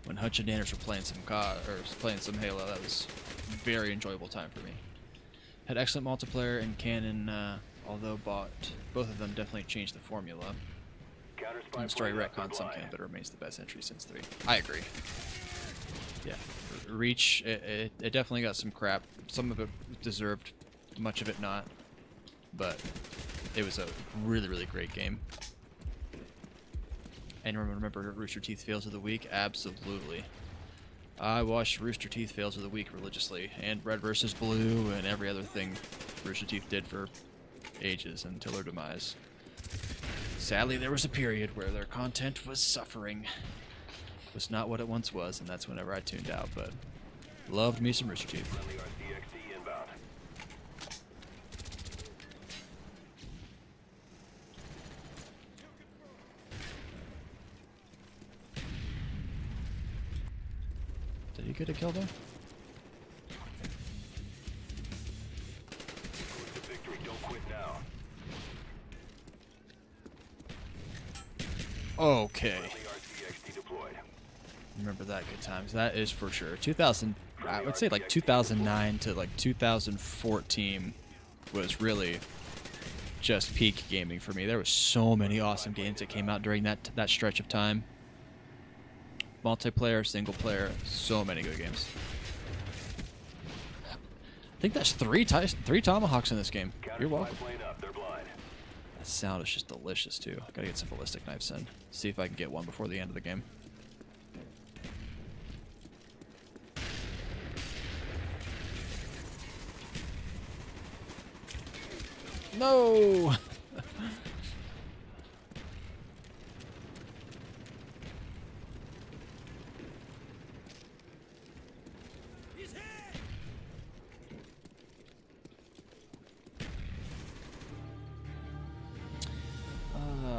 when Hutch and Danners were playing some COD or playing some Halo, that was a very enjoyable time for me. Had excellent multiplayer and canon, although both of them definitely changed the formula. Counter spy And story plane up, retcon they're some blind. canon, but it remains the best entry since 3. I agree. Yeah, Reach, it definitely got some crap. Some of it deserved, much of it not. But it was a really, really great game. And remember Rooster Teeth Fails of the Week? Absolutely. I watched Rooster Teeth Fails of the Week religiously, and Red vs. Blue, and every other thing Rooster Teeth did for ages until their demise. Sadly, there was a period where their content was suffering. It was not what it once was, and that's whenever I tuned out, but loved me some Rooster Teeth. Friendly RCXD inbound. Did he get a kill there? Close to victory. Don't quit now. Okay. Friendly RCXD deployed. Remember that good times. That is for sure. 2000, I would say like 2009 to like 2014 was really just peak gaming for me. There were so many awesome games that came out during that stretch of time. Multiplayer, single player, so many good games. I think that's three tomahawks in this game. You're welcome. Plane up. They're blind. That sound is just delicious too. Gotta get some ballistic knives in. See if I can get one before the end of the game. No!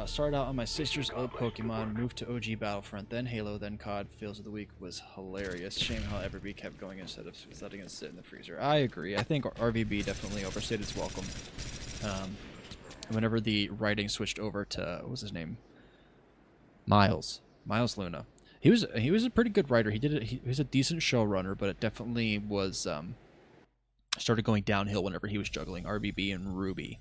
Started out on my sister's old Pokemon, moved to OG Battlefront, then Halo, then COD. Feels of the week was hilarious. Shame how Everbee kept going instead of letting it sit in the freezer. I agree. I think RVB definitely overstayed its welcome. Whenever the writing switched over to, what was his name? Miles Luna. He was a pretty good writer. He was a decent showrunner, but it definitely was started going downhill whenever he was juggling RVB and Ruby.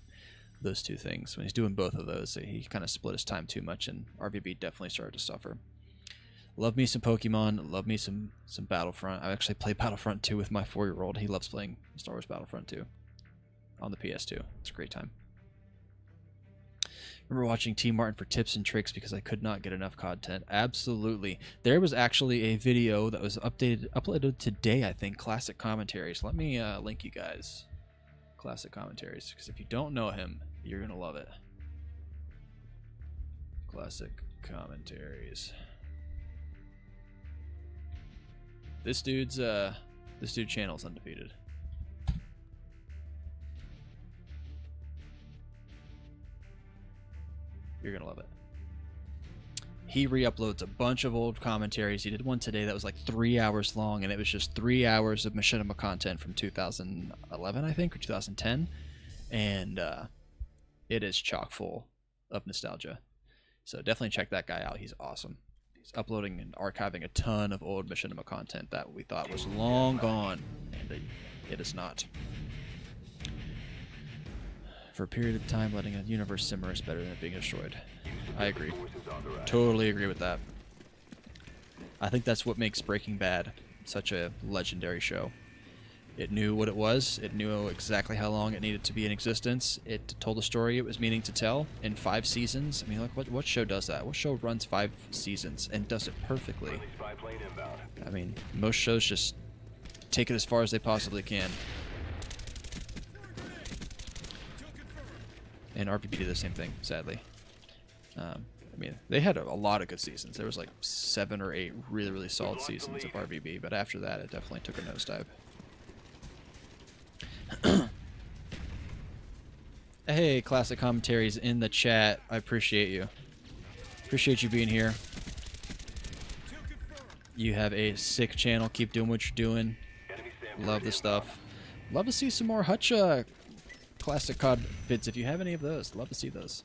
Those two things. When he's doing both of those, he kind of split his time too much, and RVB definitely started to suffer. Love me some Pokemon. Love me some Battlefront. I actually play Battlefront 2 with my 4-year-old. He loves playing Star Wars Battlefront 2 on the PS2. It's a great time. Remember watching T Martin for tips and tricks because I could not get enough content. Absolutely. There was actually a video that was uploaded today, I think, Classic Commentaries. Let me link you guys. Classic Commentaries, because if you don't know him, you're gonna love it. Classic Commentaries. This dude's channel's undefeated. You're gonna love it. He re-uploads a bunch of old commentaries. He did one today that was like 3 hours long, and it was just 3 hours of machinima content from 2011, I think, or 2010, and it is chock full of nostalgia. So definitely check that guy out. He's awesome. He's uploading and archiving a ton of old machinima content that we thought was long gone, and it is not. For a period of time, letting a universe simmer is better than it being destroyed. I agree. Totally agree with that. I think that's what makes Breaking Bad such a legendary show. It knew what it was. It knew exactly how long it needed to be in existence. It told the story it was meaning to tell in 5 seasons. I mean, like, what show does that? What show runs 5 seasons and does it perfectly? I mean, most shows just take it as far as they possibly can. And RPB did the same thing, sadly. I mean, they had a lot of good seasons. There was like 7 or 8 really, really solid seasons of RVB, but after that, it definitely took a nosedive. Hey, Classic Commentaries in the chat. I appreciate you. Appreciate you being here. You have a sick channel. Keep doing what you're doing. Love the stuff. Love to see some more Hutch Classic COD vids if you have any of those. Love to see those.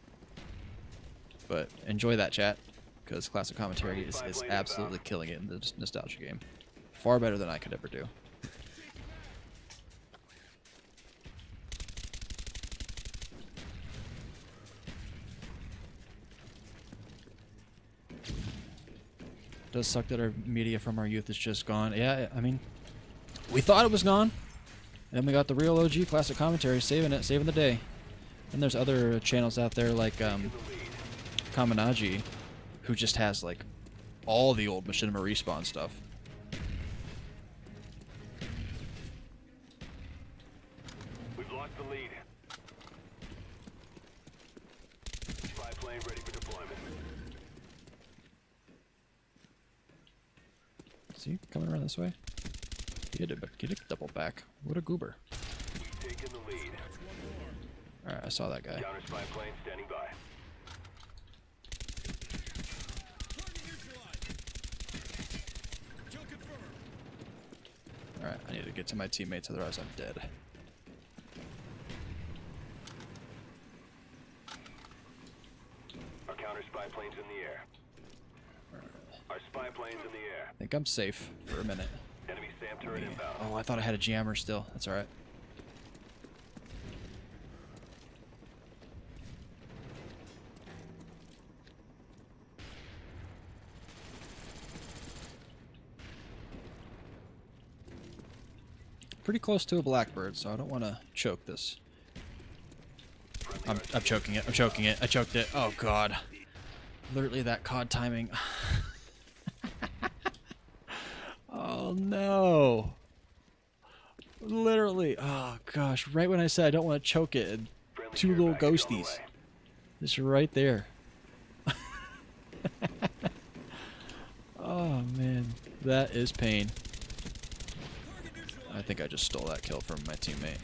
But enjoy that, chat, because Classic Commentary is absolutely killing it in the nostalgia game. Far better than I could ever do. It does suck that our media from our youth is just gone. Yeah, I mean, we thought it was gone. And then we got the real OG Classic Commentary saving it, saving the day. And there's other channels out there like Kaminaji, who just has like all the old Machinima Respawn stuff. We've lost the lead. plane ready for deployment. Is he coming around this way? He did a double back. What a goober. We've taken the lead. Alright, I saw that guy. Counter spy plane standing by. Alright, I need to get to my teammates, otherwise I'm dead. Our counter spy plane's in the air. Our spy plane's in the air. I think I'm safe for a minute. Enemy SAM turret inbound. Oh, I thought I had a jammer still. That's alright. Pretty close to a blackbird, so I don't want to choke this. I'm choking it. I'm choking it. I choked it. Oh god. Literally that COD timing. Oh no. Literally. Oh gosh. Right when I said I don't want to choke it, and two little ghosties. Just right there. Oh man. That is pain. I think I just stole that kill from my teammate.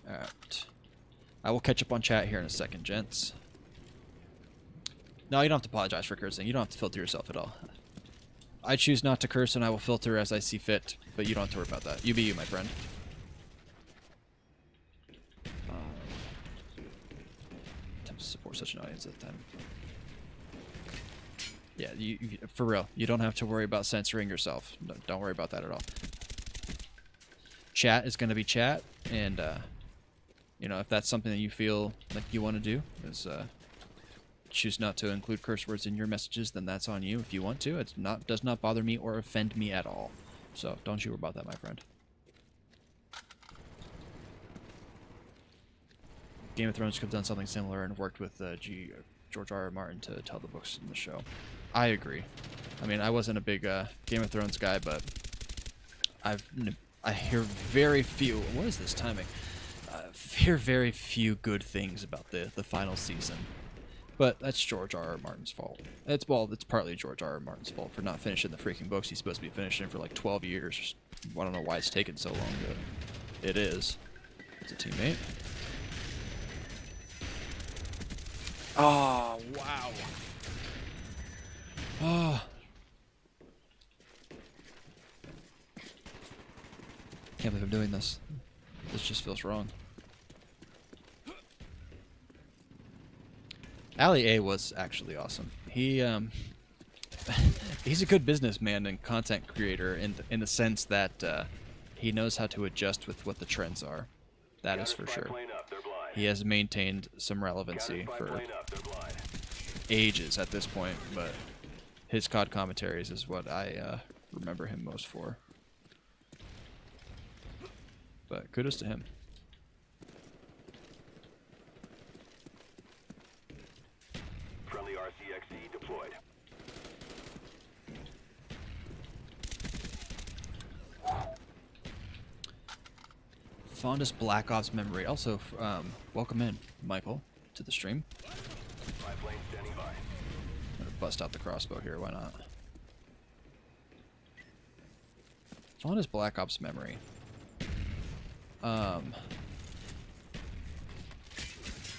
Alright. I will catch up on chat here in a second, gents. No, you don't have to apologize for cursing. You don't have to filter yourself at all. I choose not to curse and I will filter as I see fit, but you don't have to worry about that. You be you, my friend. Attempt to support such an audience at the time. Yeah, you for real. You don't have to worry about censoring yourself. No, don't worry about that at all. Chat is going to be chat, and you know, if that's something that you feel like you want to do, is choose not to include curse words in your messages, then that's on you. If you want to, does not bother me or offend me at all. So don't you worry about that, my friend. Game of Thrones could have done something similar and worked with George R.R. Martin to tell the books in the show. I agree. I mean, I wasn't a big Game of Thrones guy, but I hear very few. What is this timing? I hear very few good things about the final season. But that's George R.R. Martin's fault. It's partly George R.R. Martin's fault for not finishing the freaking books he's supposed to be finishing for like 12 years. I don't know why it's taken so long, but it is. It's a teammate. Oh, wow. Oh. Can't believe I'm doing this. This just feels wrong. Ali A was actually awesome. He he's a good businessman and content creator in the sense that he knows how to adjust with what the trends are. That is for sure. He has maintained some relevancy for ages at this point, but his COD commentaries is what I remember him most for. But kudos to him. Friendly RCXD deployed. Fondest Black Ops memory. Also, welcome in, Michael, to the stream. Spy plane standing by. I'm gonna bust out the crossbow here. Why not? Fondest Black Ops memory.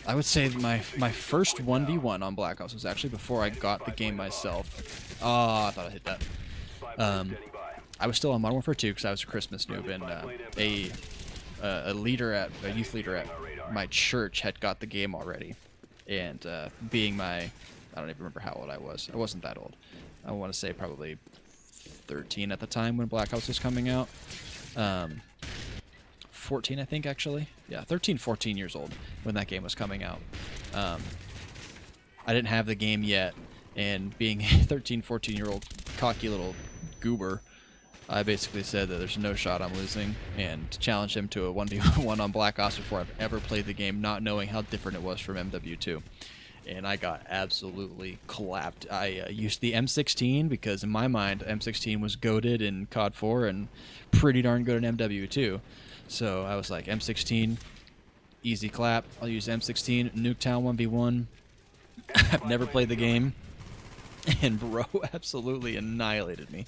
I would say my first 1v1 on Black Ops was actually before I got the game myself. Oh, I thought I hit that. I was still on Modern Warfare 2 because I was a Christmas noob, and a youth leader at my church had got the game already, and being I don't even remember how old I was. I wasn't that old. I want to say probably 13 at the time when Black Ops was coming out. 14, I think, actually. Yeah, 13, 14 years old when that game was coming out. I didn't have the game yet, and being a 13, 14-year-old cocky little goober, I basically said that there's no shot I'm losing, and challenged him to a 1v1 on Black Ops before I've ever played the game, not knowing how different it was from MW2. and I got absolutely clapped. I used the M16 because in my mind M16 was goated in COD 4 and pretty darn good in MW2. So I was like, M16, easy clap. I'll use M16, Nuketown 1v1. I've never played the game, and bro absolutely annihilated me.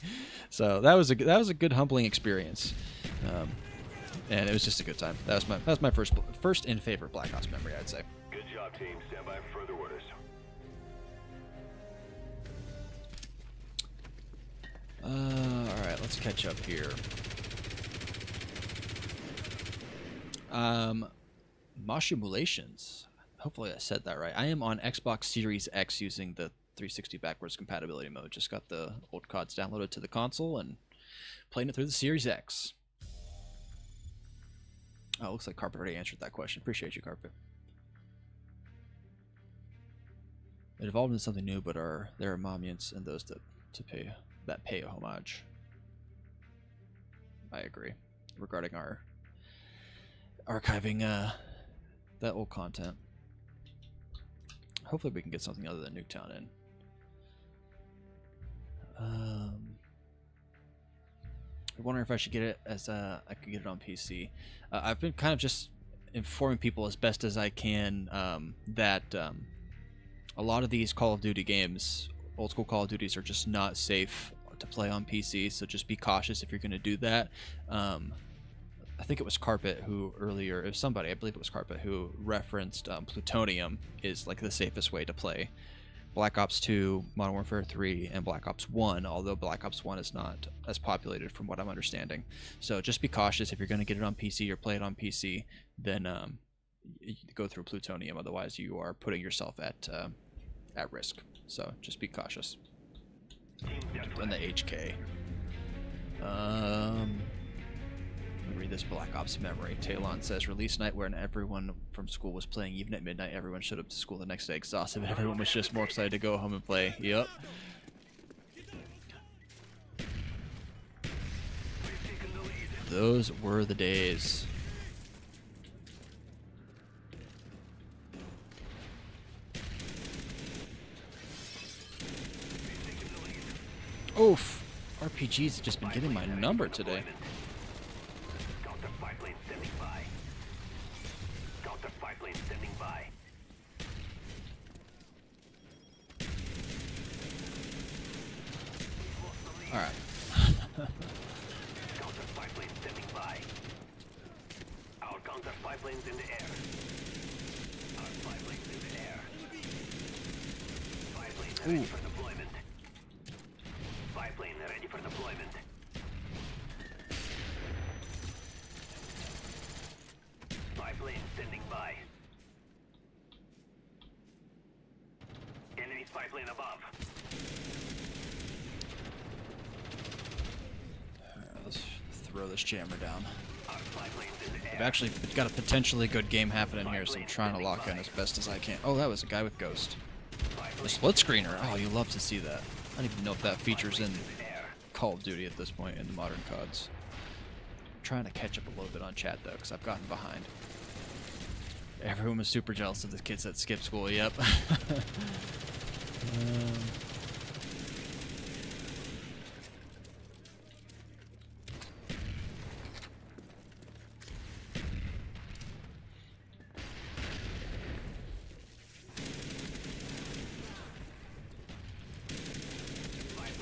So that was a good humbling experience, and it was just a good time. That was my first and favorite Black Ops memory, I'd say. Good job, team. Stand by for further orders. All right, let's catch up here. Moshimulations. Hopefully I said that right. I am on Xbox Series X using the 360 backwards compatibility mode. Just got the old CODs downloaded to the console and playing it through the Series X. Oh, looks like Carpet already answered that question. Appreciate you, Carpet. It evolved into something new, but there are moments and those that pay a homage. I agree. Regarding our archiving that old content. Hopefully we can get something other than Nuketown in. I wonder if I should get it as I could get it on PC. I've been kind of just informing people as best as I can that a lot of these Call of Duty games, old school Call of Duties, are just not safe to play on PC. So just be cautious if you're going to do that. I think it was Carpet who earlier, if somebody, I believe it was Carpet who referenced plutonium is like the safest way to play Black Ops 2, Modern Warfare 3, and Black Ops 1, although Black Ops 1 is not as populated from what I'm understanding. So just be cautious if you're going to get it on PC or play it on PC, then go through plutonium, otherwise you are putting yourself at risk. So just be cautious. And the HK. Let me read this Black Ops memory. Talon says, release night when everyone from school was playing. Even at midnight, everyone showed up to school the next day exhausted, but everyone was just more excited to go home and play. Yep. Those were the days. Oof. RPG's just been getting my number today. Alright. Counter spy plane standing by. Our counter spy planes in the air. Our spy planes in the air. Spy plane ready for deployment. Spy plane ready for deployment. Spy plane standing by. Enemy spy plane above. Let's throw this jammer down. I've actually got a potentially good game happening here, so I'm trying to lock in as best as I can. Oh, that was a guy with Ghost. A split screener. Oh, you love to see that. I don't even know if that features in Call of Duty at this point in the modern CODs. I'm trying to catch up a little bit on chat, though, because I've gotten behind. Everyone was super jealous of the kids that skip school. Yep.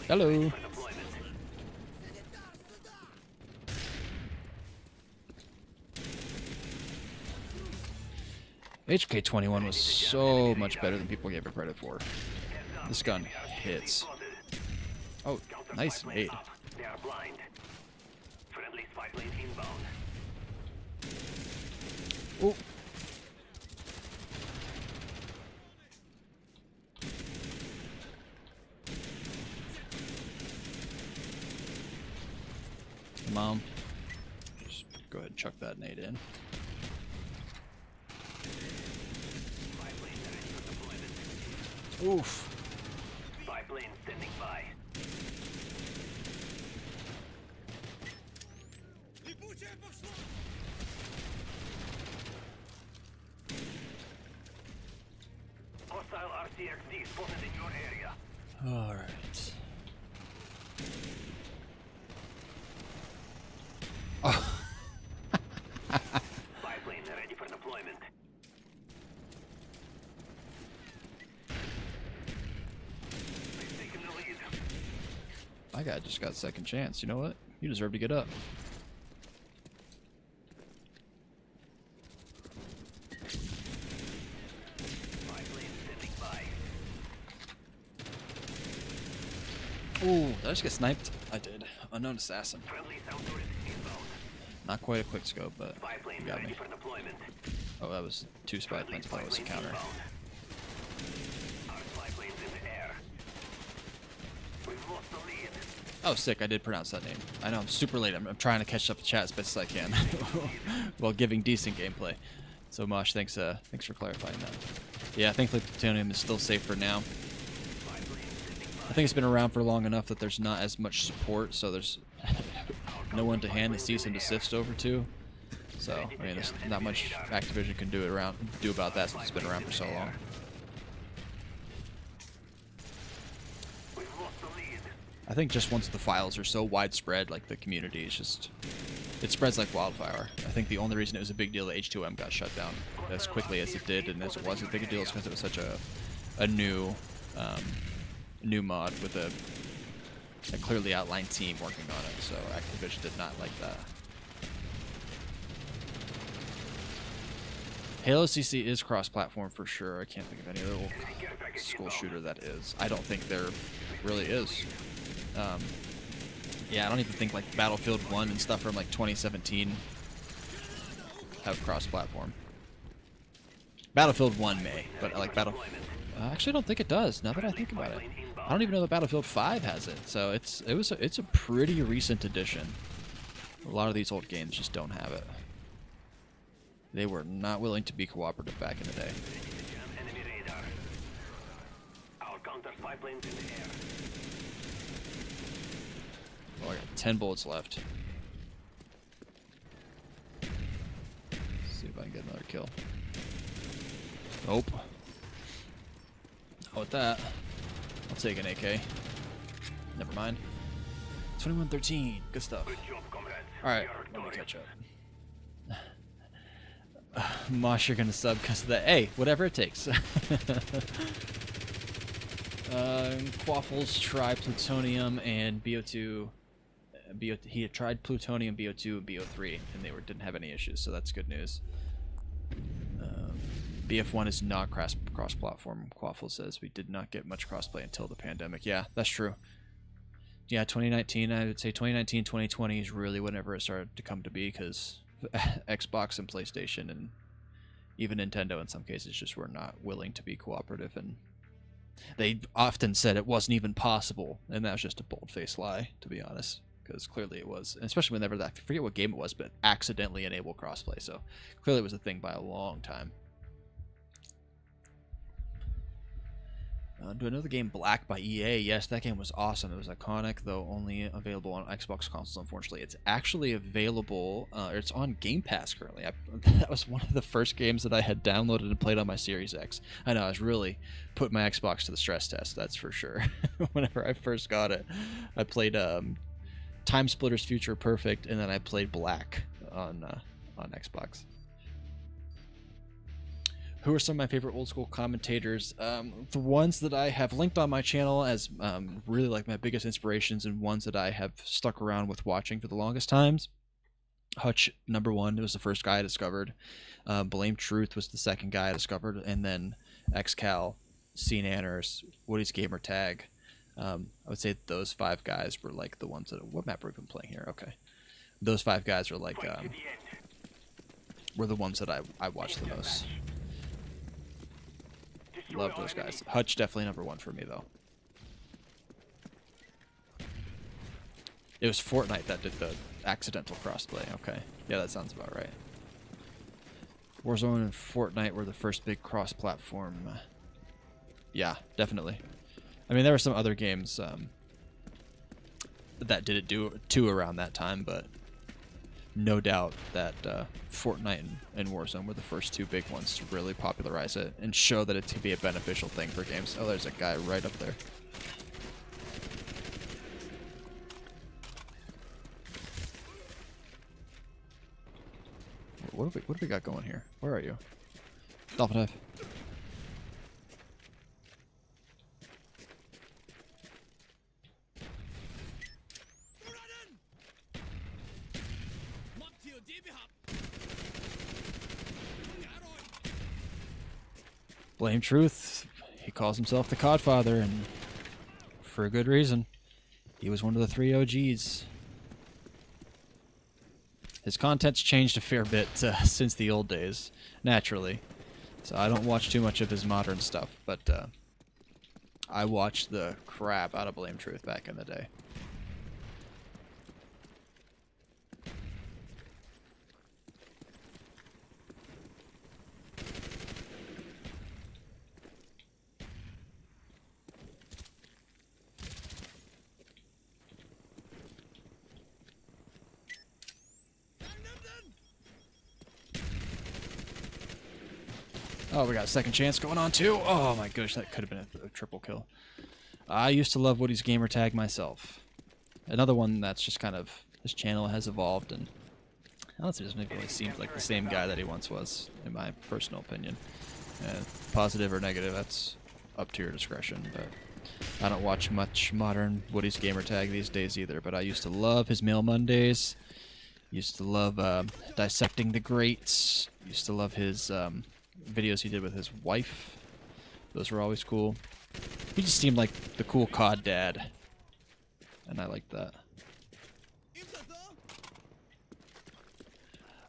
Hello. HK-21 was so much better than people gave it credit for. This gun hits. Oh, nice nade. They are blind. Friendly spy plane inbound. Oh. Mom, just go ahead and chuck that nade in. Oof. Spy plane standing by. Hostile PXD spotted in your area. All right. Oh. Spy plane ready for deployment. They've taken the lead. My guy just got second chance. You know what? You deserve to get up. Spy plane standing by. Ooh, did I just get sniped? I did. Unknown assassin. Friendly sound turret inbound. Not quite a quick scope, but Spy plane you got ready me. for deployment. Oh, that was 2 spy planes. I thought it was a counter. Our spy planes in the air. We've lost the lead. Oh, sick. I did pronounce that name. I know I'm super late. I'm trying to catch up the chat as best as I can while giving decent gameplay. So, Mosh, thanks for clarifying that. Yeah, thankfully plutonium is still safe for now. I think it's been around for long enough that there's not as much support, so there's no one to hand the cease and desist over to. So, I mean, there's not much Activision can do about that since it's been around for so long. We've lost the lead. I think just once the files are so widespread, like the community is just, it spreads like wildfire. I think the only reason it was a big deal that H2M got shut down as quickly as it did and as it was a big deal is because it was such a new mod with a clearly outlined team working on it. So Activision did not like that. Halo CC is cross-platform for sure. I can't think of any other school shooter that is. I don't think there really is. Yeah, I don't even think like Battlefield 1 and stuff from like 2017 have cross-platform. Battlefield 1 may, but like I actually don't think it does. Now that I think about it, I don't even know that Battlefield 5 has it. So it's a pretty recent addition. A lot of these old games just don't have it. They were not willing to be cooperative back in the day. Enemy radar. Our counter spy planes in the air. Oh, I got 10 bullets left. See if I can get another kill. Nope. How about that? I'll take an AK. Never mind. 2113. Good stuff. Good job, comrades. Alright, let me catch up. Mosh, you're gonna sub because of that. Hey, whatever it takes. Quaffles tried plutonium and BO2. He had tried plutonium, BO2, and BO3, and they didn't have any issues, so that's good news. BF1 is not cross-platform. Quaffle says we did not get much crossplay until the pandemic. Yeah, that's true. Yeah, 2019, I would say 2019, 2020 is really whenever it started to come to be, because Xbox and PlayStation and even Nintendo in some cases just were not willing to be cooperative, and they often said it wasn't even possible, and that was just a bold-faced lie, to be honest, because clearly it was, and especially whenever that, I forget what game it was, but accidentally enabled crossplay, so clearly it was a thing by a long time. Do another game, Black by EA. Yes, that game was awesome. It was iconic, though only available on Xbox consoles, unfortunately. It's actually available, it's on Game Pass currently. That was one of the first games that I had downloaded and played on my Series X. I know, I was really putting my Xbox to the stress test, that's for sure. Whenever I first got it, I played Time Splitters Future Perfect, and then I played Black on Xbox. Who are some of my favorite old school commentators? The ones that I have linked on my channel as really like my biggest inspirations and ones that I have stuck around with watching for the longest times. Hutch, number one, was the first guy I discovered. Blame Truth was the second guy I discovered. And then XCal, Scene Anners, Woody's Gamer Tag. I would say those 5 guys were like the ones that... What map are we even playing here? Okay. Those 5 guys are like... were the ones that I watched the most. Love those guys. Hutch definitely number 1 for me, though. It was Fortnite that did the accidental crossplay. Okay. Yeah, that sounds about right. Warzone and Fortnite were the first big cross-platform. Yeah, definitely. I mean, there were some other games that did it too around that time, but no doubt that Fortnite and Warzone were the first two big ones to really popularize it and show that it could be a beneficial thing for games. Oh, there's a guy right up there. What do we got going here? Where are you? Dolphin dive. Blame Truth. He calls himself the Codfather, and for a good reason. He was one of the 3 OGs. His content's changed a fair bit since the old days, naturally. So I don't watch too much of his modern stuff, but I watched the crap out of Blame Truth back in the day. Oh, we got a second chance going on too. Oh my gosh, that could have been a triple kill. I used to love Woody's gamer tag myself. Another one that's just kind of, his channel has evolved, and honestly doesn't really seem like the same guy that he once was, in my personal opinion. Positive or negative, that's up to your discretion. But I don't watch much modern Woody's gamer tag these days either. But I used to love his Mail Mondays. Used to love dissecting the greats. Used to love his videos he did with his wife. Those were always cool. He just seemed like the cool COD dad, and I liked that.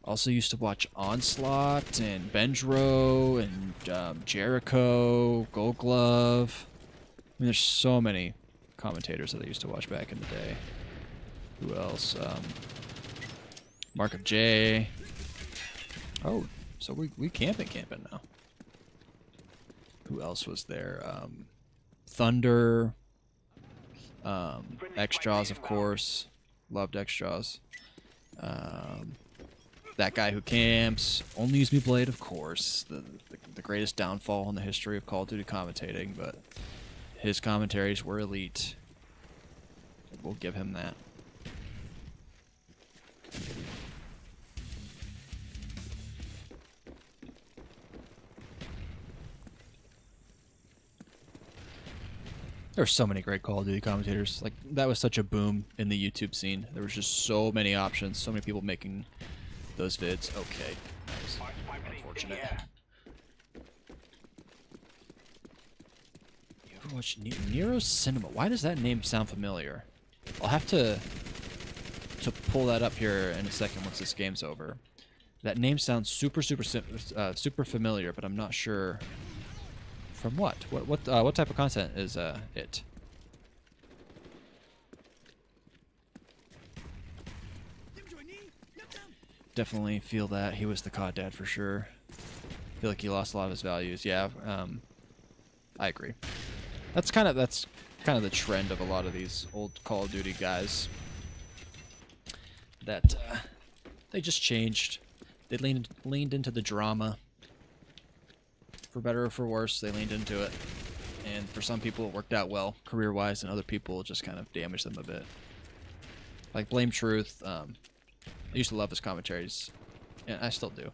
Also used to watch Onslaught and Benjro and Jericho, Gold Glove. I mean, there's so many commentators that I used to watch back in the day. Who else? Mark of J. Oh, so we camping now. Who else was there? Thunder. X-Jaws, of course. Loved X-Jaws. That guy who camps. Only Use Me Blade, of course. The greatest downfall in the history of Call of Duty commentating, but his commentaries were elite. We'll give him that. There's so many great Call of Duty commentators. Like, that was such a boom in the YouTube scene. There was just so many options, so many people making those vids. Okay, that was unfortunate. You ever watch Nero Cinema? Why does that name sound familiar? I'll have to pull that up here in a second once this game's over. That name sounds super familiar, but I'm not sure. From what? What type of content is it? Definitely feel that he was the COD dad for sure. Feel like he lost a lot of his values. Yeah, I agree. That's kind of the trend of a lot of these old Call of Duty guys. That they just changed. They leaned into the drama. For better or for worse, they leaned into it. And for some people it worked out well, career-wise, and other people just kind of damaged them a bit. Like Blame Truth, I used to love his commentaries, and I still do.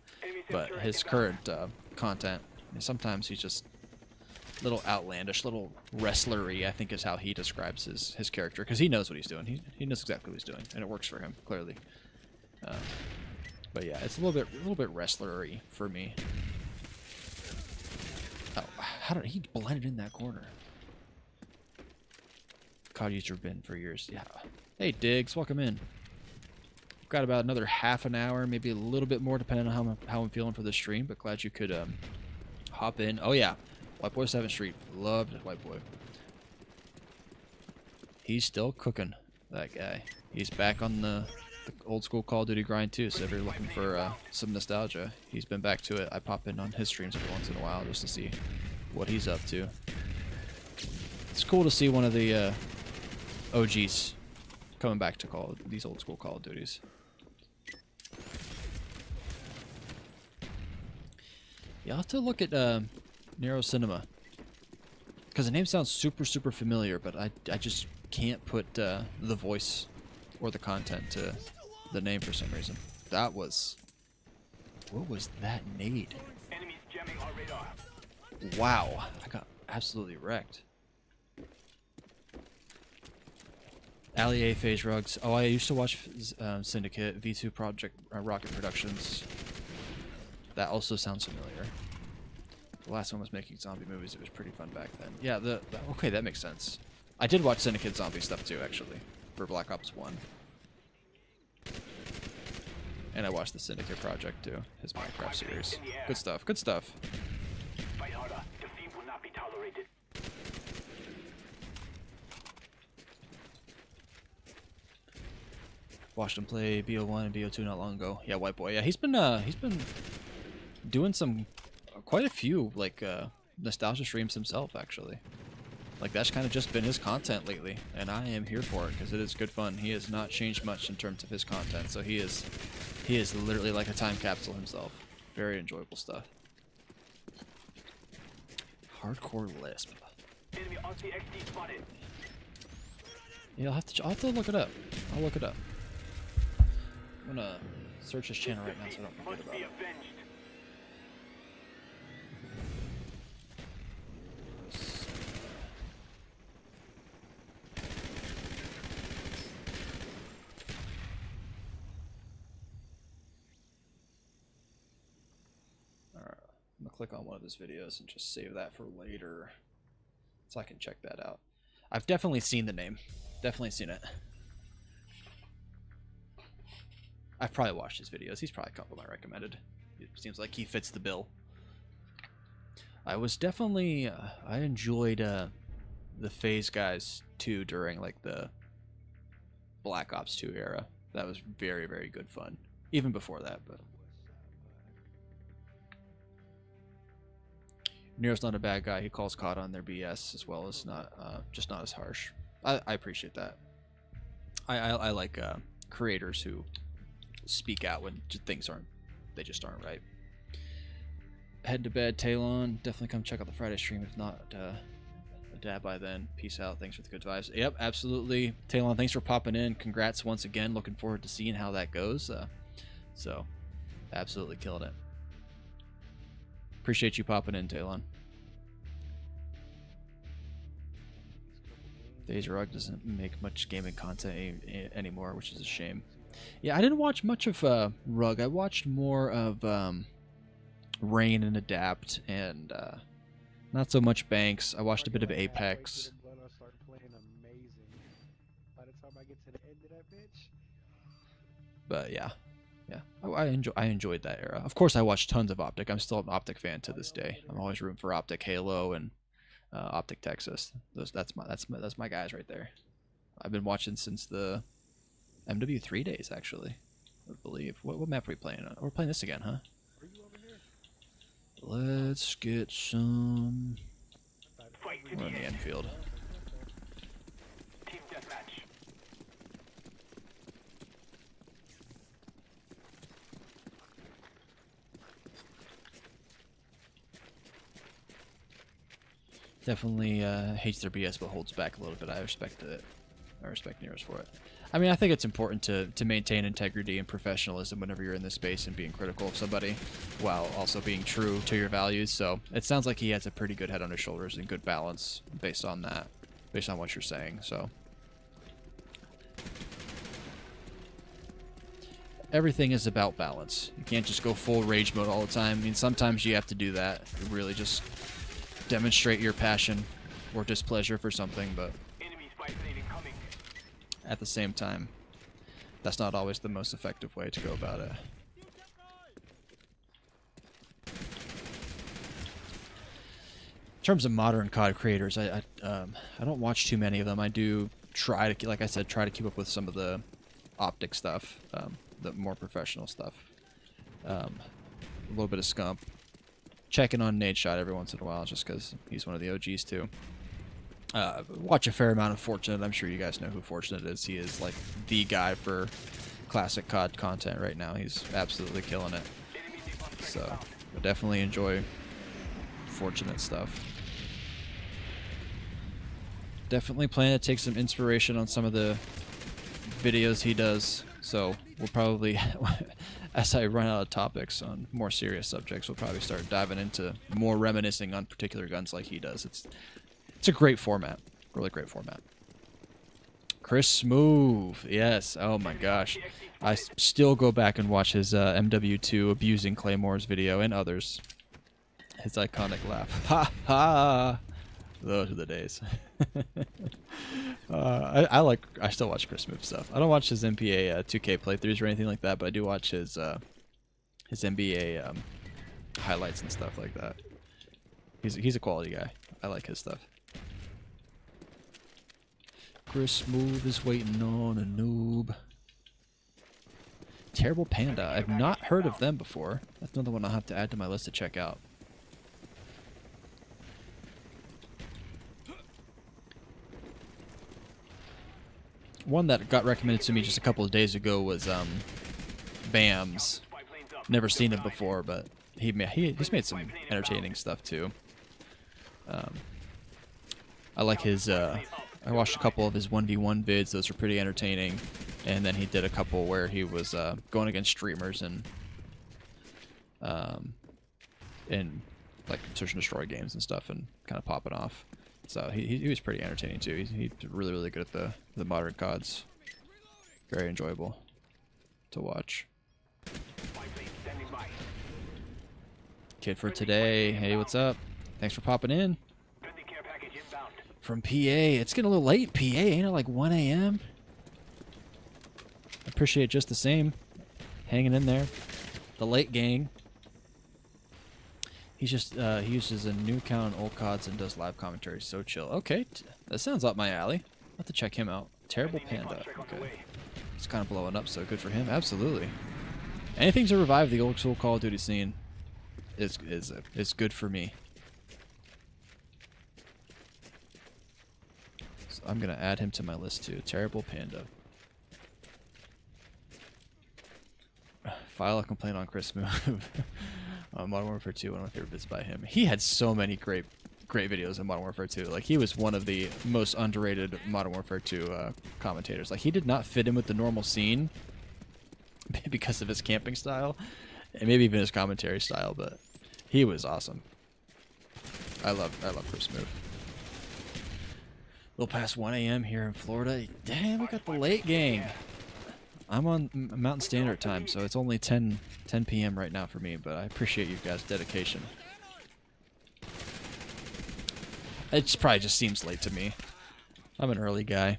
But his current content, sometimes he's just a little outlandish, little wrestlery, I think is how he describes his character, because he knows what he's doing. He knows exactly what he's doing, and it works for him, clearly. But yeah, it's a little bit wrestlery for me. Oh, how did he blended in that corner? COD user been for years. Yeah. Hey, Diggs, welcome in. We've got about another half an hour, maybe a little bit more, depending on how I'm feeling for the stream. But glad you could hop in. Oh yeah, White Boy 7th Street. Loved White Boy. He's still cooking. That guy. He's back on the old school Call of Duty grind too, so if you're looking for some nostalgia, he's been back to it. I pop in on his streams every once in a while just to see what he's up to. It's cool to see one of the OGs coming back to these old school Call of Duties. You'll have to look at Nero Cinema. Because the name sounds super, super familiar, but I just can't put the voice or the content to the name for some reason. That was... What was that nade? Enemies jamming our radar. Wow. I got absolutely wrecked. Ali A. Phase Rugs. Oh, I used to watch Syndicate, V2 Project Rocket Productions. That also sounds familiar. The last one was making zombie movies. It was pretty fun back then. Yeah, okay, that makes sense. I did watch Syndicate zombie stuff too, actually, for Black Ops 1. And I watched the Syndicate Project too, his Minecraft series. Good stuff, good stuff. Fight harder. Defeat will not be tolerated. Watched him play BO1 and BO2 not long ago. Yeah, White Boy. Yeah, he's been doing some quite a few like nostalgia streams himself actually. Like that's kind of just been his content lately, and I am here for it because it is good fun. He has not changed much in terms of his content, so he is literally like a time capsule himself. Very enjoyable stuff. Hardcore Lisp. Enemy RCXD spotted. Yeah, I'll have to look it up. I'll look it up. I'm gonna search his channel right now so I don't forget Must about be it. avenged. Alright, I'm gonna click on one of his videos and just save that for later so I can check that out. I've definitely seen the name. Definitely seen it. I've probably watched his videos. He's probably a couple I recommended. It seems like he fits the bill. I was definitely... I enjoyed the Phase guys too during like the Black Ops 2 era. That was very, very good fun. Even before that, but... Nero's not a bad guy. He calls COD on their BS as well as not just not as harsh. I appreciate that. I like creators who speak out when things they just aren't right. Head to bed, Talon. Definitely come check out the Friday stream. If not, a dab by then. Peace out. Thanks for the good vibes. Yep, absolutely. Talon, thanks for popping in. Congrats once again. Looking forward to seeing how that goes. So, absolutely killing it. Appreciate you popping in, Talon. Phase Rug doesn't make much gaming content anymore, which is a shame. Yeah, I didn't watch much of Rug. I watched more of Rain and Adapt, and not so much Banks. I watched a bit of Apex. But yeah, I enjoyed that era. Of course, I watched tons of Optic. I'm still an Optic fan to this day. I'm always rooting for Optic Halo and Optic Texas. That's my guys right there. I've been watching since the MW3 days, actually. I believe. What map are we playing on? We're playing this again, huh? Let's get some. We're on the Enfield. Team deathmatch. Definitely hates their BS, but holds back a little bit. I respect it. I respect Nero's for it. I mean, I think it's important to maintain integrity and professionalism whenever you're in this space and being critical of somebody while also being true to your values. So it sounds like he has a pretty good head on his shoulders and good balance based on that, based on what you're saying. So everything is about balance. You can't just go full rage mode all the time. I mean, sometimes you have to do that. You really just demonstrate your passion or displeasure for something, but at the same time, that's not always the most effective way to go about it. In terms of modern COD creators, I don't watch too many of them. I do try to, like I said, try to keep up with some of the Optic stuff, the more professional stuff. A little bit of Scump. Checking on Nade Shot every once in a while, just because he's one of the OGs too. Watch a fair amount of Fortunate. I'm sure you guys know who Fortunate is. He is like the guy for classic COD content right now. He's absolutely killing it. So I definitely enjoy Fortunate stuff. Definitely plan to take some inspiration on some of the videos he does. So we'll probably, as I run out of topics on more serious subjects, we'll probably start diving into more reminiscing on particular guns like he does. It's a great format, really great format. Chris Smooth, yes. Oh my gosh, I still go back and watch his MW2 abusing Claymores video and others. His iconic laugh, ha ha. Those are the days. I still watch Chris Smooth stuff. I don't watch his NBA 2K playthroughs or anything like that, but I do watch his NBA highlights and stuff like that. He's a quality guy. I like his stuff. Chris Smooth is waiting on a noob. Terrible Panda. I've not heard of them before. That's another one I'll have to add to my list to check out. One that got recommended to me just a couple of days ago was Bams. Never seen him before, but he's made some entertaining stuff too. I like his. I watched a couple of his 1v1 vids; those were pretty entertaining. And then he did a couple where he was going against streamers and in like search and destroy games and stuff, and kind of popping off. So he was pretty entertaining too. He's really good at the modern CODs. Very enjoyable to watch. Kid for today. Hey, what's up? Thanks for popping in. From PA. It's getting a little late, PA. Ain't it like 1 a.m.? Appreciate it just the same. Hanging in there. The late gang. He's just, he uses a new account on old CODs and does live commentary. So chill. Okay, that sounds up my alley. I'll have to check him out. Terrible Panda. Okay. He's kind of blowing up, so good for him. Absolutely. Anything to revive the old school Call of Duty scene is good for me. So I'm going to add him to my list too. Terrible Panda. File a complaint on Chris Move. Modern Warfare 2, one of my favorite bits by him. He had so many great videos in Modern Warfare 2. Like, he was one of the most underrated Modern Warfare 2 commentators. Like, he did not fit in with the normal scene because of his camping style, and maybe even his commentary style, but he was awesome. I love Chris Move. A little past 1 a.m. here in Florida. Damn, we got the late gang. I'm on Mountain Standard Time, so it's only 10 p.m. right now for me, but I appreciate you guys' dedication. It probably just seems late to me. I'm an early guy.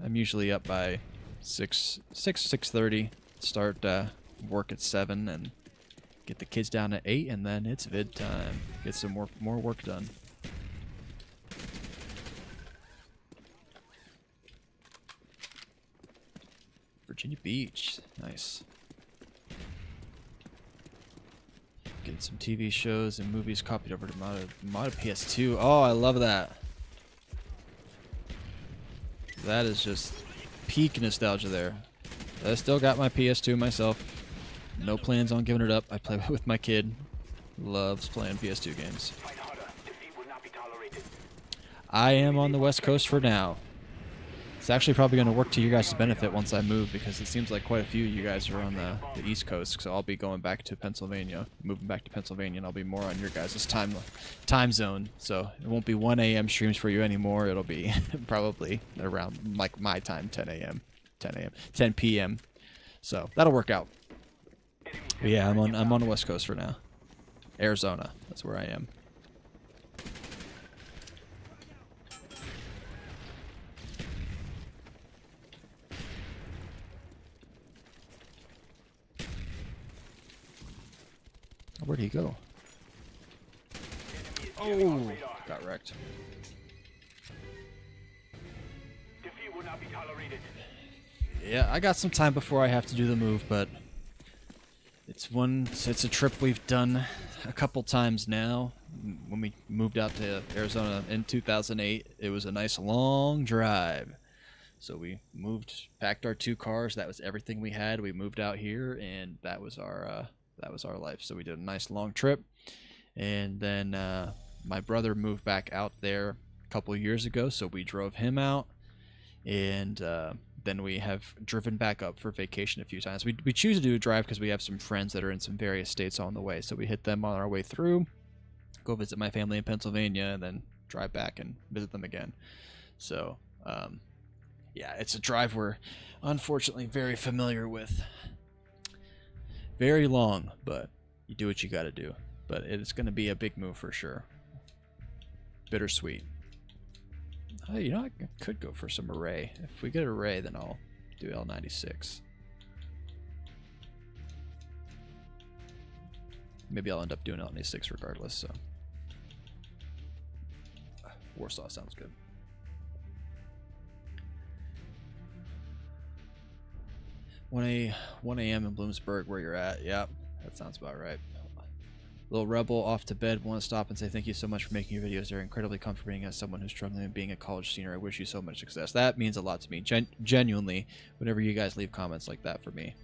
I'm usually up by 6:30. Start work at 7 and get the kids down at 8, and then it's vid time. Get some more work done. Virginia Beach. Nice. Getting some TV shows and movies copied over to modded PS2. Oh, I love that. That is just peak nostalgia there. I still got my PS2 myself. No plans on giving it up. I play with my kid. Loves playing PS2 games. I am on the West Coast for now. It's actually probably going to work to your guys' benefit once I move, because it seems like quite a few of you guys are on the East Coast, so I'll be going back to Pennsylvania, moving back to Pennsylvania, and I'll be more on your guys' time zone. So it won't be 1 a.m. streams for you anymore. It'll be probably around like my time, 10 p.m. So that'll work out. But yeah, I'm on the West Coast for now. Arizona, that's where I am. Where'd he go? Oh, got wrecked. Yeah, I got some time before I have to do the move, but it's a trip we've done a couple times now. When we moved out to Arizona in 2008, it was a nice long drive. So we packed our 2 cars. That was everything we had. We moved out here, and that was our that was our life. So we did a nice long trip, and then my brother moved back out there a couple years ago, so we drove him out, and then we have driven back up for vacation a few times. We choose to do a drive because we have some friends that are in some various states on the way, so we hit them on our way through, go visit my family in Pennsylvania, and then drive back and visit them again. So yeah, it's a drive we're unfortunately very familiar with. Very long, but you do what you got to do. But it's going to be a big move for sure. Bittersweet. You know, I could go for some array. If we get array, then I'll do L96. Maybe I'll end up doing L96 regardless, so. Warsaw sounds good. 1 a.m. in Bloomsburg, where you're at. Yep, that sounds about right. Little Rebel off to bed. Want to stop and say thank you so much for making your videos. They're incredibly comforting as someone who's struggling with being a college senior. I wish you so much success. That means a lot to me. Genuinely, whenever you guys leave comments like that for me,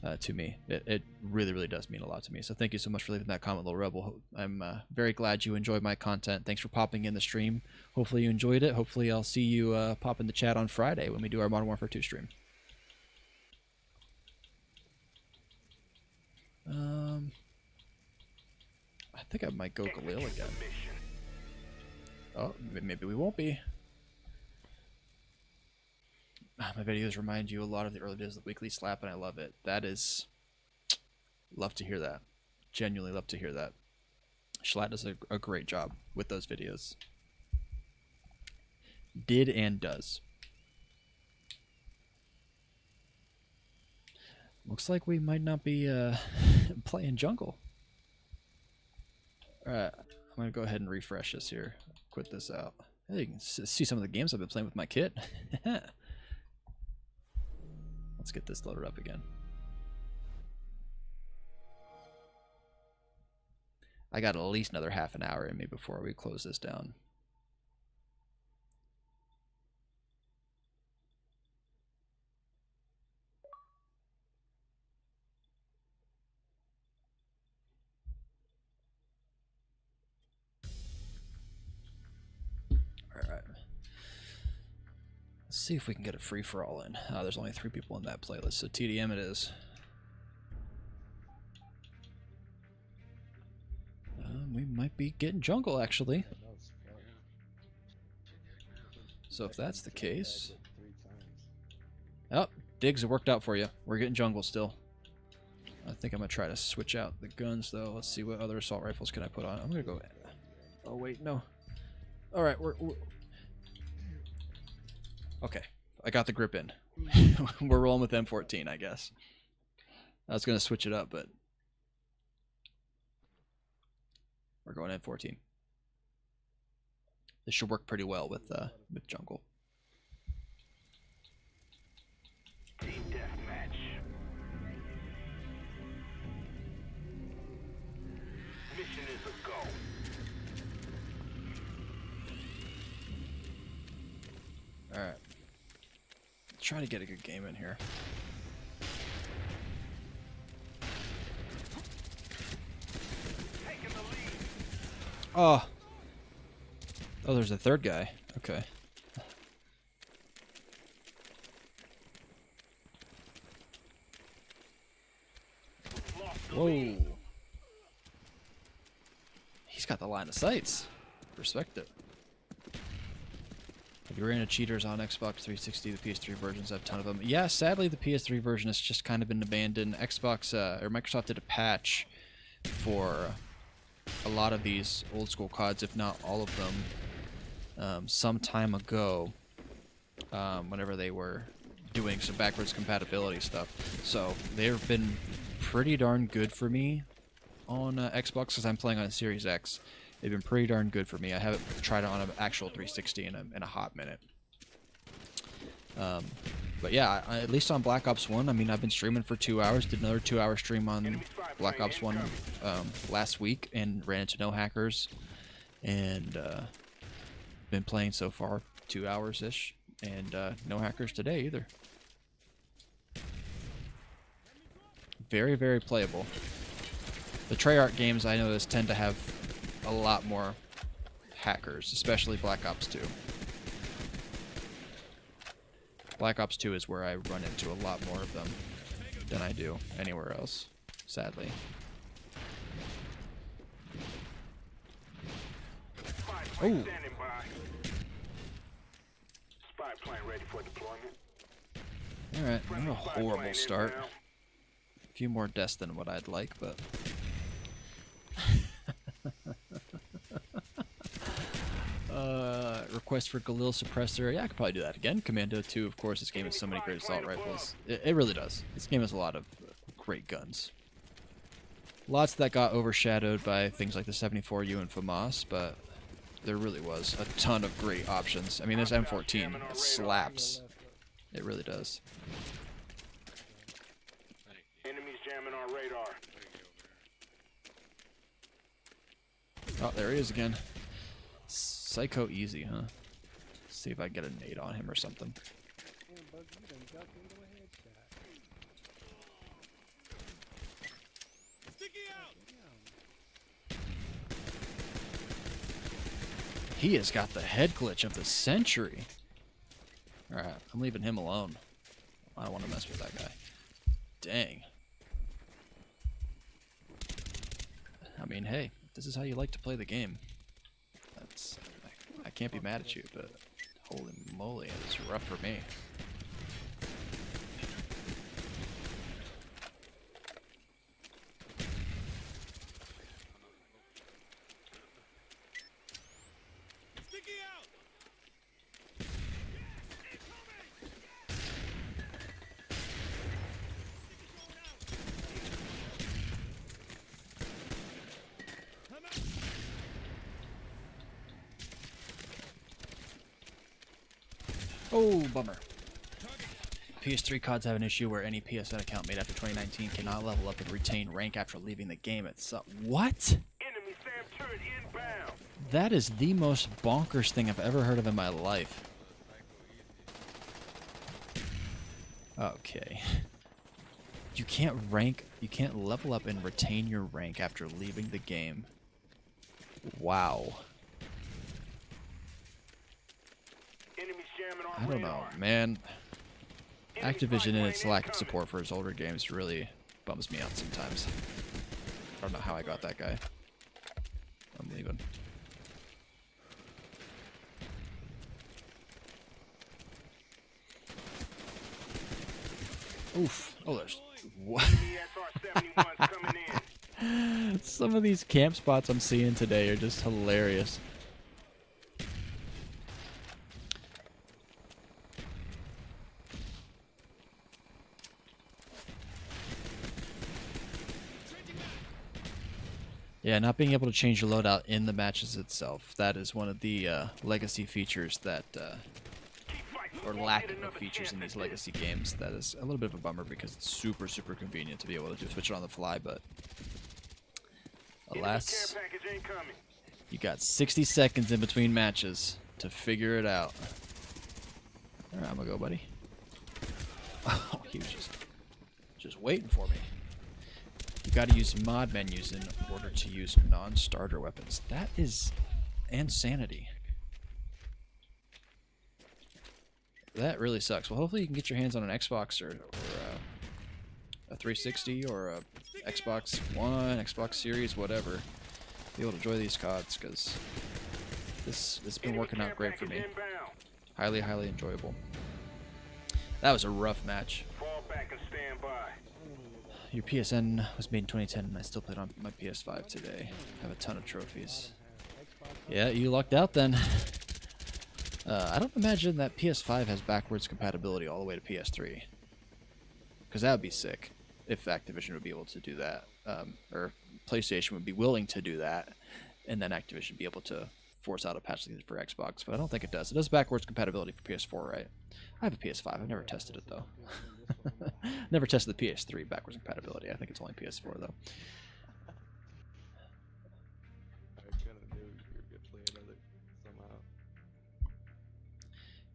it really, really does mean a lot to me. So thank you so much for leaving that comment, Little Rebel. I'm very glad you enjoyed my content. Thanks for popping in the stream. Hopefully you enjoyed it. Hopefully I'll see you pop in the chat on Friday when we do our Modern Warfare 2 stream. I think I might go Galil again. Oh, maybe we won't be. My videos remind you a lot of the early days of the Weekly Slap, and I love it. That is... Love to hear that. Genuinely love to hear that. Schlatt does a great job with those videos. Did and does. Looks like we might not be playing jungle. Alright, I'm going to go ahead and refresh this here. Quit this out. Hey, you can see some of the games I've been playing with my kit. Let's get this loaded up again. I got at least another half an hour in me before we close this down. Alright. Let's see if we can get a free-for-all in. There's only 3 people in that playlist, so TDM it is. We might be getting jungle, actually. So if that's the case... Oh, digs have worked out for you. We're getting jungle still. I think I'm going to try to switch out the guns, though. Let's see what other assault rifles can I put on. I'm going to go... Oh, wait, no. Alright, we're... Okay, I got the grip in. We're rolling with M14, I guess. I was going to switch it up, but... We're going M14. This should work pretty well with jungle. Team deathmatch. Mission is a go. Alright. Try to get a good game in here. Taking the lead. Oh, there's a third guy. Okay. Lost the Whoa. lead. He's got the line of sights. Respect it. Have you ran into cheaters on Xbox 360? The PS3 versions have a ton of them. Yeah, sadly the PS3 version has just kind of been abandoned. Xbox or Microsoft did a patch for a lot of these old school CODs, if not all of them, some time ago, whenever they were doing some backwards compatibility stuff. So they've been pretty darn good for me on Xbox because I'm playing on Series X. They've been pretty darn good for me. I haven't tried it on an actual 360 in a hot minute. But yeah, at least on Black Ops 1, I mean, I've been streaming for 2 hours. Did another 2-hour stream on Black Ops 1 last week and ran into no hackers. And been playing so far 2 hours-ish. And no hackers today either. Very, very playable. The Treyarch games I notice tend to have a lot more hackers, especially Black Ops 2. Black Ops 2 is where I run into a lot more of them than I do anywhere else, sadly. Spy plane standing by. Spy plane ready for deployment. Alright, not a Spy horrible plane start. inbound. A few more deaths than what I'd like, but... request for Galil Suppressor. Yeah, I could probably do that again. Commando 2, of course. This game has so many great assault rifles. It really does. This game has a lot of great guns. Lots that got overshadowed by things like the 74U and FAMAS, but there really was a ton of great options. I mean, this M14 slaps. It really does. Enemies jamming our radar. Oh, there he is again. Psycho easy, huh? See if I get a nade on him or something. He has got the head glitch of the century. Alright, I'm leaving him alone. I don't want to mess with that guy. Dang. I mean, hey, this is how you like to play the game. That's... I can't be mad at you, but holy moly, it's rough for me. Oh, bummer. PS3 CODs have an issue where any PSN account made after 2019 cannot level up and retain rank after leaving the game itself. What? Enemy SAM turret inbound. That is the most bonkers thing I've ever heard of in my life. Okay. You can't level up and retain your rank after leaving the game. Wow. I don't know, man. Activision and its lack of support for its older games really bums me out sometimes. I don't know how I got that guy. I'm leaving. Oof. Oh, there's... What? Some of these camp spots I'm seeing today are just hilarious. Yeah, not being able to change your loadout in the matches itself. That is one of the legacy features that, or lacking of features in these legacy games. That is a little bit of a bummer because it's super, super convenient to be able to just switch it on the fly, but alas, you got 60 seconds in between matches to figure it out. All right, I'm gonna go, buddy. Oh, he was just waiting for me. You got to use mod menus in order to use non-starter weapons. That is insanity. That really sucks. Well, hopefully you can get your hands on an Xbox or a 360 or a Xbox One, Xbox Series, whatever. Be able to enjoy these CODs because this has been working out great for me. Highly, highly enjoyable. That was a rough match. Fall back and stand by. Your PSN was made in 2010 and I still played on my PS5 today. Have a ton of trophies. Yeah, you lucked out then. I don't imagine that PS5 has backwards compatibility all the way to PS3. Because that would be sick if Activision would be able to do that. Or PlayStation would be willing to do that. And then Activision would be able to force out a patch like this for Xbox. But I don't think it does. It does backwards compatibility for PS4, right? I have a PS5. I've never tested it, though. Never tested the PS3 backwards compatibility. I think it's only PS4 though.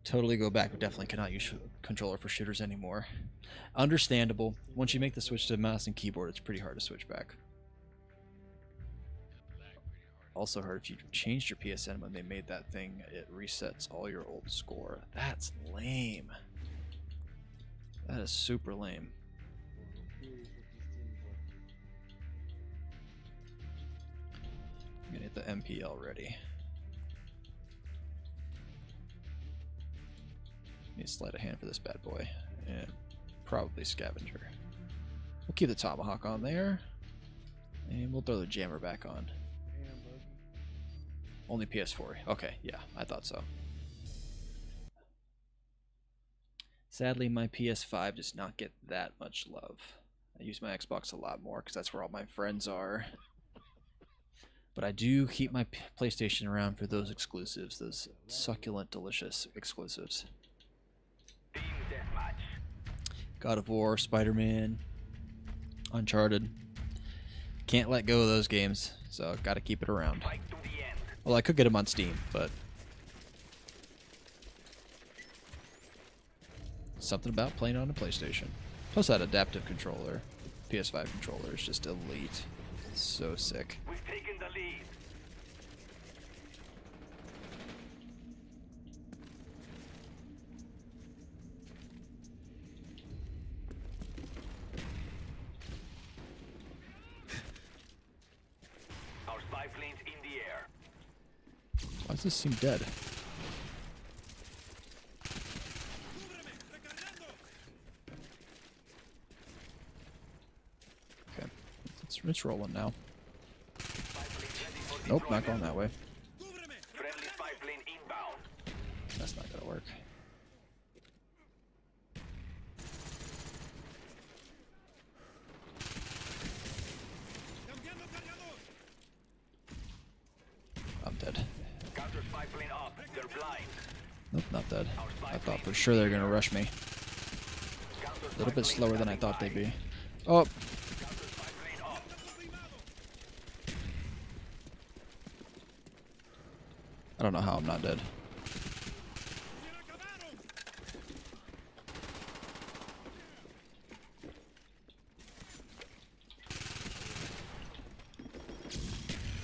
Totally go back, but definitely cannot use controller for shooters anymore. Understandable. Once you make the switch to mouse and keyboard, it's pretty hard to switch back. also heard if you changed your PSN when they made that thing, it resets all your old score. That's lame. That is super lame. I'm gonna get the MPL ready. Need sleight of hand for this bad boy. And probably scavenger. We'll keep the tomahawk on there. And we'll throw the jammer back on. Only PS4. Okay, yeah, I thought so. Sadly, my PS5 does not get that much love. I use my Xbox a lot more because that's where all my friends are. But I do keep my PlayStation around for those exclusives, those succulent, delicious exclusives. Team deathmatch. God of War, Spider-Man, Uncharted. Can't let go of those games, so gotta keep it around. Fight to the end. Well, I could get them on Steam, but something about playing on a PlayStation. Plus that adaptive controller, PS5 controller, is just elite. It's so sick. We've taken the lead. Our spy planes in the air. Why does this seem dead? Okay, it's rolling now. Spy plane ready for Nope, not deployment. going that way. Friendly spy plane inbound. That's not gonna work. I'm dead. Counter spy plane up. They're blind. Nope, not dead. Our spy I thought plane for sure they were gonna rush me. Counter A spy little bit plane slower than I standing thought they'd by. be. Oh, Counter spy plane up. I don't know how I'm not dead.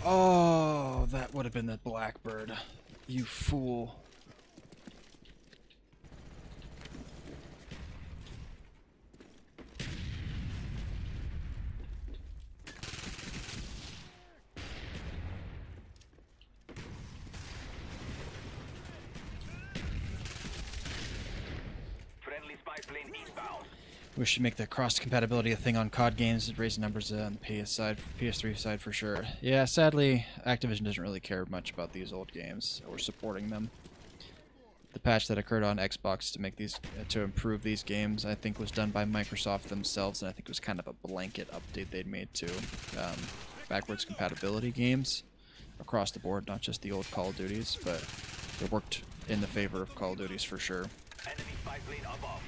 Oh, that would have been the Blackbird. You fool. Friendly spy plane inbound. We should make the cross compatibility a thing on COD games and raise numbers on the PS side, PS3 side for sure. Yeah, sadly, Activision doesn't really care much about these old games or supporting them. The patch that occurred on Xbox to make these to improve these games, I think, was done by Microsoft themselves, and I think it was kind of a blanket update they'd made to backwards compatibility games across the board, not just the old Call of Duties, but it worked in the favor of Call of Duties for sure. Enemy spy plane above.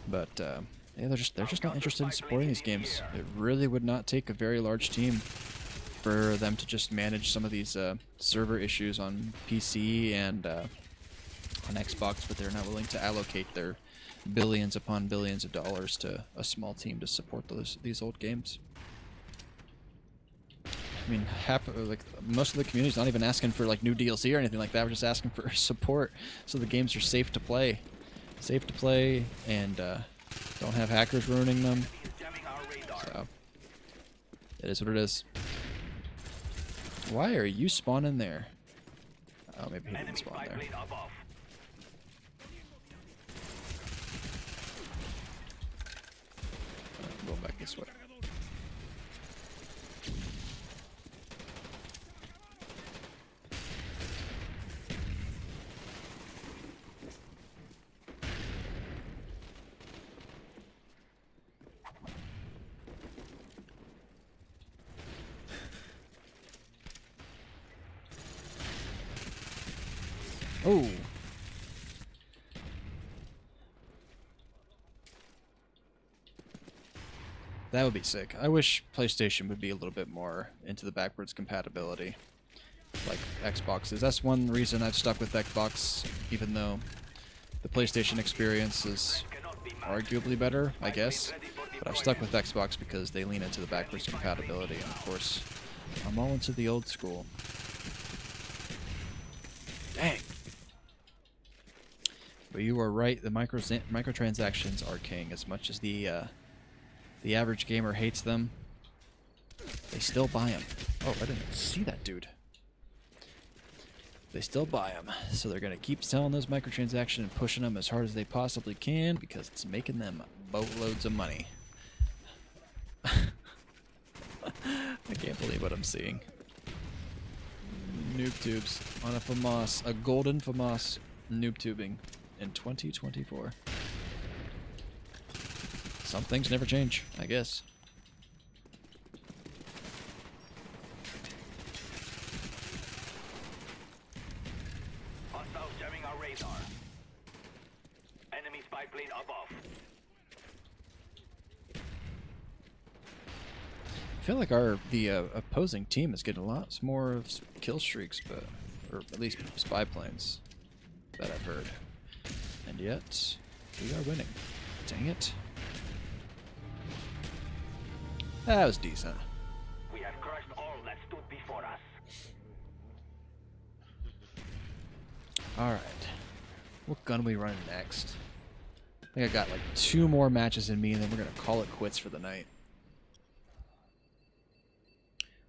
But yeah, they're just not interested in supporting these games. It really would not take a very large team for them to just manage some of these server issues on PC and on Xbox, but they're not willing to allocate their billions upon billions of dollars to a small team to support these old games. I mean, most of the community's not even asking for like new DLC or anything like that. We're just asking for support so the games are safe to play, and don't have hackers ruining them. He's jamming our radar. So it is what it is. Why are you spawning there? Oh, maybe he didn't Enemy spawn spy there. plane above. I'm going back this way. Oh. That would be sick. I wish PlayStation would be a little bit more into the backwards compatibility like Xbox is. That's one reason I've stuck with Xbox, even though the PlayStation experience is Cannot be matched. arguably better, I guess. But I've stuck with Xbox because they lean into the backwards compatibility, and of course, I'm all into the old school. Dang. But you are right. The microtransactions are king. As much as the average gamer hates them, they still buy them. Oh, I didn't see that dude. They still buy them, so they're gonna keep selling those microtransactions and pushing them as hard as they possibly can because it's making them boatloads of money. I can't believe what I'm seeing. Noob tubes on a FAMAS, a golden FAMAS noob tubing in 2024. Some things never change, I guess. Hostiles jamming our radar. Enemy spy plane above. I feel like the opposing team is getting lots more kill streaks, or at least spy planes that I've heard. And yet, we are winning. Dang it. That was decent. We have crushed all that stood before us. Alright. What gun are we running next? I think I got like 2 more matches in me, and then we're going to call it quits for the night.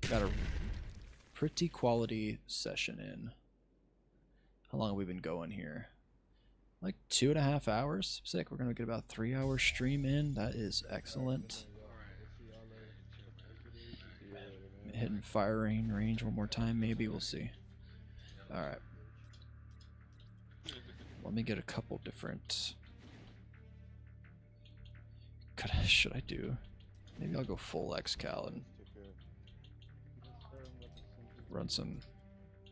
Got a pretty quality session in. How long have we been going here? Like 2.5 hours. Sick. We're gonna get about 3-hour stream in. That is excellent. Hitting firing range one more time, maybe. We'll see. All right. Let me get a couple different. Should I do? Maybe I'll go full XCal and run some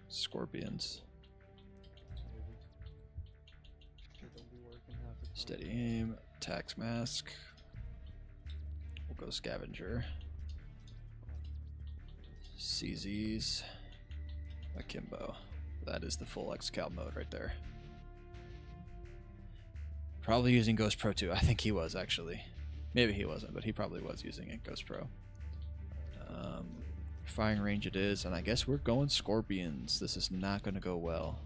scorpions. Steady aim, tax mask. We'll go scavenger. CZs. Akimbo. That is the full XCal mode right there. Probably using Ghost Pro too. I think he was actually. Maybe he wasn't, but he probably was using it, Ghost Pro. Firing range it is, and I guess we're going scorpions. This is not going to go well.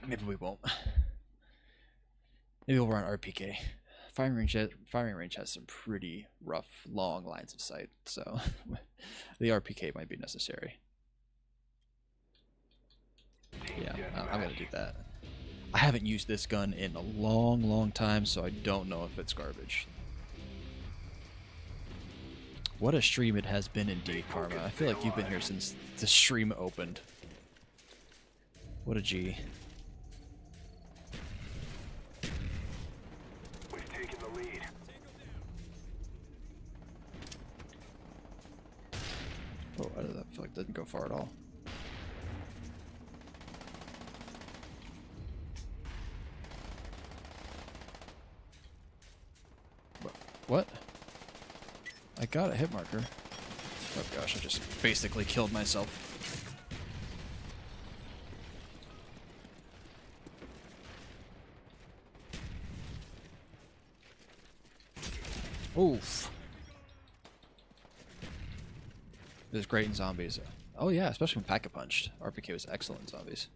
Maybe we won't. Maybe we'll run RPK. Firing range has some pretty rough, long lines of sight, so the RPK might be necessary. Yeah, I'm gonna do that. I haven't used this gun in a long, long time, so I don't know if it's garbage. What a stream it has been indeed, Karma. I feel like you've been here since the stream opened. What a G. We've taken the lead. Oh, I feel like that didn't go far at all. What? I got a hit marker. Oh gosh, I just basically killed myself. Oof. It was great in zombies. Oh yeah, especially when Pack-a-Punched. RPK was excellent in zombies.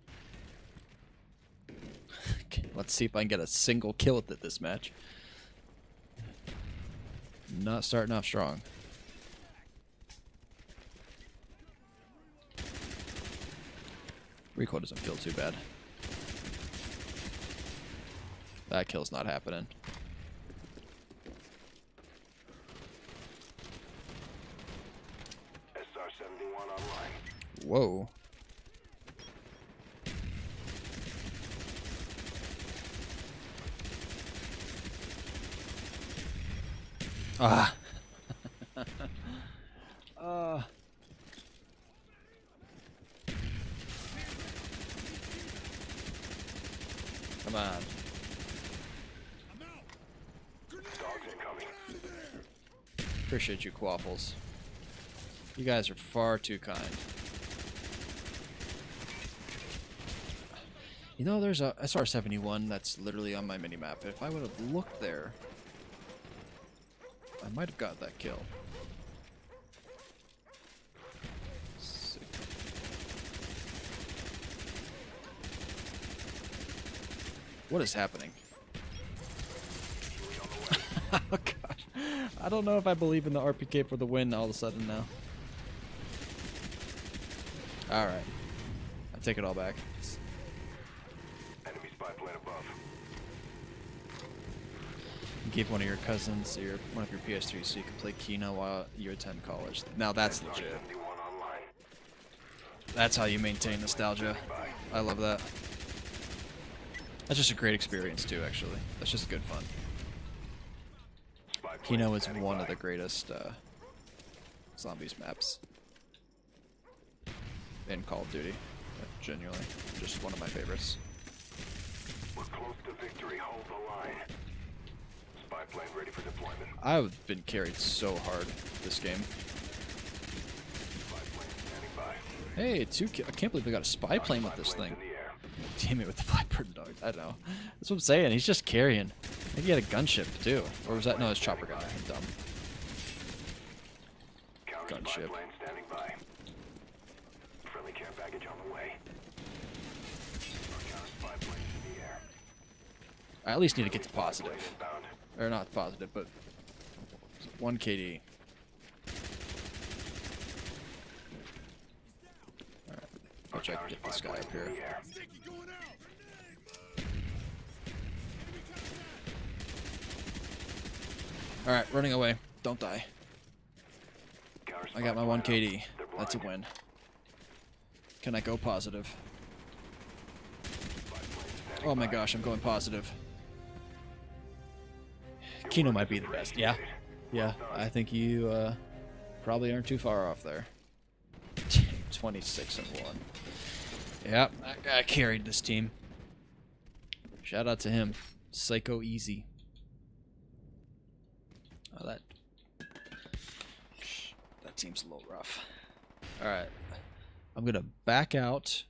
Okay, let's see if I can get a single kill with it this match. Not starting off strong. Recoil doesn't feel too bad. That kill's not happening. SR-71 online. Whoa. Ah. Come on. Dogs incoming. Appreciate you, Quaffles. You guys are far too kind. You know, there's a SR-71 that's literally on my minimap. If I would have looked there, I might have got that kill. Sick. What is happening? Oh god. I don't know if I believe in the RPK for the win all of a sudden now. Alright. I take it all back. Enemy spy plane above. Give one of your cousins one of your PS3 so you can play Kino while you attend college. Now that's legit. SR-71 online. That's how you maintain nostalgia. I love that. That's just a great experience too, actually. That's just good fun. Spy plane Kino is standing one by. of the greatest zombies maps in Call of Duty. Genuinely, just one of my favorites. We're close to victory. Hold the line. Spy plane ready for deployment. I've been carried so hard this game. Spy plane standing by. Hey, I can't believe we got a spy plane with this Planes thing. in the air. Damn it with the Blackbird dog. I don't know. That's what I'm saying. He's just carrying. I think he had a gunship too. Or was that? No, it's chopper gun. I'm dumb. Counter spy Gunship. plane standing by. Friendly care package on the way. Our counter spy planes in the air. I at least need to get to Spy plane positive. inbound. Or not positive, but 1 KD. Alright. I'll check to get this guy up here. Alright, running away. Don't die. I got my 1 KD. That's a win. Can I go positive? Oh my gosh, I'm going positive. Kino might be the best. Yeah. Yeah, I think you probably aren't too far off there. 26 and 1. Yep, that guy carried this team. Shout out to him. Psycho Easy. Oh, that seems a little rough. Alright. I'm going to back out.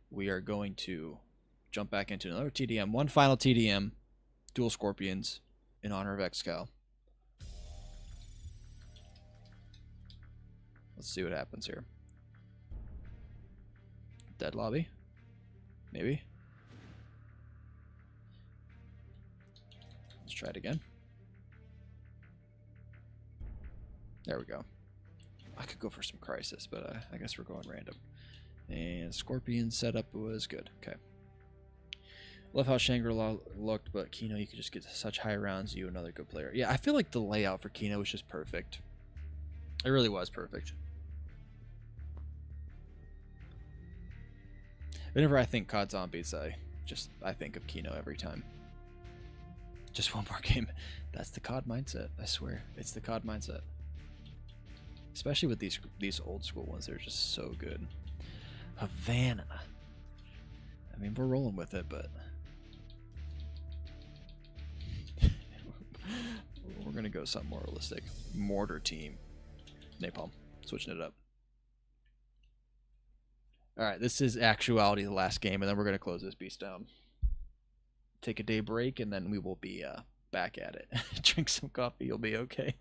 We are going to jump back into another TDM. One final TDM. Dual Scorpions in honor of XCal. Let's see what happens here. Dead lobby? Maybe? Let's try it again. There we go. I could go for some Crisis, but I guess we're going random. And Scorpion setup was good. Okay. Love how Shangri-La looked, but Kino, you could just get such high rounds. You another good player. Yeah, I feel like the layout for Kino was just perfect. It really was perfect. Whenever I think COD Zombies, I think of Kino every time. Just one more game. That's the COD mindset. I swear, it's the COD mindset. Especially with these old school ones, they're just so good. Havana. I mean, we're rolling with it, but we're gonna go something more realistic. Mortar team. Napalm. Switching it up. Alright, this is actuality the last game, and then we're gonna close this beast down. Take a day break, and then we will be back at it. Drink some coffee, you'll be okay.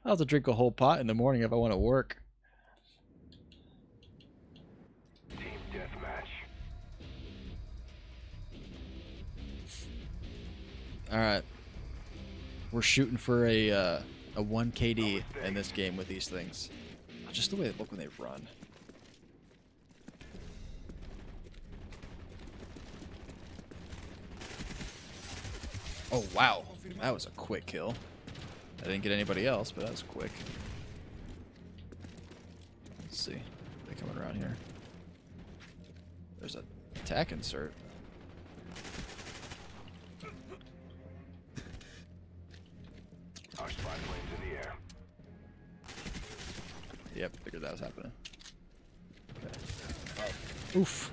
I'll have to drink a whole pot in the morning if I want to work. Team deathmatch. Alright. We're shooting for a 1 KD in this game with these things. Just the way they look when they run. Oh, wow. That was a quick kill. I didn't get anybody else, but that was quick. Let's see. They coming around here. There's a attack insert. Our spy planes in the air. Yep, figured that was happening. Okay. Oh. Oof.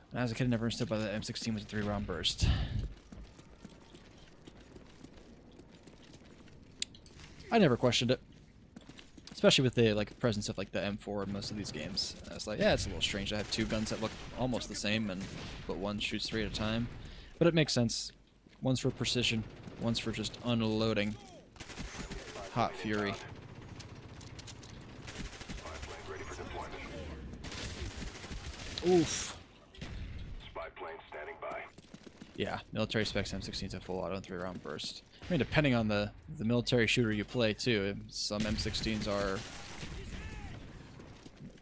When I was a kid, I never understood why the M16 was a 3-round burst. I never questioned it. especially with the like presence of like the M4 in most of these games. It's like, yeah, it's a little strange to have two guns that look almost the same, but one shoots 3 at a time. But it makes sense. One's for precision, one's for just unloading hot fury. Oof. Spy plane standing by. Yeah, military specs M16's a full auto and 3-round burst. I mean, depending on the military shooter you play too. Some M16s are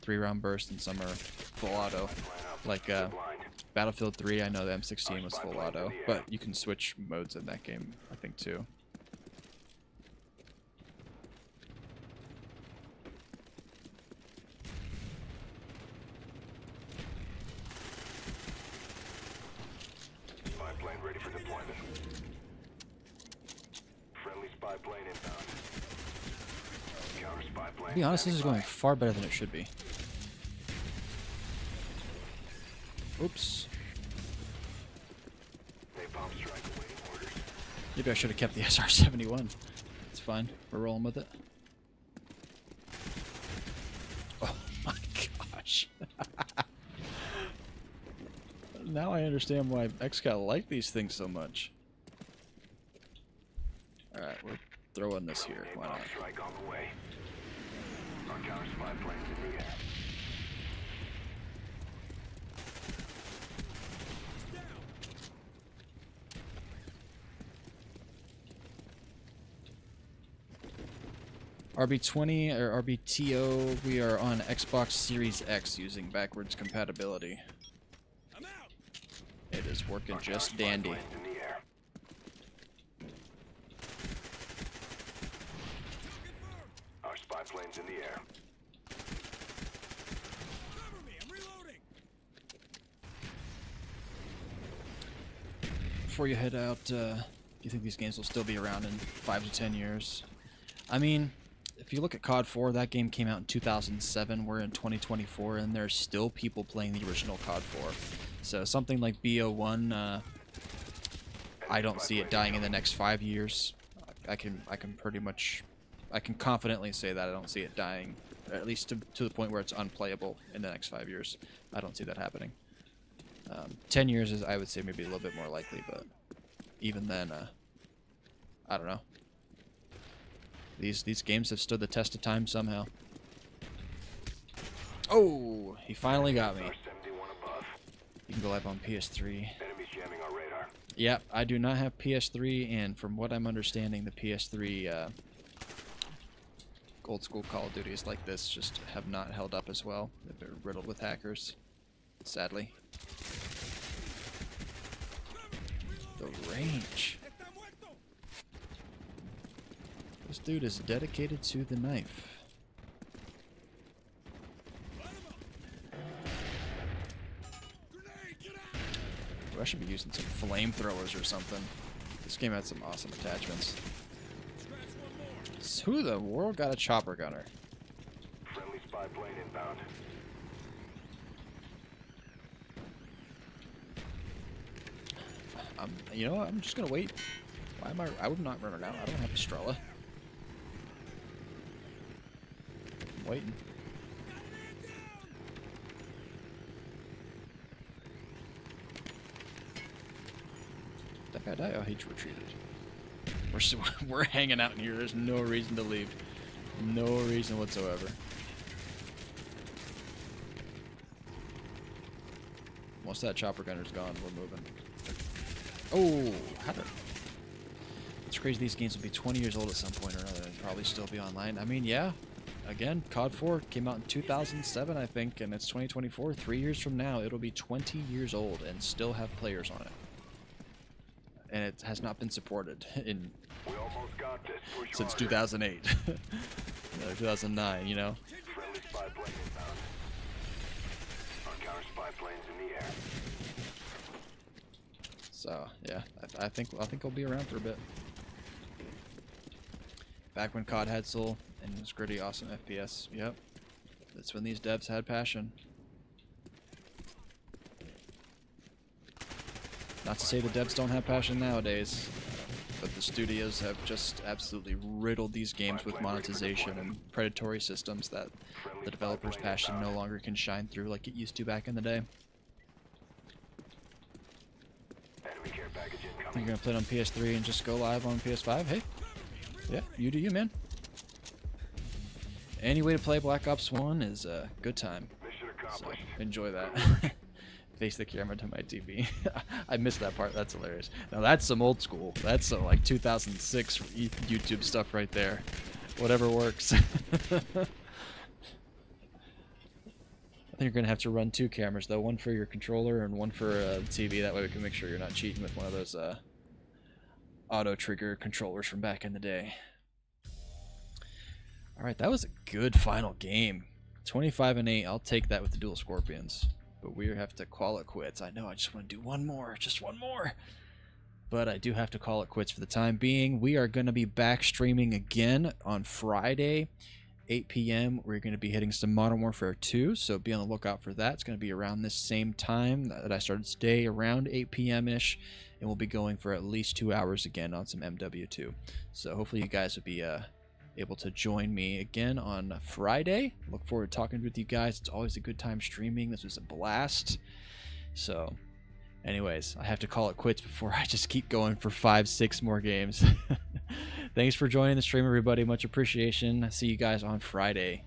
3-round burst and some are full auto. Like Battlefield 3, I know the M16 was full auto, but you can switch modes in that game, I think, too. Spy plane ready for deployment. Friendly spy plane inbound. Counter spy plane. To be honest, this is going far better than it should be. Oops. Napalm strike awaiting orders. Maybe I should have kept the SR-71. It's fine. We're rolling with it. Oh my gosh. Now I understand why XCOD like these things so much. Alright, we're throwing this here. Why not? Napalm strike on the way. Our counter spy planes in the air. RB20 or RBTO, we are on Xbox Series X using backwards compatibility. It is working just dandy. Planes in the air. Our spy planes in the air. Before you head out, do you think these games will still be around in 5 to 10 years? I mean, if you look at COD 4, that game came out in 2007. We're in 2024, and there's still people playing the original COD 4. So something like BO1, I don't see it dying in the next 5 years. I can confidently say that I don't see it dying, at least to the point where it's unplayable in the next 5 years. I don't see that happening. 10 years is, I would say, maybe a little bit more likely, but even then, I don't know. These games have stood the test of time somehow. Oh, he finally got me. You can go live on PS3. Enemies jamming our radar. Yep, I do not have PS3, and from what I'm understanding, the PS3 old school Call of Duties like this just have not held up as well. They're riddled with hackers, sadly. The range. This dude is dedicated to the knife. Ooh, I should be using some flamethrowers or something. This game had some awesome attachments. Who the world got a chopper gunner? Friendly spy plane inbound. You know what? I'm just gonna wait. Why am I would not run it out. I don't have Estrella. I'm waiting. That guy died. Oh, he retreated. We're hanging out in here. There's no reason to leave. No reason whatsoever. Once that chopper gunner's gone, we're moving. Oh, how did... It's crazy these games will be 20 years old at some point or another and probably still be online. I mean, yeah. Again, COD 4 came out in 2007, I think, and it's 2024. 3 years from now, it'll be 20 years old and still have players on it. And it has not been supported in We almost got this. Push since harder. 2008. 2009, you know? Friendly spy plane inbound. Our counter spy planes in the air. So, yeah, I think we'll be around for a bit. Back when COD had soul and it was gritty, awesome FPS. Yep. That's when these devs had passion. Not to say the devs don't have passion nowadays. but the studios have just absolutely riddled these games with monetization and predatory systems that the developer's passion no longer can shine through like it used to back in the day. Enemy care package Think incoming. you're gonna play it on PS3 and just go live on PS5? Hey, yeah, you do you, man. Any way to play Black Ops 1 is a good time. Mission So accomplished. enjoy that. Face the camera to my TV. I missed that part. That's hilarious. Now that's some old school. That's some like 2006 YouTube stuff right there. Whatever works. I think you're gonna have to run 2 cameras though, one for your controller and one for the TV. That way we can make sure you're not cheating with one of those auto trigger controllers from back in the day. All right, that was a good final game. 25-8. I'll take that with the dual Scorpions. But we have to call it quits. I know, I just want to do one more. Just one more. But I do have to call it quits for the time being. We are going to be back streaming again on Friday, 8 p.m. We're going to be hitting some Modern Warfare 2, so be on the lookout for that. It's going to be around this same time that I started today, around 8 p.m.-ish. And we'll be going for at least 2 hours again on some MW2. So hopefully you guys will be able to join me again on Friday. Look forward to talking with you guys. It's always a good time streaming. This was a blast. So anyways, I have to call it quits before I just keep going for 5-6 more games. Thanks for joining the stream, everybody. Much appreciation. See you guys on Friday.